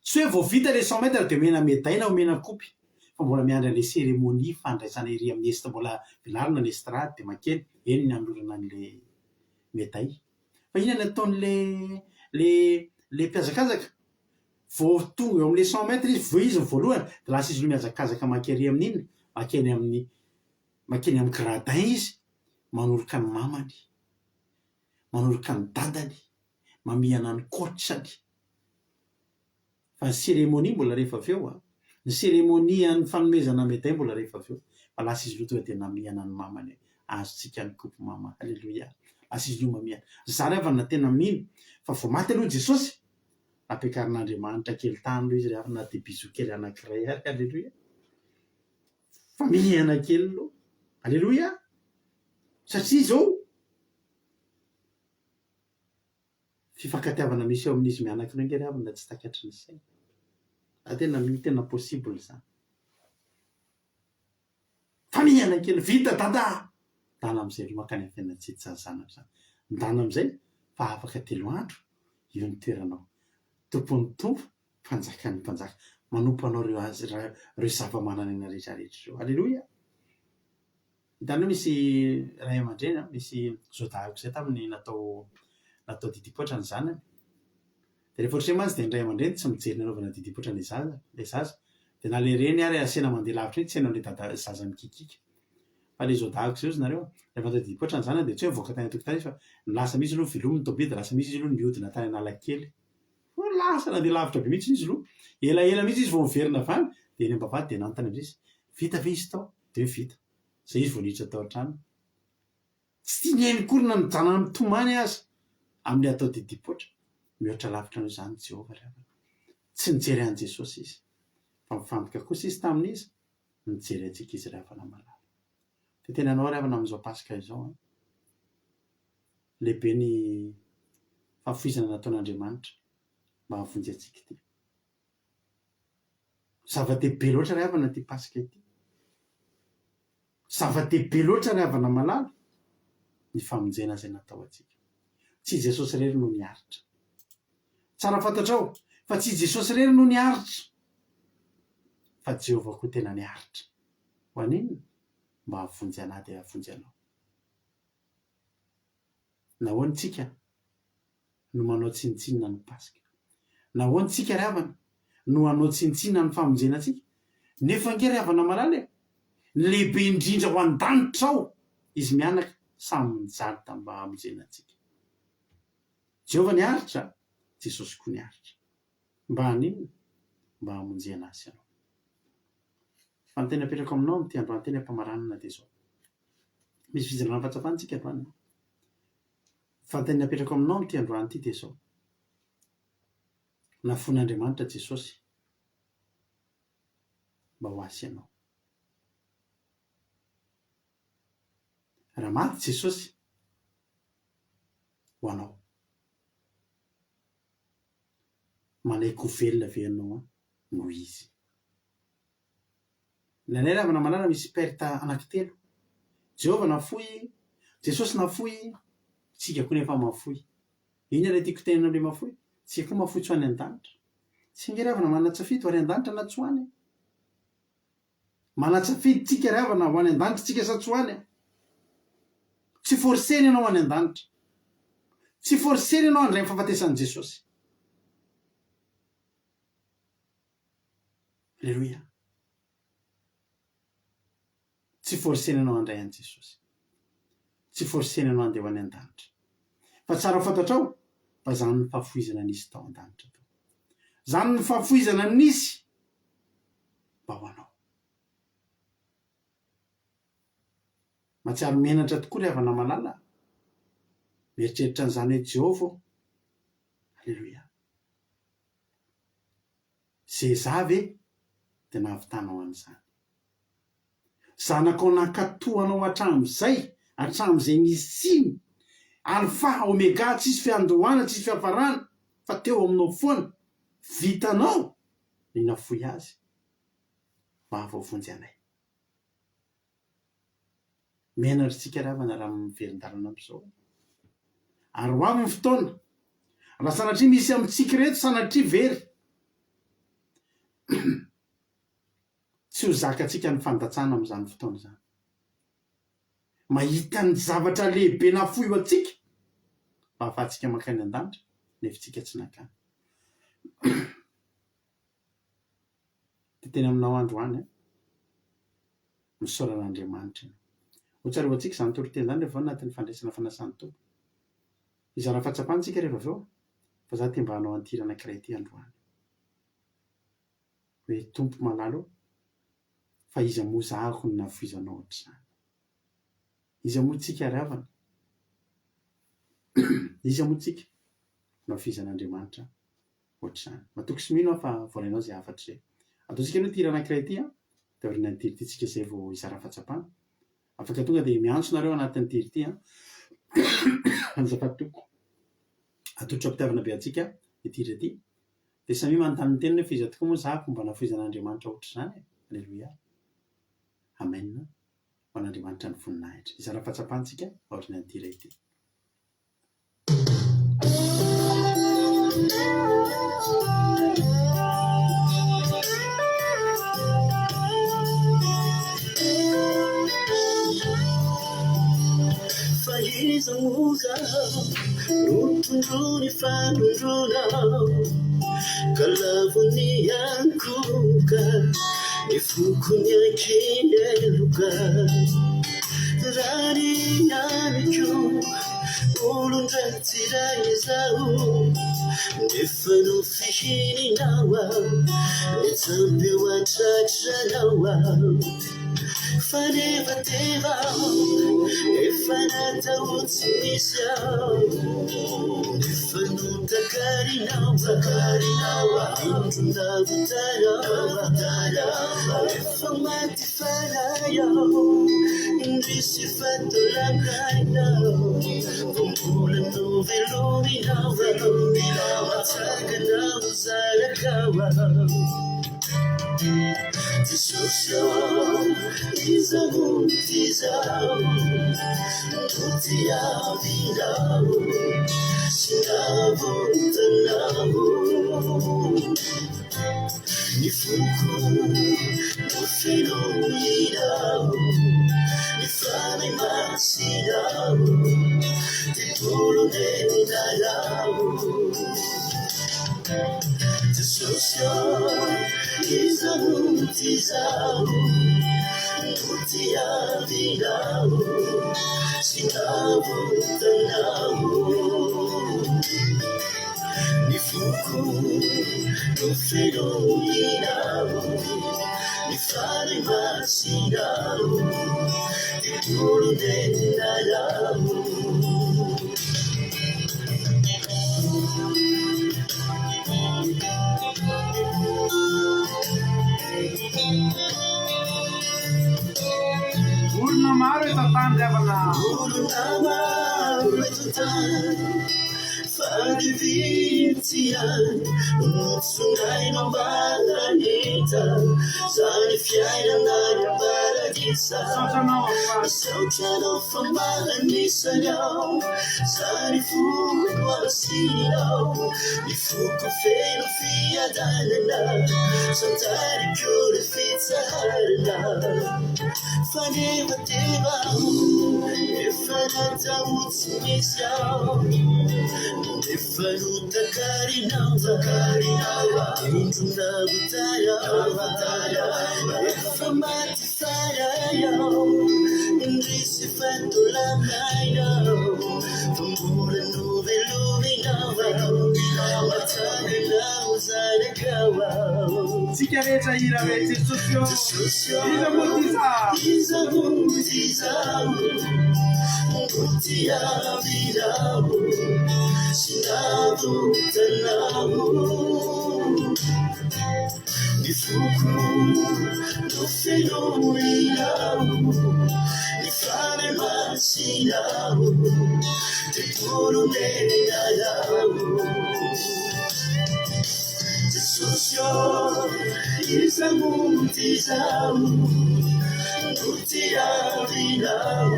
tsy hoe vao vita le 100 mètres dia omena médaille na omena kopy fa mbola miandry an'le cérémonie fandraisana ery amin'ny esitra mbola velarina ny estrade dia makeny eny ny anorana an'le médaille. Fa inona ny ataon'le mpiazakazaka vao tonga eo amin'le 100 mètres izy voalohany dia lasa izy no miazakazaka makery amin'inona makeny amin'ny gradin izy manoroka ny mamany manoroka ny dadany mamihana ny kotrany. Fa ny cérémonie mbola rehefa avy eo ny cérémonie any fanomezana médaille mbola rehefa avy eo fa lasa izy loha tonga dia namihana ny mamany azotsika ny kopy mama. Alleluia. Lasa izy loha mamihana zary avana tena mino fa vao maty aloha Jesosy ampiakarin'Andriamanitra kely tany loha izy rehefa na dia biso kely anankiray ary. Alleluia. Fa mihana kely loha. Alleluia. Satria izao fifankatiavana misy eo amin'izy mianakiny nge avana tsy takatry ny saina. Tena possible zany. Fa mihana kely vita dada dana amin'izay makany amin'ny fiainana tsy zanaka zany. Ndana amin'izay fa afaka 3 andro io ny toeranao. Tompon'ny tompo mpanjakan'ny mpanjaka manompo anao reo zava-manan'aina rehetrarehetra reo. Alleluia. Hitanao misy ray aman-dreny misy zodahiko zay tamin'ny natao didipoitra ny zanany dia rehefa ohatry mantsy dia ny ray aman-dreny tsy mijery nanaovana didipoitra ny zaza dia na le reny ary asena mandeha lavitra iny tsy hainao le dada zaza mikikika. Fa le zodahiko zay ozy nareo rehefa atao didipoitra ny zanany dia tsy hoe voaka tany an-tokotany izy fa lasa misy aloha velominy tobia dia lasa misy izy aloha mihodina tany Analakely. Lasa nandeha lavitra be mihitsy izy aloha elaela mihitsy izy vao miverina avy any dia eny am-bavahady dia nantany amin'izy vita ve izy tao dia hoe vita. Zay izy voaniditra tao an-trano. Tsy tiany korina mijanona mitomany azy amin'ilay atao didipoitra mihoatra lavitra noho izany Jehovah ry havana. Tsy nijery an' Jesosy izy fa mifantoka kosa izy tamin'izy nijery antsika izy ry havana malala. Dia tena anao ry havana amin'izao pasika izao lehibe ny fahafoizana nataon'Andriamanitra mba hahavonjy antsika ity. Zava-dehibe loatra ry havana ity pasika ity. Zava-dehibe loatra ry havana malala ny famonjena izay natao antsika. Tsy Jesosy irery no niaritra. Tsara fantatrao fa tsy Jesosy irery no niaritra fa Jehovah koa tena niaritra. Ho an'inona? Mba hahavonjy anahy dia hahavonjy anao. Nahoana tsika no manao tsinontsinona ny pasika? Nahoana tsika ry havana no hanao tsinontsinona ny famonjena antsika? Nefa ange ry havana malala ny lehibe indrindra ho an-danitra ao izy mianaka samy mijaly tany mba hamonjena antsika. Jehovah niaritra, Jesosy koa niaritra. Mba han'inona? Mba hamonjena azy ianao. Fa ny tena apetrako aminao amin'ity androany teny am-pamaranana dia izao. Misy fizarana fatsafantsika androany. Fa ny tena apetrako aminao amin'ity androany ity dia izao. Nafon'Andriamanitra Jesosy mba ho azy ianao. Raha maty Jesosy ho anao. Malaiko velona ve ianao noho izy. Nanay ry havana malala misy perta anankitelo. Jehovah nafoy, Jesosy nafoy, tsika koa nefa mafoy. Iny ilay tiako tenena amin'ilay mafoy. Tsika koa mafoy tsy ho any an-danitra. Tsy ry havana manatsafidy ho any an-danitra na tsy ho any. Manatsafidy tsika ry havana ho any an-danitra tsika sa tsy ho any. Tsy forseny ianao ho any an-danitra. Tsy forseny ianao handray ny fahafatesan'i Jesosy. Alleluia. Tsy forseny ianao handray an'i Jesosy. Tsy forseny ianao handeha ho any an-danitra. Fa tsara fantatrao fa izany ny fahafoizana nisy tao an-danitra tao. Izany ny fahafoizana nisy mba ho anao. Mahatsiaro menatra tokoa ry havana malala. Mieritreritra an'izany hoe Jehovah. Alleluia. zezavy dia nahavitanao an'izany zanakao nakatoanao hatramin'izay hatramin'izay misy tsiny alfa omega tsisy fiandohana tsisy fiafarana fa teo aminao foana vitanao inafoy azy mba havaovonjy anay menatrytsika ravana raha miverin-dalana am'izao ary ho avy ny fotoana raha sanatria misy amintsika reto sanatria very tsy ho zakatsika ny fandatsana amin'izany fotoana zany mahita ny zavatra lehibe nafoy ho atsika mba hahafahantsika mankany an-danitra nefitsika tsy nakany teny aminao androany misaoran'Andriamanitra hotsary ho atsika izany toroteny zany rehefa anatin'ny fandraisana fanasany tompo izy raha fatsapantsika rehefa aveo fa za ty mba hanao antiry anankiray ty androany hoe tompo malalo fa iza moa zahako ny nafoizanao ohatr'izany iza moa tsika ravana iza moa tsika nafizan'Andriamanitra ohatr'izany matoky sy mino fa voalainao zay afatra zay ataontsika aloha tiry anankiray ty dia orina ny tiry ty tsika zay vao izara fatsapana afaka tonga dia miantso nareo anatin'ny tiry ty anzapa-toko atotro ampitiavana be atsika itiry ty dia samy manontany teniny hoe fiza tokoa moa zahako mba nafoizan'Andriamanitra ohatr'izany alleloia amen ho an'Andriamanitra ny voninahitra izara fatsapantsika orina ny tiry ty Iza muza rutunduni fanuruna kalavuni yankuka ifukunya kineluka rani yaniku ulundratira izau nifanu fihini nawa nitambe wachacha nawa fanevateva efanata utsimisa efanutakarinawa indundavutara efamatifanayo indisifatolakaina vumbula noveluminawa takanavuzalakawa Tisosho izamutizao Tutia vidao Sinavutanao Nifuku Nufino yidao Nifame masidao Titulu nenidalao Tisosho izamutizao Tutia vidao Sinavutanao Nifuku Nufino yidao Nifane masidao Titulu nenidalao Urna mare tatande avana Fadivintian Sunai no balanita Sani fiaina na baladisa Sauchano from balanisa now Sani food walasino Ifuko feno fia dalana Santari kure fitza harna Fanevateva Efanata utsumisao Efanuta karinawa Intuna butaya Efamati faraya Indisi fantula maina Tumbura nuve luminawa Watana uzalekawa sikareta ira vete sosio izamutizao Tutia vidao Sinavutanao Ny foko no fenoinao, ny fany masinao, temporonenayao. Jesosy iza monty zao, no tiavinao,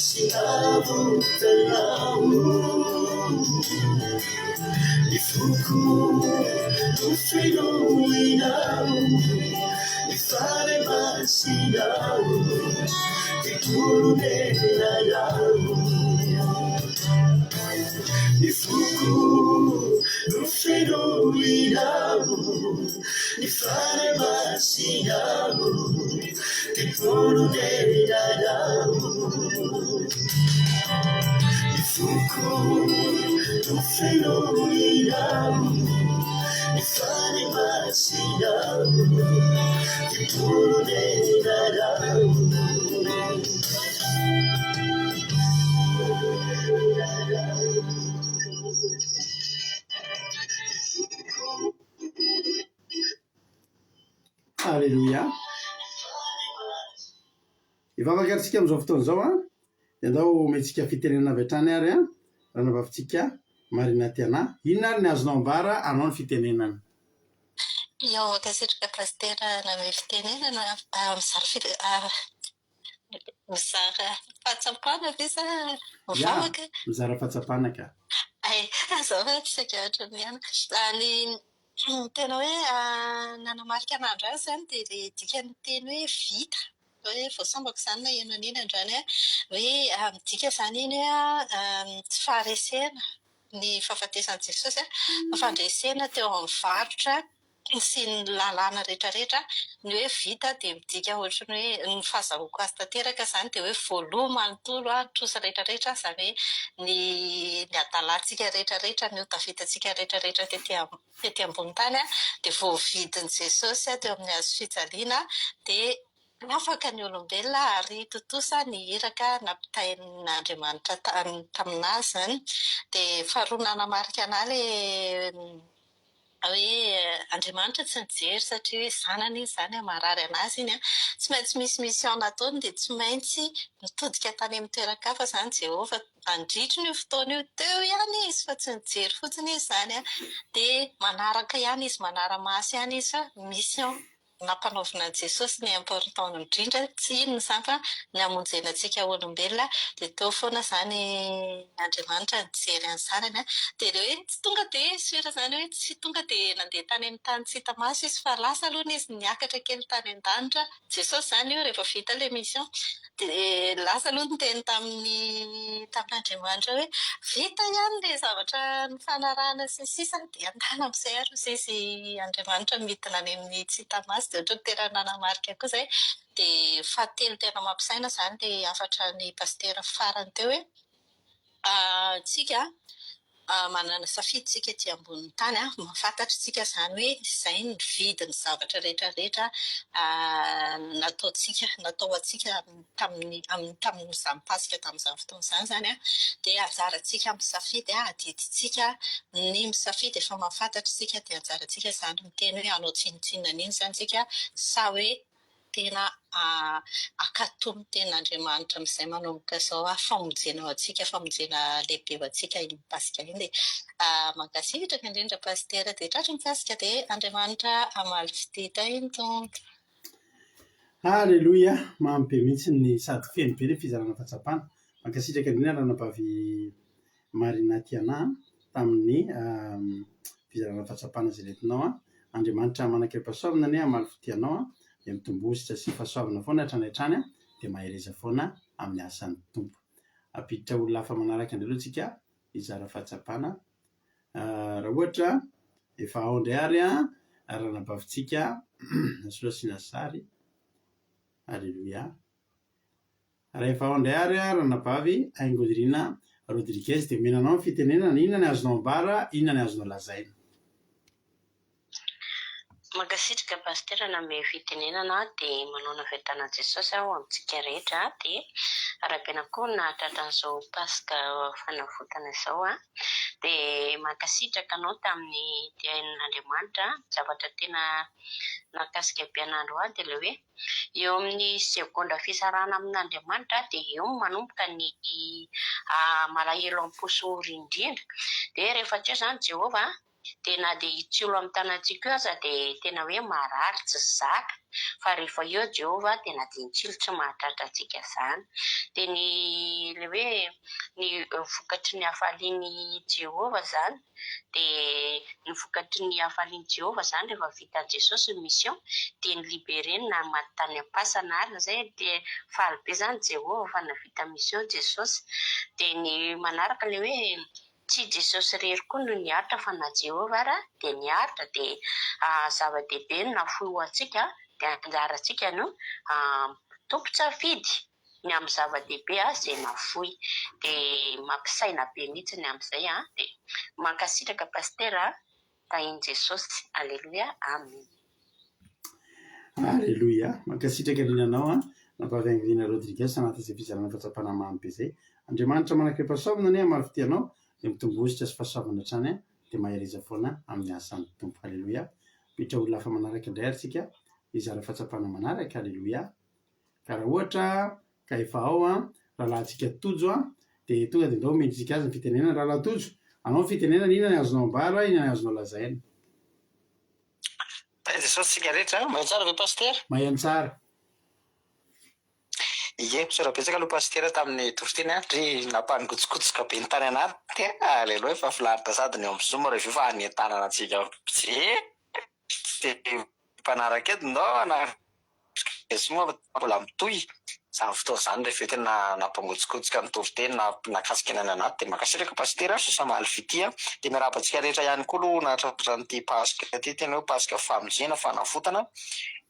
sy navotanao. Ny foko no fenoinao, ny fany masinao, temporonenayao. Ny foko no fenoinao, ny fany masinao, temporonenayao. Ny foko no fenoinao, ny fany masinao, temporonenayao. Alléluia. Ivavakatsika amin'izao fotoana izao dia andao omentsika fitenenana avy hatrany ary raha navavitsika Marina Tiana. Inona ary ny azonao ambara anao ny fitenenana? Miavaka sitraka pastera name fitenenana mizara fahatsapana ve sa mivavaka? Mizara fahatsapana ka. Zaho tsy saika ohatrany ihany. Ny tena hoe nanamarika an'andro azy izany dia ilay dikany teny hoe vita. Hoe voasambako izany na ino an'ino androany hoe midika izany iny hoe tsy faharesena ny fahafatesan'i Jesosy fandresena teo amin'ny varotra sy ny lalàna rehetrarehetra. Ny hoe vita dia midika ohatrany hoe ny fahazahoako azy tanteraka izany dia hoe voaloha manontolo trosa rehetrarehetra izany hoe ny adalantsika rehetrarehetra ny hotafitantsika rehetrarehetra tety ambony tany dia voavidin'i Jesosy teo amin'ny hazo fijaliana dia afaka ny olombelona ary totosa ny iraka nampitahin'Andriamanitra taminazy izany. Dia faharoa nanamarika anahy ilay hoe Andriamanitra tsy nijery satria hoe zanany izy izany marary anazy iny tsy maintsy misy mission nataony dia tsy maintsy mitodika tany amin'ny toeran-kafa izany Jehovah andritry io fotoana io teo ihany izy fa tsy nijery fotsiny izy izany dia manaraka ihany izy manara-maso ihany izy fa mission nampanaovina an'i Jesosy ny important indrindra tsy inona izany fa ny hamonjenantsika olombelona dia teo foana izany Andriamanitra nijery an'ny zanany dia ilay hoe tsy tonga dia sira izany hoe tsy tonga dia nandeha tany amin'ny tany tsy hita maso izy fa lasa aloha izy niakatra kely tany an-danitra. Jesosy izany io rehefa vita ilay mission dia lasa aloha ny teny tamin'Andriamanitra hoe vita ihany ilay zavatra ny fanarahana sy ny sisa dia andana amin'izay ary izy Andriamanitra midina any amin'ny tsy hita maso dia ohatran'ny tena nanamarika koa izay. Dia fahatelo tena mampisaina izany ilay afatra ny pastera farany teo hoe tsika manana safidy tsika ety ambonin'ny tany mahafantatra tsika izany hoe izay ny vidin'ny zavatra rehetrarehetra natao atsika tamin'izany pasika tamin'izany fotoana izany zany dia anjarantsika misafidy adiditsika ny misafidy efa mahafantatra tsika dia anjarantsika izany miteny hoe anao tsinotsinona an'iny izany tsika sa hoe tena akatomy ten'Andriamanitra amin'izay manomboka izao famonjena ao antsika famonjena lehibe ao antsika iny pasika iny dia mankasitraka indrindra pastera dia tratra ny pasika dia Andriamanitra hamaly fidita iny tompo. Alléluia. Mamy be mihitsy ny sady feno be ny fizarana fahatsapana. Mankasitraka indrindra ranabavy Marina Tiana tamin'ny fizarana fahatsapana izay lentinao Andriamanitra manakaipasoavana ny hamaly fitianao dia mitombositra sy fahasoavana foana hatrany hatrany dia mahereza foana amin'ny asan'ny tompo. Apiditra olona hafa manaraka indray aloha tsika hizara fahatsapana. Raha ohatra efa ao indray ary ranabavitsika Solasina Sary. Alléluia. Raha efa ao indray ary ranabavy Aingodrina Rodriguez dia menanao ny fitenenana inona ny azonao ambara, inona ny azonao lazaina. Mankasitraka pasitera name fitenenana dia manao navetana Jesosy aho amintsika rehetra dia arahabe koa nahatratra an'izao pasika fanavotana izao dia mankasitraka anao tamin'ny diain'Andriamanitra zavatra tena nakasika ampian'andro dia ilay hoe eo amin'ny segondra fisarana amin'Andriamanitra dia eo manomboka ny malahelo am-poso indrindra dia rehefa tsy eo izany Jehova dia na dia hitsilo amin'ny tanantsika io aza dia tena hoe marary tsy zaka fa rehefa eo Jehova dia na dia nitsilo tsy mahatratra antsika izany dia ny hoe ny vokatry ny hafaliany Jehova izany dia ny vokatry ny hafaliany Jehova izany rehefa vita Jesosy ny mission dia ny libereny na matany am-pasana ary zay dia faly be izany Jehova fa navita mission Jesosy dia ny manaraka ilay hoe tsy Jesosy rery koa no niaritra fa na Jehova ara dia niaritra dia zava-dehibe no nafoy ho antsika dia anjarantsika no tompo-tsafidy ny amin'ny zava-dehibe izay nafoy dia mampisaina be mihitsy ny amin'izay dia mankasitraka pasitera tahiny Jesosy. Aleloia, amen. Aleloia, mankasitraka rinanao nampaviangina Rodriguez anatin'izay fizarana fahatsapana mamy be izay. Andriamanitra manakrepasaovana ny marifitianao dia mitombositra sy fahasoavana hatrany dia maheriza foana amin'ny asan'ny tompo. Aleloia. Mitra olona hafa manaraka indray aritsika izara fahatsapana manaraka. Aleloia. Ka raha ohatra ka efa ao rahalahintsika tojo dia tonga dia ndao mendritsika azy ny fitenenana rahalahy tojo. Anao ny fitenenana inona ny azonao ambara, inona ny azonao lazaina? Jesosy tsika rehetra maheno tsara ve pasitera? Maheno tsara. Ie, misorabetsaka aloha pasitera tamin'ny toroteny ry nampanogotsikotsika be ny tany anary dia aleloha fa filaritra sady ny eo amin'ny zoma rehefa efa hanentanana antsika dia mpanaraka eto ndao zoma mbola mitohy izany fotoana izany rehefa tena nampangotsikotsika ny toroteny nakasika ny any anaty dia makasitraka pasitera so samaly fity dia miarabantsika rehetra ihany koa aloha nahatratra n'ity pasika ty tena hoe pasika famonjena fanafotana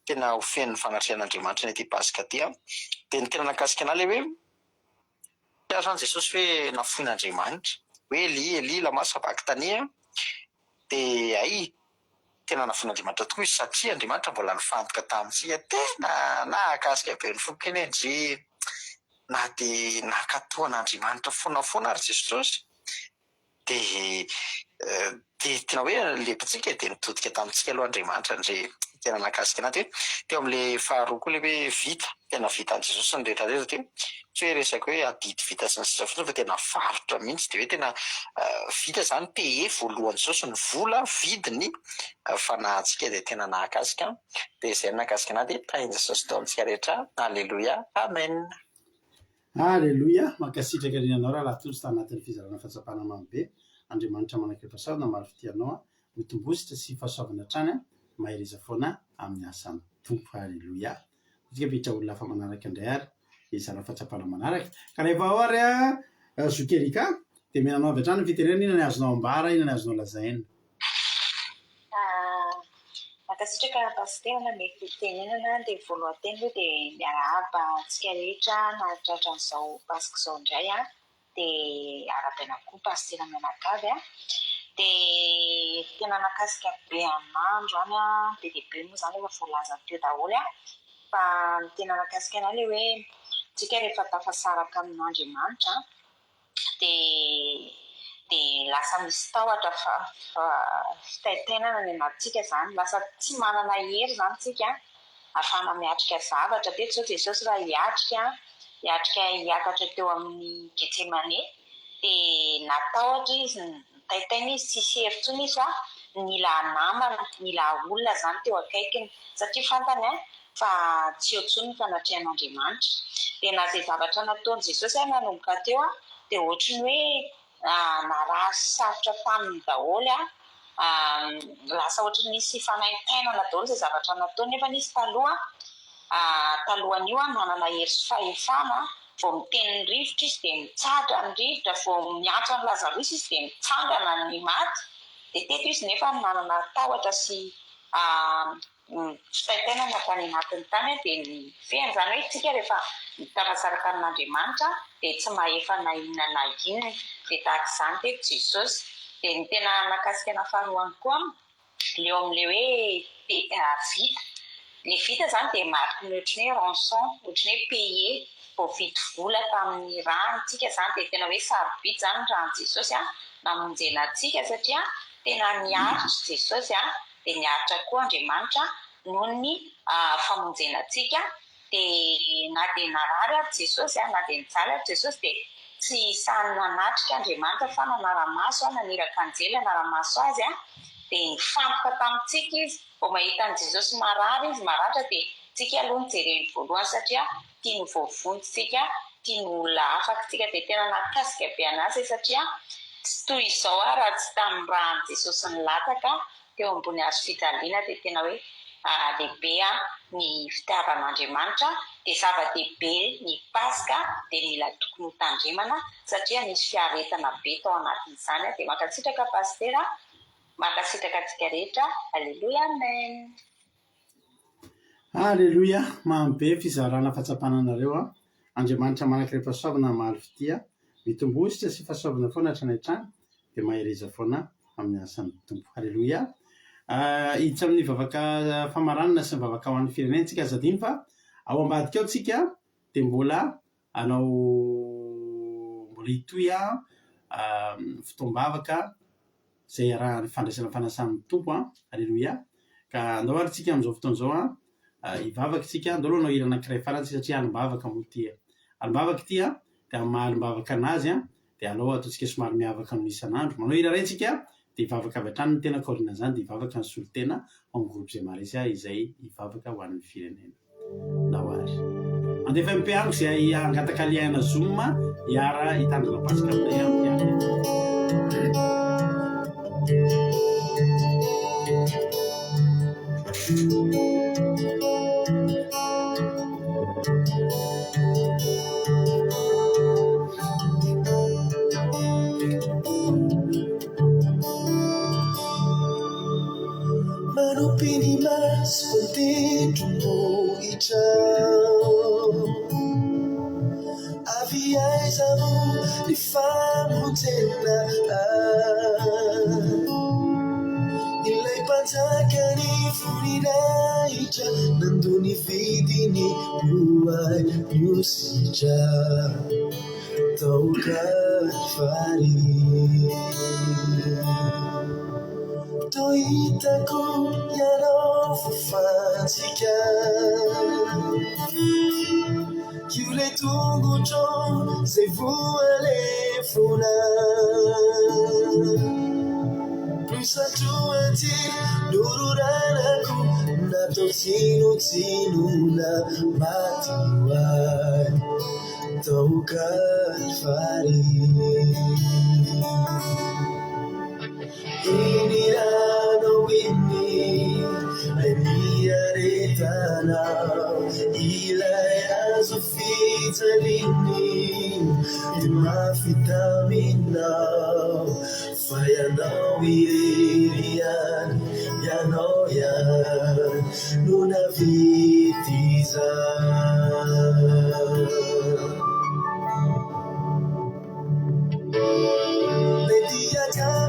tena ho feno ny fanatrehan'Andriamanitra n'ity pasika ty dia ny tena nakasika anahy ilay hoe azany Jesosy hoe nafoin'Andriamanitra hoe Eli lama sabakitany dia tena nafoin'Andriamanitra tokoa izy satria Andriamanitra mbola nifantoka tamintsika tena nakasika be ny foko eny ndry na dia nakatoan'Andriamanitra fonafoana ary Jesosy dia tena hoe lepitsika dia nitodika tamintsika aloha Andriamanitra ndry tena nakasika anaty hoe teo amin'ilay faharoa koa ilay hoe vita tena vitan'i Jesosy ny rehetrarehetra ty tsy hoe resaka hoe adidy vita sy ny sisa fotsiny fa tena varotra mihitsy dia hoe tena vita izany paye voalohan'i Jesosy ny vola vidiny fanahintsika dia tena nakasika dia izay nakasika anahy dia tahiny Jesosy tao amintsika rehetra. Aleloia, amen. Aleloia, mankasitraka rinanao raha lahatojo tanatin'ny fizarana fahatsapana mamy be. Andriamanitra manakrepasaovana marifitianao mitombositra sy fahasoavana hatrany maheriza foana amin'ny asan'ny tompo. Aleloia. Tsika mitra olona hafa manaraka indray ary izara fahatsapana manaraka ka rehefa ao ary zokerika dia menanao avy hatrany ny fitenenana inona ny azonao ambara, inona ny azonao lazaina? Mankasitraka pasitera name fitenenana dia voalohany hoe dia miarahaba antsika rehetra nahatratra an'izao pasika izao indray dia arabaina koa pasitera mianakavy dia tena nakasika be amin'andro be dia be moa izany efa voalaza teo daholo fa ny tena nakasika anahy ilay hoe tsika rehefa tafasaraka amin'Andriamanitra dia lasa misy tahotra fitaitainana ny anatintsika izany, lasa tsy manana hery izany tsika ahafahana miatrika zavatra be sao Jesosy raha hiatrika hiakatra teo amin'ny Getsemane dia natahotra izy nitaitaina izy tsisy hery intsony izy nila namana nila olona izany teo akaikiny satria fantany fa tsy eo intsony ny fanatrehan'Andriamanitra dia na izay zavatra nataon'i Jesosy nanomboka teo dia ohatrany hoe narary sarotra taminy daholo lasa ohatrany nisy fanaintainana daholo izay zavatra nataony nefa nisy talohan'io manana hery sy fahefana vao miteny ny rivotra izy dia mitsatra ny rivotra vao miantso ny Lazarosy izy dia mitsangana ny maty dia teto izy nefa manana tahotra sy fitaitainana tany anatin'ny tany dia ny fehiny izany hoe tsika rehefa mitafasaraka amin'Andriamanitra dia tsy mahefa na inona na inona dia tahaka izany teto Jesosy. Dia ny tena nakasika na faharoany koa leo amin'le hoe vita. Le vita zany dia mariky ny ohatrany hoe rançon, ohatrany hoe paye vao vito vola tamin'ny ranontsika zany dia tena hoe sarobidy zany ranon Jesosy namonjena antsika satria tena niaritra Jesosy dia niaritra koa Andriamanitra noho ny famonjena antsika. Dia na dia narary ary Jesosy na dia nijaly ary Jesosy dia tsy sany nanatrika Andriamanitra fa nanara-maso naniraka anjely nanara-maso azy dia nifantoka tamintsika izy. Vao mahita an Jesosy marary izy maratra dia tsika aloha nijereny voalohany satria tia ny voavontsika, tia ny olona afaka tsika dia tena nakasika be anazy satria tsy toy izao raha tsy tamin'ny rahan'i Jesosy nilataka teo ambony hazo fijaliana dia tena hoe lehibe ny fitiavan'Andriamanitra dia zava-dehibe ny Paska dia mila tokony ho tandremana satria nisy fiaretana be tao anatin'izany dia mankasitraka pastera, mankasitraka antsika rehetra. Alleluia, amen. Alleluia, mamy be fizarana fatsapananareo Andriamanitra manakireo fahasoavana maro fitia mitombositra sy fahasoavana foana hatrany hatrany dia mahereza foana amin'ny asan'ny tompo. Alleluia. Hiditra amin'ny vavaka famaranana sy ny vavaka ho an'ny firenentsika azadiny fa ao ambadika ao tsika dia mbola hitoy fotoam-bavaka zay raha ny fandraisana fanasan'ny tompo. Alleluia. Ka andao ary tsika amin'izao fotoan'izao hivavaka tsika andao aloha irana anankiray farantsy satria alimbavaka moa tia alimbavaka tia dia amin'ny maha-alimbavaka anazy dia alao ataontsika somary miavaka amin'ny isan'andro manao hira iray tsika dia hivavaka avy hatrany ny tena kaorina zany dia hivavaka ny solotena ao amin'ny groupe zay maresy izay hivavaka ho an'ny firenena. Ndao ary andefa mpiango izay angataka liana Zoom hiara hitandrina Paska aminay amin'ny Manupini mas dentro moita Aviais amor de famo tenda Ilai pantakani funiraita Nanduni vidini buai nyusija Taukan fari Toitaku yano fufatika Yule tungu chon se vuale funa Prisatu ati nururanaku Nato sinu na matiwai Taukan fari Inirano winni Leniaretana Ilaya Zufizalini Imafitamina Fayanao Irian Yanoyan Nuna Vitiza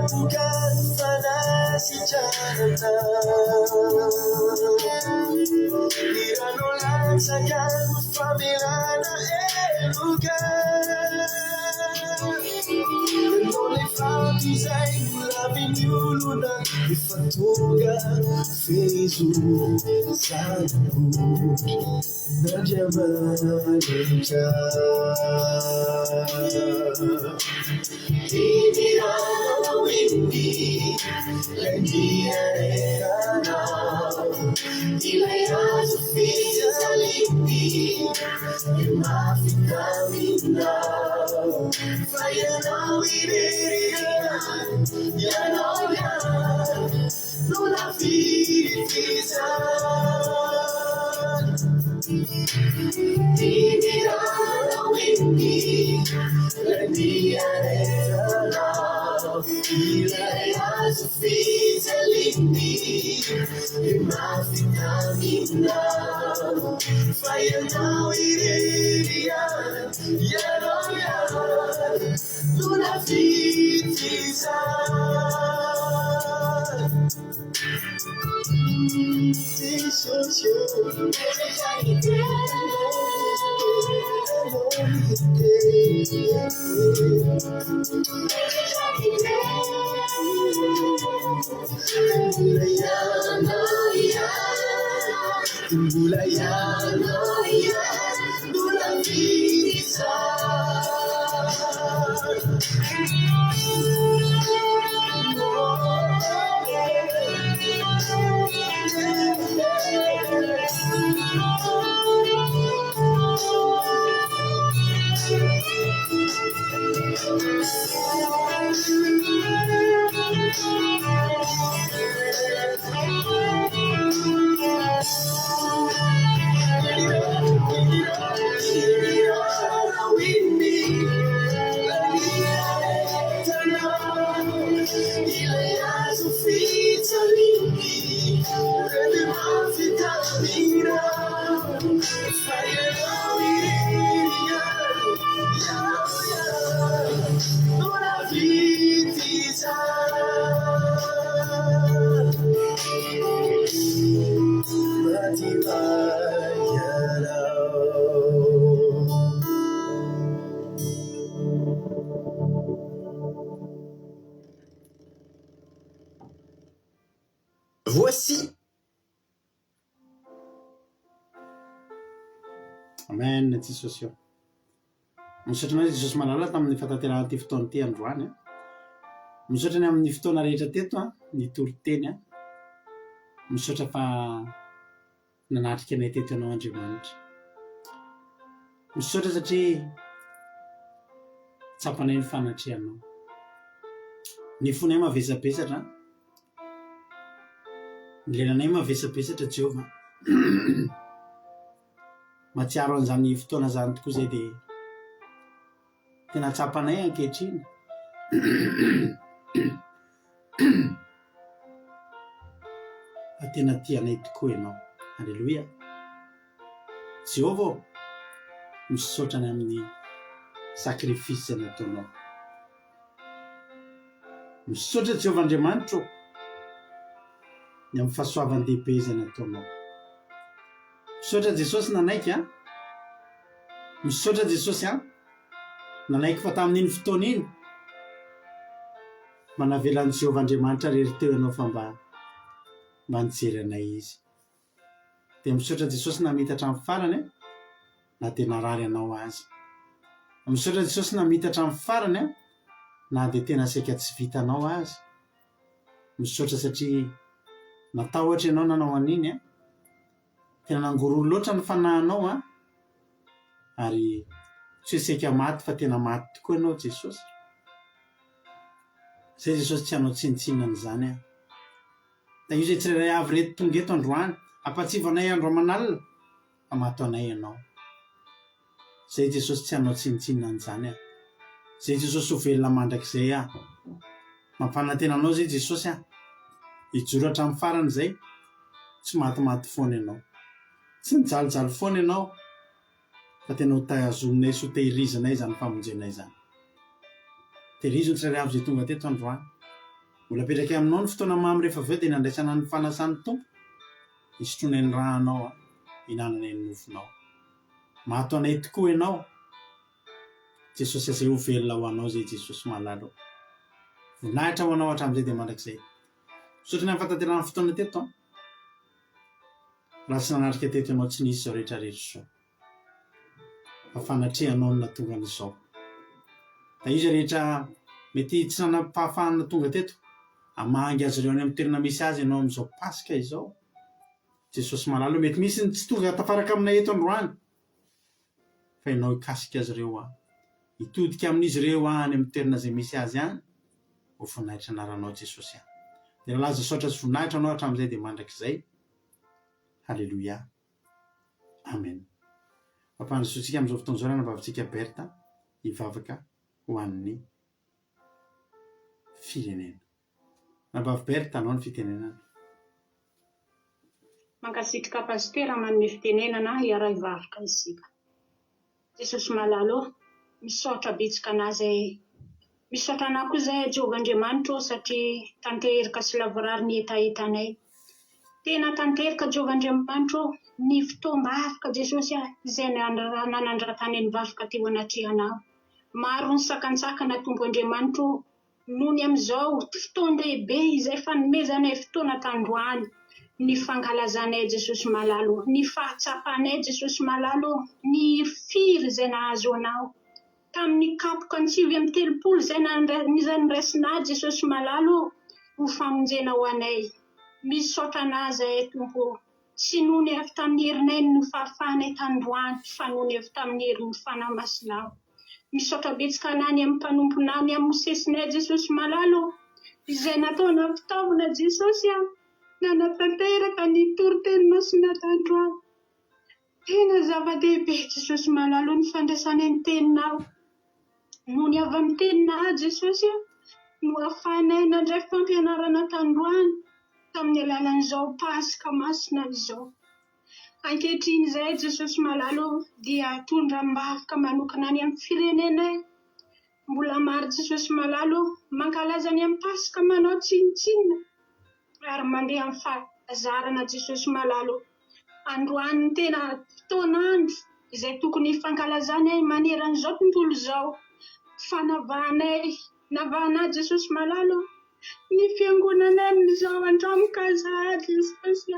Bukan fanasi janata Diranolan sayan familana elukan Nole fatizay labinyuluna Ifatuga fezu sangu Najamalincha Inirano winni Lendiarena Ilaya Zufizalini Imafitamina Fayanao Irian Yanoyan Nuna Vitizan Inirano winni Lendiarena Ilaya Zufizalini Imafitamina Fayanao Irian Yanoyan Nuna Vitizan Voici. Amen, Jesosy io. Misaotra anao Jesosy malala tamin'ny fatanterana ty fotoana ty androany a. Misaotra ny amin'ny fotoana rehetra teto a, ny toriteny a. Misaotra fa nanatrika anay teto ianao Andriamanitra. Misaotra satria tsapanay ny fanatrehanao. Ny fonay mavesabesatra, ny lelanay mavesabesatra Jehova. Matsiaro an'izany fotoana zany tokoa zay dia tena tsapanay ankehitriny. Fa tena tianay tokoa ianao. Alleloia. Jehova, misaotra ny amin'ny sakrifisy nataonao. Misaotra Jehova Andriamanitra ny amin'ny fahasoavan-dehibe izay nataonao. Misaotra Jesosy nanaiky a. Misaotra Jesosy a. Nanaiky fa tamin'iny fotoana iny manavelan'i Jehova Andriamanitra rery teo ianao fa mba nijery anay izy. Dia misaotra Jesosy namita hatramin'ny farany na dia narary anao azy. Misaotra Jesosy namita hatramin'ny farany na dia tena saika tsy vitanao azy. Misaotra satria natahotra ianao nanao an'iny tena nangoroa loatra ny fanahinao ary tsy hoe saika maty fa tena maty tokoa ianao Jesosy. Zay Jesosy tsy hanao tsinitsinina an'izany da io zay tsirairay avy reto tonga eto androany ampatsivanay andro aman'alina fa mato anay ianao. Zay Jesosy tsy hanao tsinitsinina an'izany Zay Jesosy ho velona mandrakizay mampanantena anao zay Jesosy hijoro hatramin'ny farany zay. Tsy matimaty foana ianao, tsy nijalijaly foana ianao, fa tena ho tazominay sy ho tehirizanay zany famonjenay zany. Tehirizony tsirairay avy zay tonga teto androany. Mbola apetraka aminao ny fotoana mamy rehefa avy eo dia nandraisana ny fanasany Tompo, hisotroanay ny ranao, hinananay ny nofinao. Mato anay tokoa ianao Jesosy, izay ho velona ho anao zay Jesosy malala. Voninahitra ho anao hatramin'izay dia mandrakizay. Misaotra ny amin'ny fatanterana fotoana teto raha tsy nanatrika teto ianao tsy nisy zao rehetra rehetra zao. Fa fanatrehanao no natonga an'izao. Da izy rehetra mety tsy nanam-pahafahana tonga teto hamangy azy ireo any amin'ny toerana misy azy ianao amin'izao Pasika izao. Jesosy malala mety misy ny tsy tonga tafaraka aminay eto androany. Fa ianao hikasika azy ireo hitodika amin'izy ireo any amin'ny toerana izay misy azy any. Ho voninahitra anaranao Jesosy dia nalaza saotra sy voninahitra anao hatramin'izay dia mandrakizay. Halleluia. Amen. Mampandrosoantsika amin'izao fotoana izao nanabavantsika Berta hivavaka ho an'ny firenena. Nabavy Berta, anao ny fitenenana. Mankasitrika pastera manome fitenenana hiara hivavaka isika. Jesosy malalo, misaotra betsaka an'azy, misaotra anao koa zay Jehova Andriamanitra satria tanteraka sy lavorary ny etaetanay. Tena tanteraka Jehovahandriamanitra ny fotoam-bavaka Jesosy izay nanandra-tany ny vavaka teo anatrehana. Maro ny sakantsakana Tompo Andriamanitra noho ny amin'izao fotoan-dehibe izay fanomezanay fotoana tandroany, ny fankalazanay Jesosy malalo, ny fahatsapanay Jesosy malalo, ny firy izay nahazo anao tamin'ny kapoka ny 930 izay niraisinay Jesosy malalo ho famonjena ho anay. Misaotra anay zahay Tompo, tsy noho ny avy tamin'ny herinay no fahafahanay tandroany, fa noho ny avy tamin'ny herin'ny fanahy masinao. Misaotra betsaka anay ny amin'ny mpanomponay, ny amin'ny mosesinay Jesosy malalo izay nataona fitaovana Jesosy nanatanteraka ny toriteny masina tandroany. Tena zava-dehibe Jesosy malalo ny fandraisanay ny teninao. Noho ny avy amin'ny teninao Jesosy no ahafahanay nandray fampianarana tandroany tamin'ny alalan'izao pasika masina izao. Ankehitriny izay Jesosy malalo dia tondram-bavaka manokana any amin'ny firenenay. Mbola maro Jesosy malalo mankalaza any amin'ny pasika manao tsinitsinina ary mandeha amin'ny fahazarana Jesosy malalo. Androany tena fotoan'andro izay tokony fankalazanay maneran'izao tontolo izao. Navahanay Jesosy malalo ny fiangonanay amin'izao andramokaza Jesosy.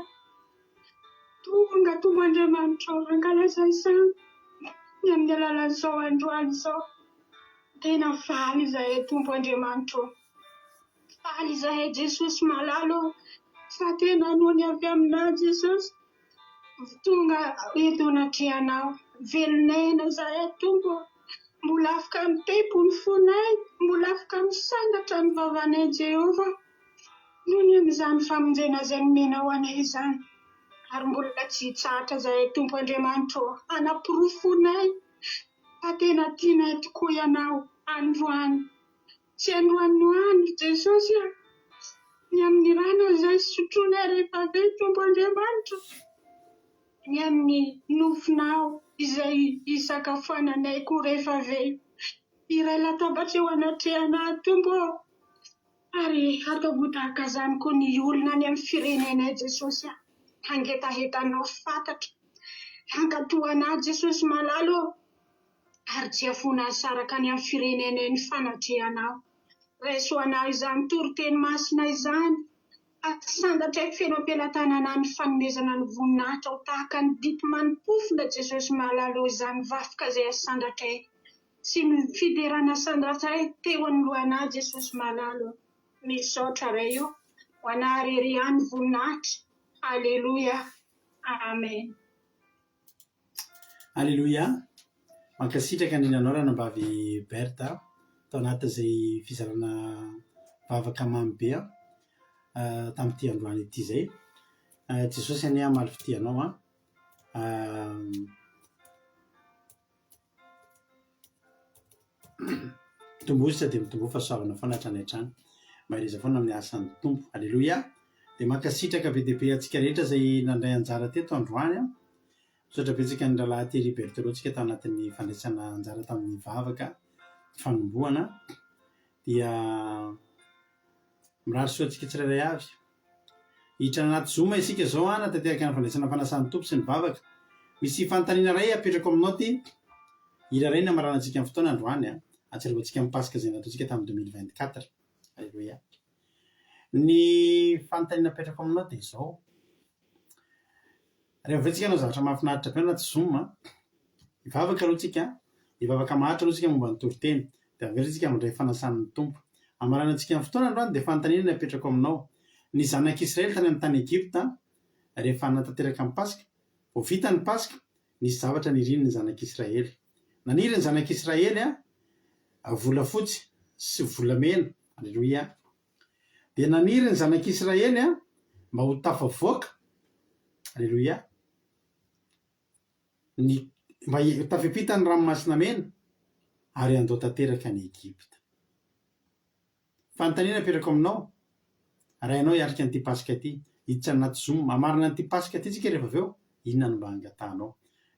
Tonga Tompo Andriamanitra mankalaza izany ny amin'ny alalan'izao androany izao. Tena faly izahay Tompo Andriamanitra, faly izahay Jesosy malalo fa tena noho ny avy aminao Jesosy tonga eto anatrehanao. Velonay izahay Tompo, mbola afaka mitempo ny fonay, mbola afaka misangatra ny vavanay Jehova noho ny amin'izany famonjena izay nomenao anay izany. Ary mbola tsy hitsahatra izahay Tompo Andriamanitra hanaporofonay fa tena tianay tokoa ianao androany. Tsy androany Jesosy ny amin'ny rano izay sotroinay rehefa avy Tompo Andriamanitra, ny amin'ny nofinao izay isakafoananay koa rehefa avy. Iray latabatra eo anatrehanay Tompo, ary ataovy tahaka izany koa ny olona any amin'ny firenenay Jesosy. Hangetahetanao fantatra, hankatoanao Jesosy malalo, ary tsy afonao saraka any amin'ny firenenay ny fanatrehanao. Raisoanao izany toriteny masina izany, sandatra feno am-pelatanana ny fanomezana ny voninahitra ho tahaka ny dipo manimpofona Jesosy malalo izany vavaka izay asandratray. Sy fiderana sandratray teo anoloanao Jesosy malalo. Misaotra ray io ho anao rery ihany voninahitra. Alleluia. Amen. Alleluia. Mankasitraka ny nanao ranambavy Berta tao anatin'izay fizarana vavaka mamy be tamin'ity androany ity izay. Jesosy any amaly fitianao tombositra dia mitombo fa soavana foana hatrany hatrany. Mahereza foana amin'ny asan'ny Tompo. Alleluia. Dia mankasitraka be dia be antsika rehetra izay nandray anjara teto androany. Misaotra betsaka ny rahalahy Thierry Berthelot tsika tao anatin'ny fandraisana anjara tamin'ny vavaka fanombohana. Dia mirary soa antsika tsirairay avy. Hiditra anaty Zoom isika izao natanteraka ny fandraisana fanasan'ny Tompo sy ny vavaka. Misy fanontaniana iray apetrako aminao ty. Iraray namarana antsika amin'ny fotoana androany. Ahatsiarovana amin'ny pasika izay nataontsika tamin'ny 2024. Alleluia. Ny fanontaniana apetrako aminao dia izao. Rehefa avetsika anao zavatra mahafinaritra be anaty Zoom, ivavaka aloha tsika, ivavaka maharitra aloha tsika momba ny toriteny, dia averitra tsika mandray fanasan'ny Tompo. Amarana antsika amin'ny fotoana androany dia fanontaniana apetrako aminao. Ny zanak'Israely tany amin'ny tany Egypta rehefa natanteraka ny pasika, vao vita ny pasika, nisy zavatra niriny ny zanak'Israely. Naniry ny zanak'Israely volafotsy sy volamena. Alleluia. Dia naniry ny zanak'Israely mba ho tafavoaka. Alleluia. Mba tafipita ny ranomasina mena ary andao tanteraka ny Egypta. Fanontaniana apetrako aminao. Arahinao hiarika an'ity pasika ity, hiditra anaty Zoom, amarina an'ity pasika ity tsika rehefa avy eo, inona no mba hangatanao.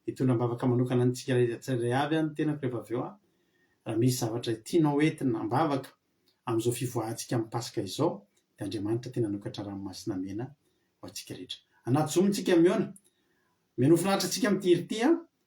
Itondra mbavaka manokana antsika tsirairay avy ny tenako rehefa avy eo. Raha misy zavatra tianao entina mbavaka amin'izao fivoahantsika amin'ny pasika izao, dia Andriamanitra tena nokatra ranomasina mena ho ho antsika rehetra anaty zomontsika miona menofinaritra antsika am'ty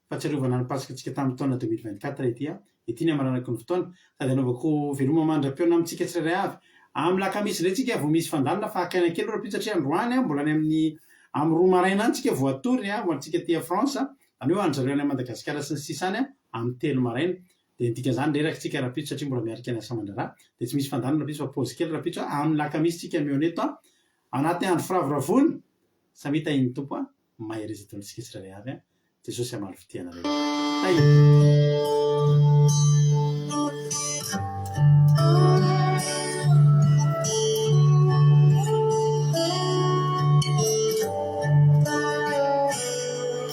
fahatsiarovana nipasika antsika tamin'ny taona 2024 ity ity ny amaranaky ny fotoana sady anaovako veloma mandra-peona amintsika tsirairay avy amin'ny lakamisy ndray tsika vo misy fandalina fa akaina kely rapitsa satria androany mbola any amin'ny roa maraina any tsika voatory ho antsika tia France any hoe anjareo any Madagasikara sy ny sisany amin'ny 3 maraina de dikan'izany reraky tsika rapitsa satria mbola miarika any Samandrara de tsy misy fandalina rapitsa fa pause kely rapitsa amin'ny lakamisy tsika mioneto anaty andro firavoravony samita iny tompo mahay rezatontsika tsirairay avy Jesosy amaly fitianareo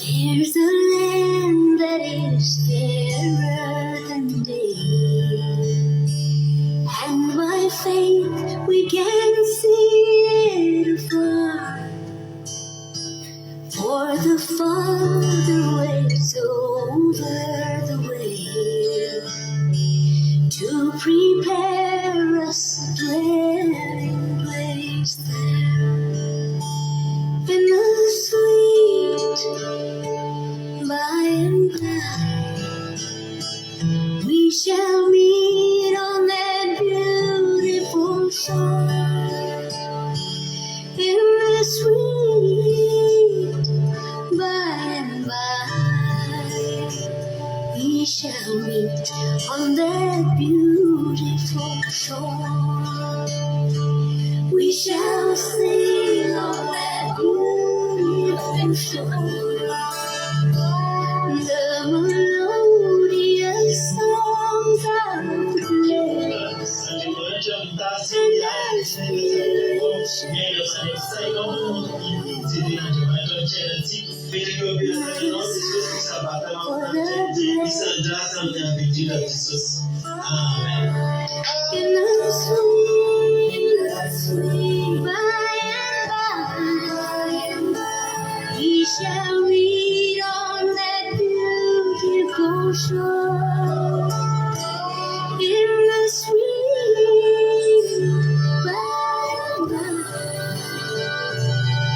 There's a land that is fairer than day, and by faith we can see it afar. For the Father waits over the way to prepare us a dwelling place there. In the sweet by and by we shall meet on that beautiful shore. In the sweet by and by we shall meet on that beautiful shore. We shall sing on that beautiful shore the melodious songs of grace and in the sweet by and by we shall meet on that beautiful shore. In the sweet by and by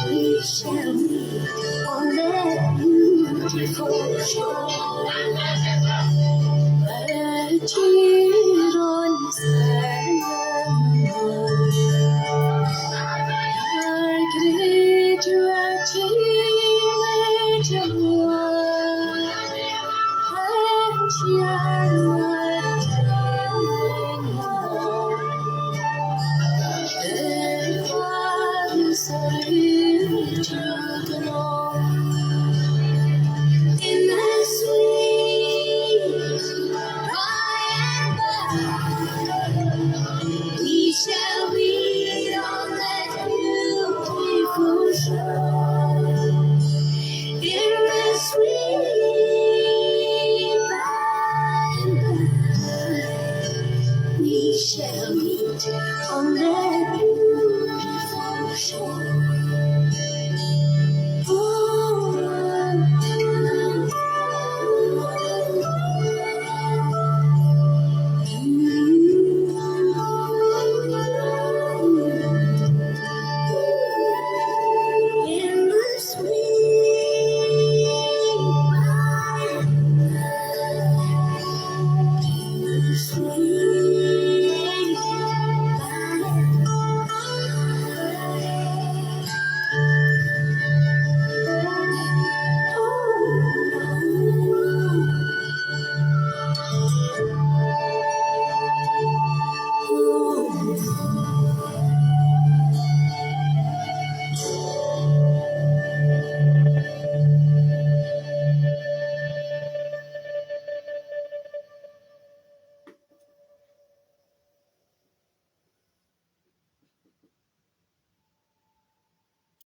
we shall meet on that beautiful shore.